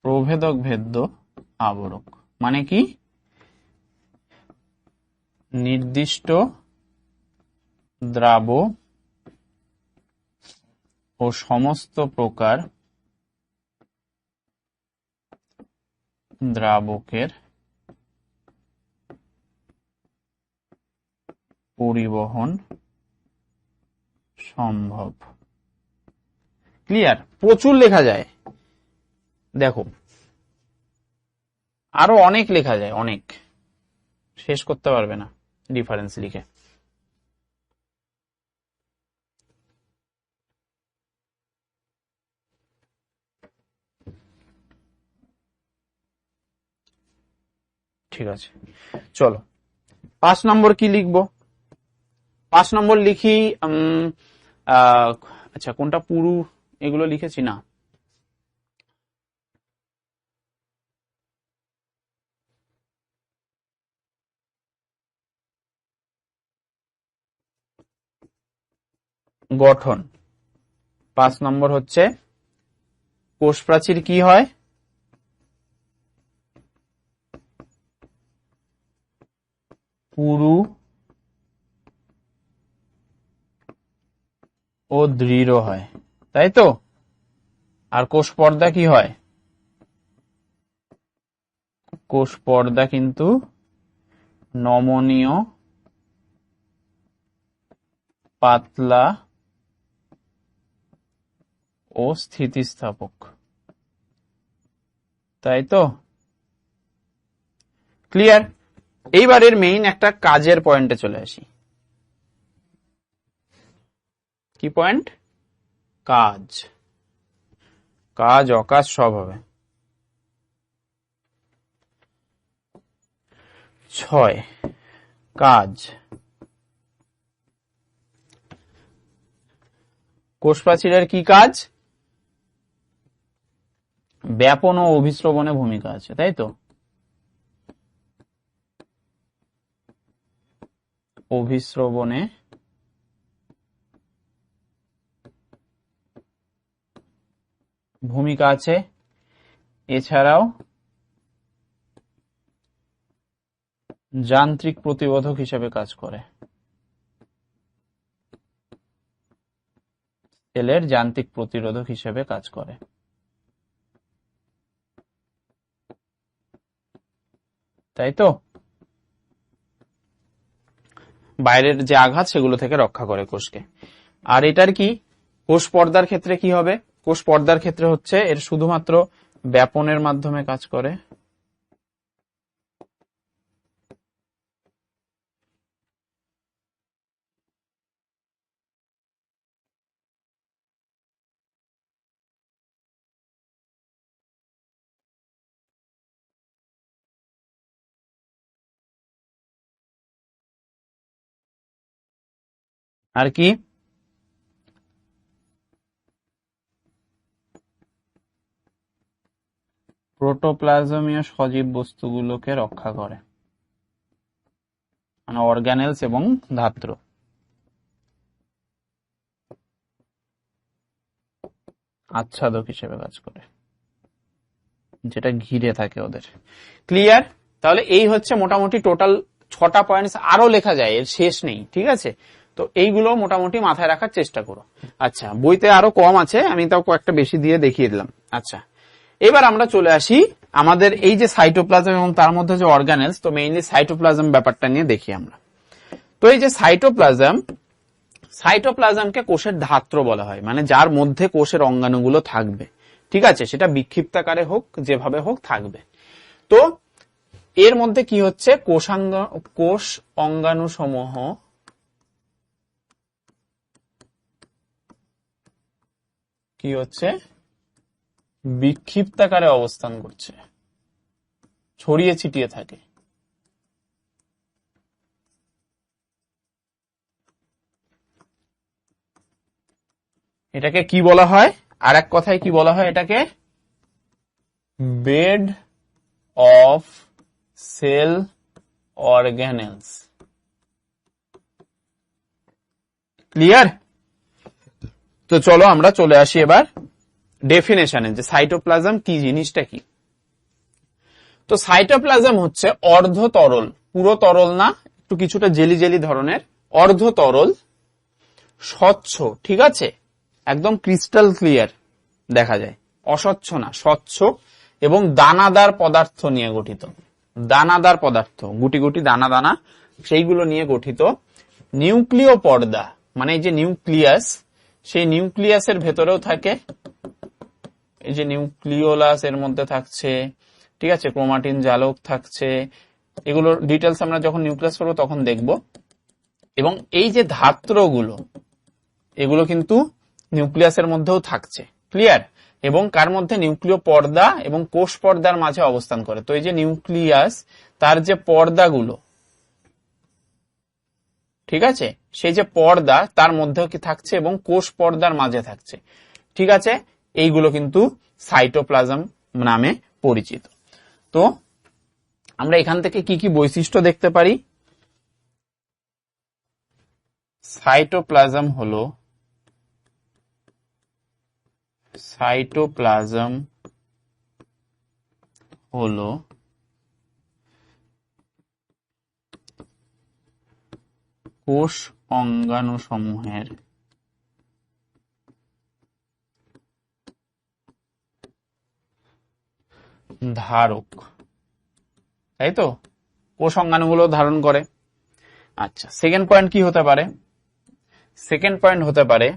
প্রভেদক ভেদ্য আবরক মানে কি, নির্দিষ্ট দ্রাব ও সমস্ত প্রকার দ্রাবকের পরিবহন সম্ভব। ক্লিয়ার? প্রচুর লেখা যায়, দেখো আরো অনেক লেখা যায়, অনেক, শেষ করতে পারবে না ডিফারেন্স লিখে। ঠিক আছে, চলো 5 নম্বর কি লিখবো। 5 নম্বর লিখি আচ্ছা কোনটা পুরু এগুলো লিখেছি না, গঠন। 5 নম্বর হচ্ছে কোষ প্রাচীর কি হয়, পুরু ও দৃঢ় হয়, তাই তো। আর কোষ পর্দা কি হয়, কোষ পর্দা কিন্তু নমনীয়, পাতলা ও স্থিতিস্থাপক, তাই তো। ক্লিয়ার? এইবারের মেইন একটা কাজের পয়েন্টে চলে আসি। কি পয়েন্ট? কাজ। কাজ অকাজ সব হবে। 6 কাজ। কোষ প্রাচীরের কি কাজ? ব্যাপন ও অভিস্রবণে ভূমিকা আছে, তাই তো। অভিস্রবণে ভূমিকা আছে, এছাড়াও যান্ত্রিক প্রতিবোধক হিসেবে কাজ করে, সেলের যান্ত্রিক প্রতিরোধক হিসেবে কাজ করে, তাই তো। বাইরের যে আঘাত সেগুলো থেকে রক্ষা করে কোষকে। আর এটার কি, কোষ পর্দার ক্ষেত্রে কি হবে, কোষ পর্দার ক্ষেত্রে হচ্ছে এর শুধুমাত্র ব্যাপনের মাধ্যমে কাজ করে, আর কি প্রোটোপ্লাজমীয় সজীব বস্তুগুলোকে রক্ষা করে, মানে অর্গানেলস এবং ধাত্র। আচ্ছাদক হিসেবে কাজ করে, যেটা ঘিরে থাকে ওদের। ক্লিয়ার? তাহলে এই হচ্ছে মোটামুটি টোটাল 6টা পয়েন্টস, আরো লেখা যায়, এর শেষ নেই। ঠিক আছে, তো এইগুলো মোটামুটি মাথায় রাখার চেষ্টা করো। আচ্ছা, বইতে আরো কম আছে, আমি তাও কয়েকটা বেশি দিয়ে দেখিয়ে দিলাম। আচ্ছা, এবার আমরা চলে আসি আমাদের এই যে সাইটোপ্লাজম এবং তার মধ্যে যে অর্গানেলস, তো মেইনলি সাইটোপ্লাজম ব্যাপারটা নিয়ে দেখি আমরা। তো এই যে সাইটোপ্লাজমকে কোষের ধাত্র বলা হয়, মানে যার মধ্যে কোষের অঙ্গাণুগুলো থাকবে। ঠিক আছে, সেটা বিক্ষিপ্তাকারে হোক, যেভাবে হোক থাকবে। তো এর মধ্যে কি হচ্ছে, কোষ অঙ্গাণু সমূহ কি হচ্ছে, বিক্ষিপ্তাকারে অবস্থান করছে, ছড়িয়ে ছিটিয়ে থাকে। এটাকে কি বলা হয়, আর এক কথায় কি বলা হয়, এটাকে bed of cell organelles. Clear? তো চলো আমরা চলে আসি এবার ডেফিনেশনে, যে সাইটোপ্লাজম কি জিনিসটা কি। তো সাইটোপ্লাজম হচ্ছে অর্ধ তরল, পুরো তরল না, একটু কিছুটা জেলি জেলি ধরনের, অর্ধ তরল, স্বচ্ছ, ঠিক আছে, একদম ক্রিস্টাল ক্লিয়ার দেখা যায়, অস্বচ্ছ না, স্বচ্ছ, এবং দানাদার পদার্থ নিয়ে গঠিত। দানাদার পদার্থ, গুটি গুটি দানা দানা, সেইগুলো নিয়ে গঠিত। নিউক্লিয় পর্দা, মানে এই যে নিউক্লিয়াস, সেই নিউক্লিয়াসের ভেতরেও থাকে, এই যে নিউক্লিওলাস এর মধ্যে থাকছে, ঠিক আছে, ক্রোমাটিন জালক থাকছে, এগুলোর ডিটেলস আমরা যখন নিউক্লিয়াস করবো তখন দেখব। এবং এই যে ধাত্রগুলো, এগুলো কিন্তু নিউক্লিয়াসের মধ্যেও থাকছে। ক্লিয়ার? এবং কার মধ্যে, নিউক্লিয় পর্দা এবং কোষ পর্দার মাঝে অবস্থান করে। তো এই যে নিউক্লিয়াস, তার যে পর্দাগুলো, ঠিক আছে, সেই যে পর্দা তার মধ্যেও কি থাকছে এবং কোষ পর্দার মাঝে থাকছে। ঠিক আছে, এইগুলো কিন্তু সাইটোপ্লাজম নামে পরিচিত। তো আমরা এখান থেকে কি কি বৈশিষ্ট্য দেখতে পারি। সাইটোপ্লাজম হলো কোষ অঙ্গাণু সমূহের ধারক, তাই তো, কোষ অঙ্গাণুগুলো ধারণ করে। আচ্ছা, সেকেন্ড পয়েন্ট কি হতে পারে, সেকেন্ড পয়েন্ট হতে পারে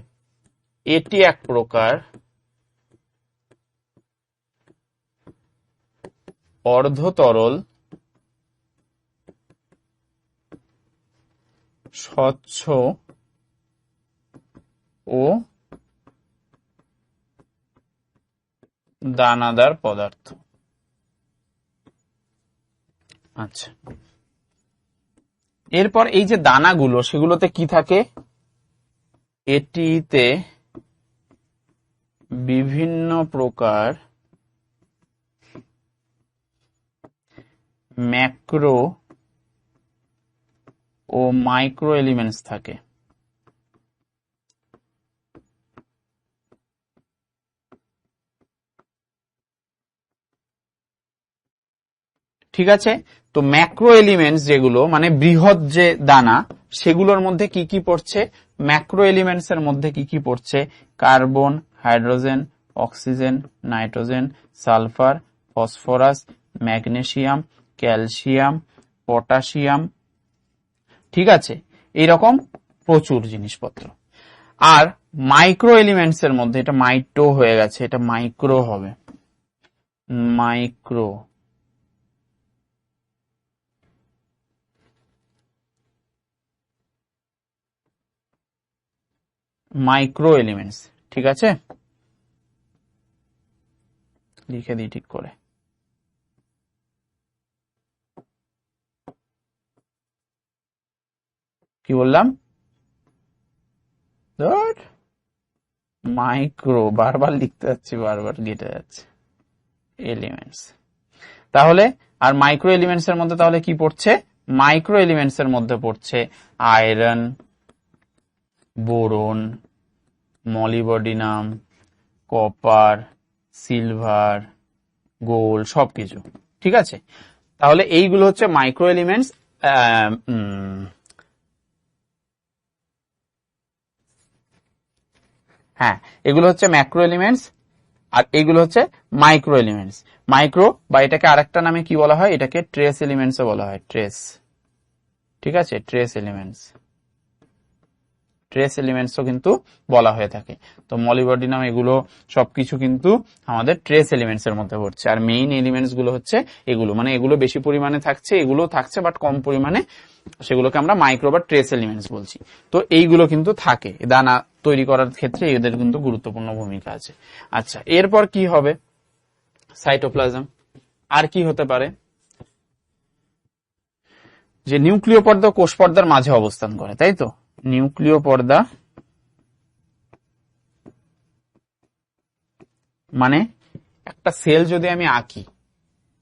এটি এক প্রকার অর্ধতরল, স্বচ্ছ ও দানাদার পদার্থ। আচ্ছা, এরপর এই যে দানাগুলো, সেগুলোতে কি থাকে, এটিতে বিভিন্ন প্রকার ম্যাক্রো ও মাইক্রো এলিমেন্টস থাকে। ঠিক আছে, তো ম্যাক্রো এলিমেন্টস যেগুলো, মানে বৃহৎ যে দানা, সেগুলোর মধ্যে কি কি পড়ছে, ম্যাক্রো এলিমেন্টস এর মধ্যে কি কি পড়ছে, carbon, hydrogen, oxygen, nitrogen, sulphur, phosphorus, magnesium, calcium, potassium. ঠিক আছে, এইরকম প্রচুর জিনিসপত্র। আর মাইক্রো এলিমেন্টস এর মধ্যে, এটা মাইটো হয়ে গেছে, এটা মাইক্রো হবে, মাইক্রো এলিমেন্টস। ঠিক আছে, লিখে দিই ঠিক করে। কি বললাম, মাইক্রো, বারবার লিখতে যাচ্ছি, বারবার কেটে যাচ্ছে, এলিমেন্টস। তাহলে আর মাইক্রো এলিমেন্টস এর মধ্যে তাহলে কি পড়ছে, মাইক্রো এলিমেন্টস এর মধ্যে পড়ছে iron, boron, molybdenum, copper, silver, gold সবকিছু। ঠিক আছে, তাহলে এইগুলো হচ্ছে মাইক্রো এলিমেন্টস। হ্যাঁ, এগুলো হচ্ছে ম্যাক্রো এলিমেন্টস আর এইগুলো হচ্ছে মাইক্রো এলিমেন্টস। মাইক্রো বা এটাকে আরেকটা নামে কি বলা হয়, এটাকে ট্রেস এলিমেন্টসও বলা হয়, ট্রেস। ঠিক আছে, ট্রেস এলিমেন্টস, ট্রেস এলিমেন্টসও কিন্তু বলা হয়ে থাকে। তো মলিবডিনাম এগুলো সবকিছু কিন্তু আমাদের ট্রেস এলিমেন্টস এর মধ্যে পড়ছে। আর মেইন এলিমেন্টস গুলো হচ্ছে এগুলো, মানে এগুলো বেশি পরিমাণে থাকছে, এগুলো থাকছে বাট কম পরিমাণে, সেগুলোকে আমরা মাইক্রো বা ট্রেস এলিমেন্টস বলছি। তো এইগুলো কিন্তু থাকে দানা তৈরি করার ক্ষেত্রে, এদের কিন্তু গুরুত্বপূর্ণ ভূমিকা আছে। আচ্ছা, এরপর কি হবে, সাইটোপ্লাজম। আর কি হতে পারে, যে নিউক্লিয় পর্দা কোষ পর্দার মাঝে অবস্থান করে, তাই তো। নিউক্লিয় পর্দা মানে একটা সেল যদি আমি আঁকি,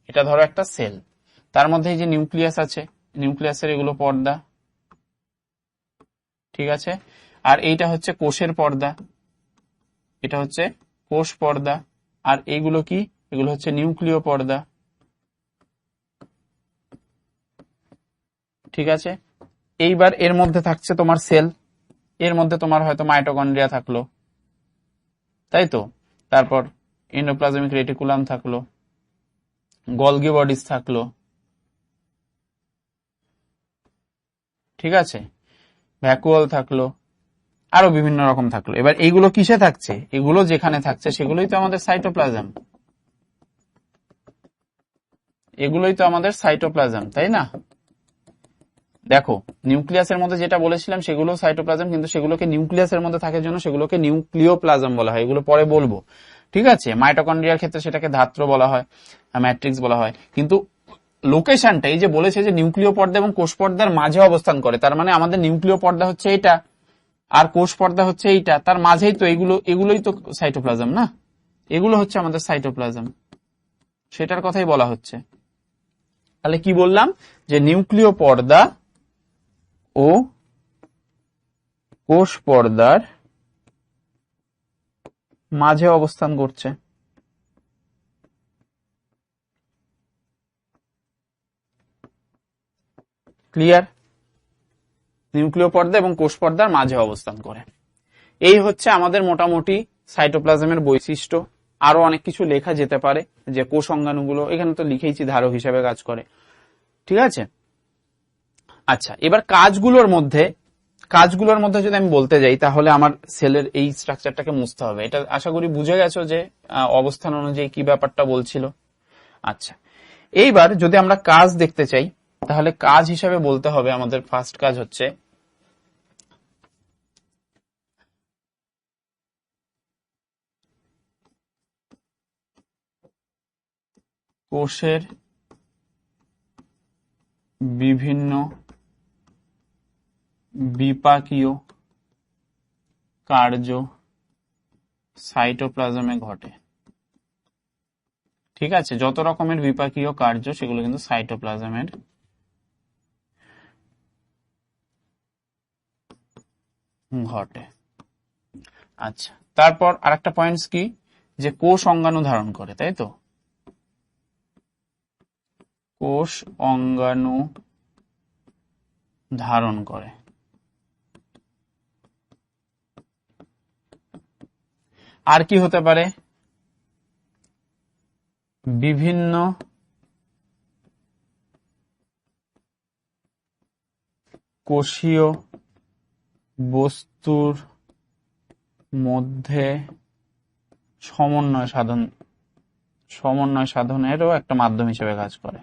এটা ধরো একটা সেল, তার মধ্যে এই যে নিউক্লিয়াস আছে, নিউক্লিয়াসের এগুলো পর্দা। ঠিক আছে, আর এইটা হচ্ছে কোষের পর্দা, এটা হচ্ছে কোষ পর্দা। আর এইগুলো কি, এগুলো হচ্ছে নিউক্লিয় পর্দা। ঠিক আছে, এইবার এর মধ্যে থাকছে তোমার সেল, এর মধ্যে তোমার হয়তো মাইটোকন্ড্রিয়া থাকলো, তাই তো। তারপর এন্ডোপ্লাজমিক রেটিকুলাম থাকলো, গলগি বডিজ থাকলো। ঠিক আছে, ভ্যাকুয়াল থাকলো, আরো বিভিন্ন রকম থাকলো। এবার এইগুলো কিসে থাকছে, এগুলো যেখানে থাকছে সেগুলোই তো আমাদের সাইটোপ্লাজম, এগুলোই তো আমাদের সাইটোপ্লাজম, তাই না। দেখো, নিউক্লিয়াসের মধ্যে যেটা বলেছিলাম সেগুলো সাইটোপ্লাজম, কিন্তু সেগুলোকে নিউক্লিয়াসের মধ্যে থাকার জন্য সেগুলোকে নিউক্লিওপ্লাজম বলা হয়, এগুলো পরে বলবো। ঠিক আছে, মাইটোকন্ড্রিয়ার ক্ষেত্রে সেটাকে ধাত্র বলা হয়, ম্যাট্রিক্স বলা হয়। কিন্তু লোকেশনটা এই যে বলেছে যে নিউক্লিয় পর্দা এবং কোষ পর্দার মাঝে অবস্থান করে, তার মানে আমাদের নিউক্লিয় পর্দা হচ্ছে এটা আর কোষ পর্দা হচ্ছে এইটা, তার মাঝেই তো এগুলোই তো সাইটোপ্লাজম না, এগুলো হচ্ছে আমাদের সাইটোপ্লাজম, সেটার কথাই বলা হচ্ছে। তাহলে কি বললাম, যে নিউক্লিয় পর্দা ও কোষ পর্দার মাঝে অবস্থান করছে। ক্লিয়ার, নিউক্লিয় পর্দা এবং কোষ পর্দার মাঝে অবস্থান করে। এই হচ্ছে আমাদের মোটামুটি সাইটোপ্লাজমের বৈশিষ্ট্য। আরো অনেক কিছু লেখা যেতে পারে, যে কোষ অঙ্গাণুগুলো এখানে তো লিখেইছি ধারক হিসেবে কাজ করে। ঠিক আছে, আচ্ছা, এবার কাজগুলোর মধ্যে যদি আমি বলতে যাই, তাহলে আমার সেলের এই স্ট্রাকচারটাকে মুছতে হবে। এটা আশা করি বুঝে গেছো যে অবস্থান অনুযায়ী কি ব্যাপারটা বলছিল। আচ্ছা, এইবার যদি আমরা কাজ দেখতে চাই, তাহলে কাজ হিসাবে বলতে হবে আমাদের ফার্স্ট কাজ হচ্ছে কোষের বিভিন্ন বিপাকীয় কার্য সাইটোপ্লাজমে ঘটে। ঠিক আছে, যত রকমের বিপাকীয় কার্য সেগুলো কিন্তু সাইটোপ্লাজমের ঘটে। আচ্ছা, তারপর আরেকটা পয়েন্টস কি, যে কোষ অঙ্গাণু ধারণ করে, তাই তো। কোষ অঙ্গাণু ধারণ করে। আর কি হতে পারে, বিভিন্ন কোষীয় বস্তুর মধ্যে সমন্বয় সাধনেরও একটা মাধ্যম হিসেবে কাজ করে।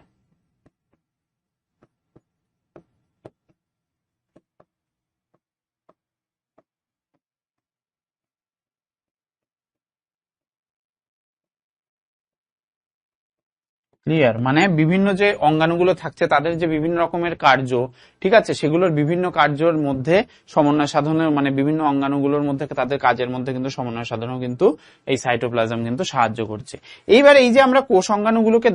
ক্লিয়ার, মানে বিভিন্ন যে অঙ্গাণুগুলো থাকছে তাদের যে বিভিন্ন রকমের কার্য, ঠিক আছে, সেগুলোর বিভিন্ন কার্যের মধ্যে সমন্বয় সাধনের, মানে বিভিন্ন অঙ্গাণুগুলোর মধ্যে তাদের কাজের মধ্যে কিন্তু সমন্বয় সাধনও কিন্তু এই সাইটোপ্লাজম কিন্তু সাহায্য করছে। এইবার এই যে আমরা কোষ অঙ্গাণুগুলোকে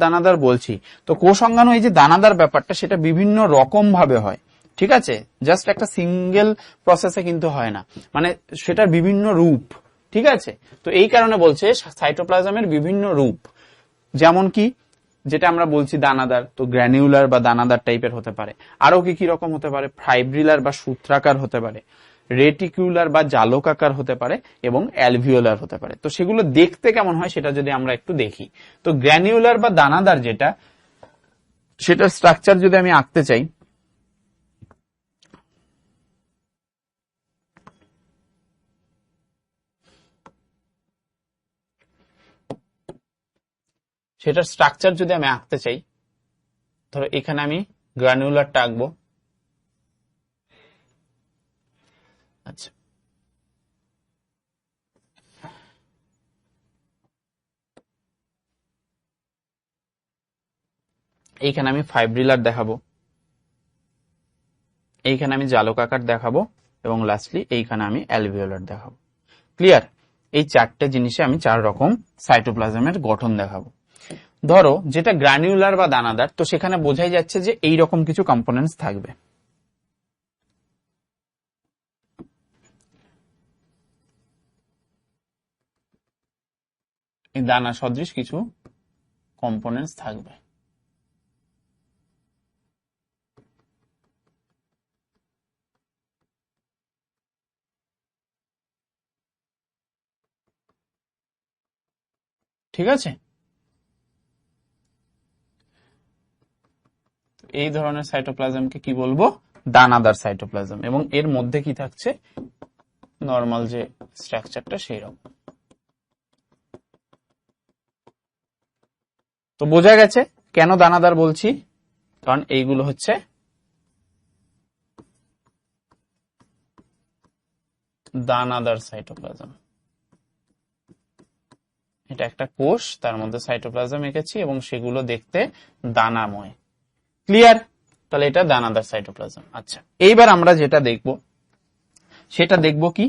দানাদার বলছি, তো কোষ অঙ্গাণু এই যে দানাদার ব্যাপারটা, সেটা বিভিন্ন রকম ভাবে হয়। ঠিক আছে, জাস্ট একটা সিঙ্গেল প্রসেসে কিন্তু হয় না, মানে সেটার বিভিন্ন রূপ, ঠিক আছে, তো এই কারণে বলছে সাইটোপ্লাজমের বিভিন্ন রূপ, যেমন কি যেটা আমরা বলছি দানাদার, তো গ্র্যানিউলার বা দানাদার টাইপের হতে পারে। আরো কি কি রকম হতে পারে? ফাইব্রিলার বা সূত্রাকার হতে পারে, রেটিকুলার বা জালকাকার হতে পারে, এবং অ্যালভিওলার হতে পারে। তো সেগুলো দেখতে কেমন হয় সেটা যদি আমরা একটু দেখি, তো গ্র্যানিউলার বা দানাদার যেটা, সেটার স্ট্রাকচার যদি আমি আঁকতে চাই, সেটার স্ট্রাকচার যদি আমি আঁকতে চাই, ধরো এখানে আমি গ্র্যানুলারটা আঁকবো। আচ্ছা, এইখানে আমি ফাইব্রিলার দেখাবো, এইখানে আমি জালকাকার দেখাবো, এবং লাস্টলি এইখানে আমি অ্যালভিওলার দেখাবো। ক্লিয়ার? এই চারটে জিনিসে আমি 4 রকম সাইটোপ্লাজমের গঠন দেখাবো। ধরো যেটা গ্রানিউলার বা দানাদার, তো সেখানে বোঝাই যাচ্ছে যে এই রকম কিছু কম্পোনেন্টস থাকবে। এই দানা সদৃশ কিছু কম্পোনেন্টস থাকবে। ঠিক আছে, এই ধরনের সাইটোপ্লাজমকে কি বলবো? দানাদার সাইটোপ্লাজম। এবং এর মধ্যে কি থাকছে? নর্মাল যে স্ট্রাকচারটা সেই রকম। তো বোঝা গেছে কেন দানাদার বলছি, কারণ এইগুলো হচ্ছে দানাদার সাইটোপ্লাজম। এটা একটা কোষ, তার মধ্যে সাইটোপ্লাজম এঁকেছি এবং সেগুলো দেখতে দানাময়। ক্লিয়ার? তাহলে এটা দানাদার সাইটোপ্লাজম। আচ্ছা, এইবার আমরা যেটা দেখব সেটা দেখব কি,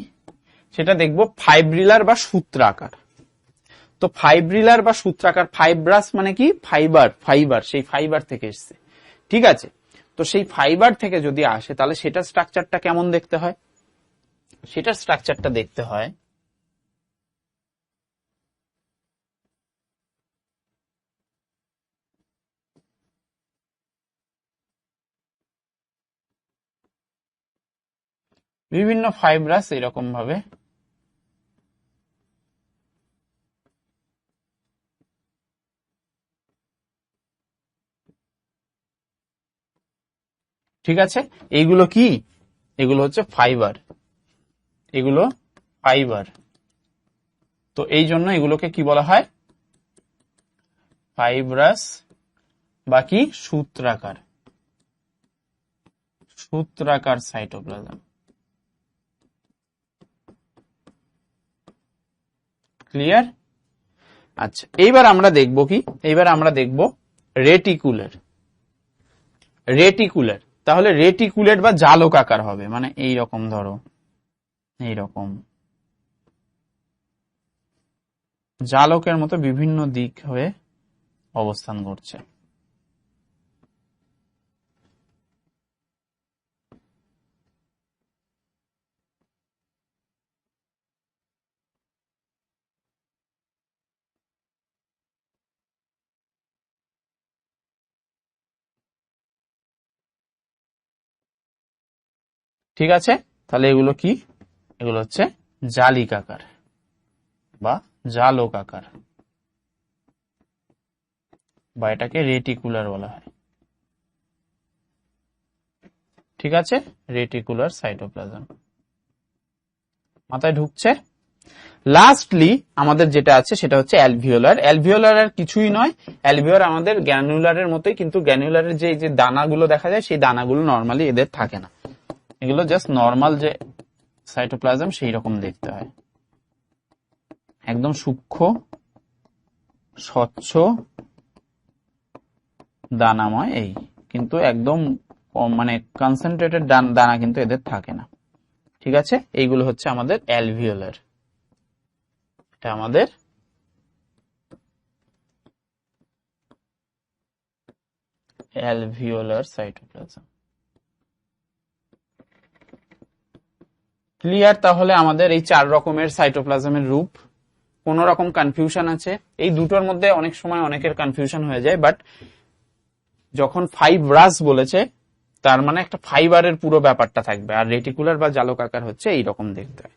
সেটা দেখব ফাইব্রিলার বা সূত্রাকার। তো ফাইব্রিলার বা সূত্রাকার, ফাইব্রাস মানে কি? ফাইবার, ফাইবার, সেই ফাইবার থেকে এসছে। ঠিক আছে, তো সেই ফাইবার থেকে যদি আসে তাহলে সেটার স্ট্রাকচারটা কেমন দেখতে হয়? সেটার স্ট্রাকচারটা দেখতে হয় বিভিন্ন ফাইব্রাস এরকম ভাবে ঠিক আছে, এইগুলো কি? এগুলো হচ্ছে ফাইবার, এগুলো ফাইবার। তো এই জন্য এগুলোকে কি বলা হয়? ফাইব্রাস বা কি? সূত্রাকার, সূত্রাকার সাইটোপ্লাজম। ক্লিয়ার? আচ্ছা, এইবার আমরা দেখব কি, এইবার আমরা দেখব রেটিকুলার। রেটিকুলার, তাহলে রেটিকুলেট বা জালকাকার হবে, মানে এই রকম, ধরো এই রকম জালকের মতো বিভিন্ন দিক হয়ে অবস্থান করছে। ঠিক আছে, তাহলে এগুলো কি? এগুলো হচ্ছে জালিকাকার বা জালকাকার, বা এটাকে রেটিকুলার বলা হয়। ঠিক আছে, রেটিকুলার সাইটোপ্লাজম মাথায় ঢুকছে? লাস্টলি আমাদের যেটা আছে সেটা হচ্ছে অ্যালভিওলার। অ্যালভিওলার আর কিছুই নয়, অ্যালভিওলার আমাদের গ্র্যানুলারের মতোই, কিন্তু গ্র্যানুলারের যে দানাগুলো দেখা যায় সেই দানাগুলো নর্মালি এদের থাকে না, এগুলো জাস্ট নর্মাল যে সাইটোপ্লাজম সেই রকম দেখতে হয়, একদম সূক্ষ্ম স্বচ্ছ দানাময়। এই কিন্তু একদম মানে কনসেন্ট্রেটেড দানা কিন্তু এদের থাকে না। ঠিক আছে, এইগুলো হচ্ছে আমাদের অ্যালভিওলার, এটা আমাদের অ্যালভিওলার সাইটোপ্লাজম। ক্লিয়ার? তাহলে আমাদের এই 4 রকমের সাইটোপ্লাজমের রূপ। কোন রকম কনফিউশন আছে? এই দুটোর মধ্যে অনেক সময় অনেকের কনফিউশন হয়ে যায়, বাট যখন ফাইব্রাস বলেছে তার মানে একটা ফাইবারের পুরো ব্যাপারটা থাকবে, আর রেটিকুলার বা জালকাকার হচ্ছে এইরকম দেখতে হয়।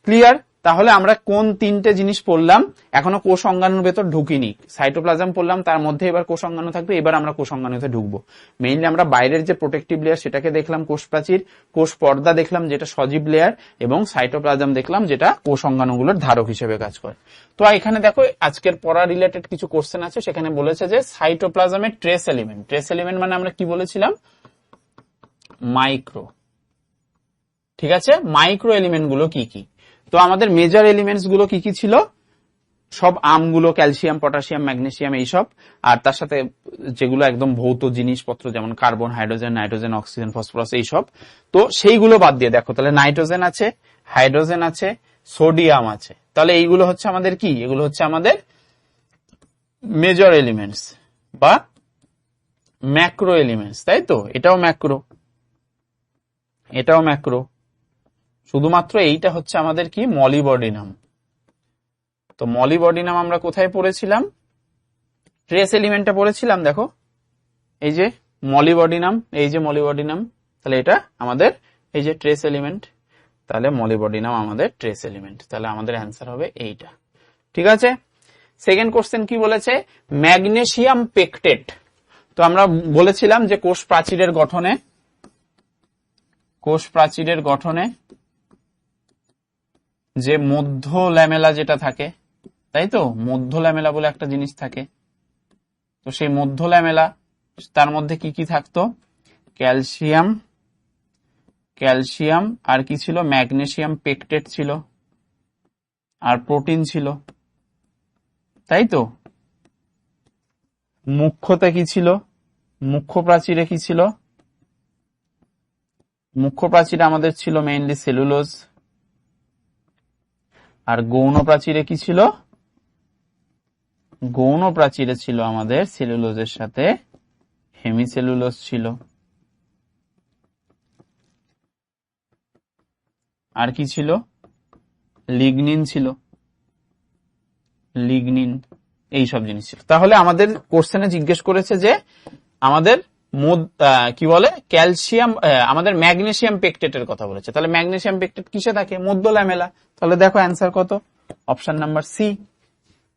ক্লিয়ার? তাহলে আমরা কোন 3টে জিনিস পড়লাম? এখনো কোষ অঙ্গাণুর ভেতর ঢুকিনি। সাইটোপ্লাজম পড়লাম, তার মধ্যে এবার কোষ অঙ্গাণু থাকবে। এবার আমরা কোষ অঙ্গাণুতে ঢুকবো। মেইনলি আমরা বাইরের যে প্রোটেক্টিভ লেয়ার সেটাকে দেখলাম, কোষ প্রাচীর, কোষ পর্দা দেখলাম যেটা সজীব লেয়ার, এবং সাইটোপ্লাজম দেখলাম যেটা কোষ অঙ্গাণুগুলোর ধারক হিসেবে কাজ করে। তো এখানে দেখো আজকের পড়া রিলেটেড কিছু কোশ্চেন আছে। সেখানে বলেছে যে সাইটোপ্লাজমের ট্রেস এলিমেন্ট। ট্রেস এলিমেন্ট মানে আমরা কি বলেছিলাম? মাইক্রো। ঠিক আছে, মাইক্রো এলিমেন্ট গুলো কি কি? তো আমাদের মেজর এলিমেন্টস গুলো কি কি ছিল? সব আমগুলো ক্যালসিয়াম, পটাশিয়াম, ম্যাগনেসিয়াম এইসব, আর তার সাথে যেগুলো একদম ভৌত জিনিসপত্র যেমন carbon, hydrogen, nitrogen, oxygen, phosphorus এইসব। তো সেইগুলো বাদ দিয়ে দেখো তাহলে নাইট্রোজেন আছে, হাইড্রোজেন আছে, সোডিয়াম আছে। তাহলে এইগুলো হচ্ছে আমাদের কি? এগুলো হচ্ছে আমাদের মেজর এলিমেন্টস বা ম্যাক্রো এলিমেন্টস, তাই তো? এটাও ম্যাক্রো, এটাও ম্যাক্রো। শুধুমাত্র এইটা হচ্ছে আমাদের কি? মলিবডিনাম। তো মলিবডিনাম আমরা কোথায় পড়েছিলাম? ট্রেস এলিমেন্টটা পড়েছিলাম। দেখো এই যে মলিবডিনাম, এই যে মলিবডিনাম, তাহলে এটা আমাদের এই যে ট্রেস এলিমেন্ট। তাহলে মলিবডিনাম আমাদের ট্রেস এলিমেন্ট। তাহলে আমাদের অ্যান্সার হবে এইটা। ঠিক আছে। সেকেন্ড কোশ্চেন কি বলেছে? Magnesium pectate. তো আমরা বলেছিলাম যে কোষ প্রাচীরের গঠনে যে মধ্য ল্যামেলা যেটা থাকে, তাই তো? মধ্য ল্যামেলা বলে একটা জিনিস থাকে। তো সেই মধ্য ল্যামেলা, তার মধ্যে কি কি থাকতো? ক্যালসিয়াম আর কি ছিল? ম্যাগনেসিয়াম পেকটেট ছিল, আর প্রোটিন ছিল, তাই তো? মুখ্যতে কি ছিল? মুখ্য প্রাচীরে কি ছিল? মুখ্য প্রাচীরে আমাদের ছিল মেইনলি সেলুলোজ, আর গৌণ প্রাচীরে কি ছিল? গৌণ প্রাচীরে ছিল আমাদের সেলুলোজের সাথে হেমিসেলুলোজ ছিল, আর কি ছিল? লিগনিন ছিল, লিগনিন, এইসব জিনিস ছিল। তাহলে আমাদের কোশ্চেনে জিজ্ঞেস করেছে যে আমাদের কি বলে ক্যালসিয়াম, আমাদের ম্যাগনেসিয়াম পেকটেটের কথা বলেছে। তাহলে ম্যাগনেসিয়াম পেকটেট কিসে থাকে? মধ্য ল্যামেলা। তাহলে দেখো অ্যান্সার কত? অপশন নাম্বার সি,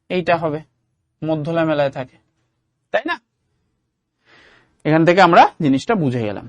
এইটা হবে, মধ্য ল্যামেলায় থাকে, তাই না? এখান থেকে আমরা জিনিসটা বুঝে গেলাম।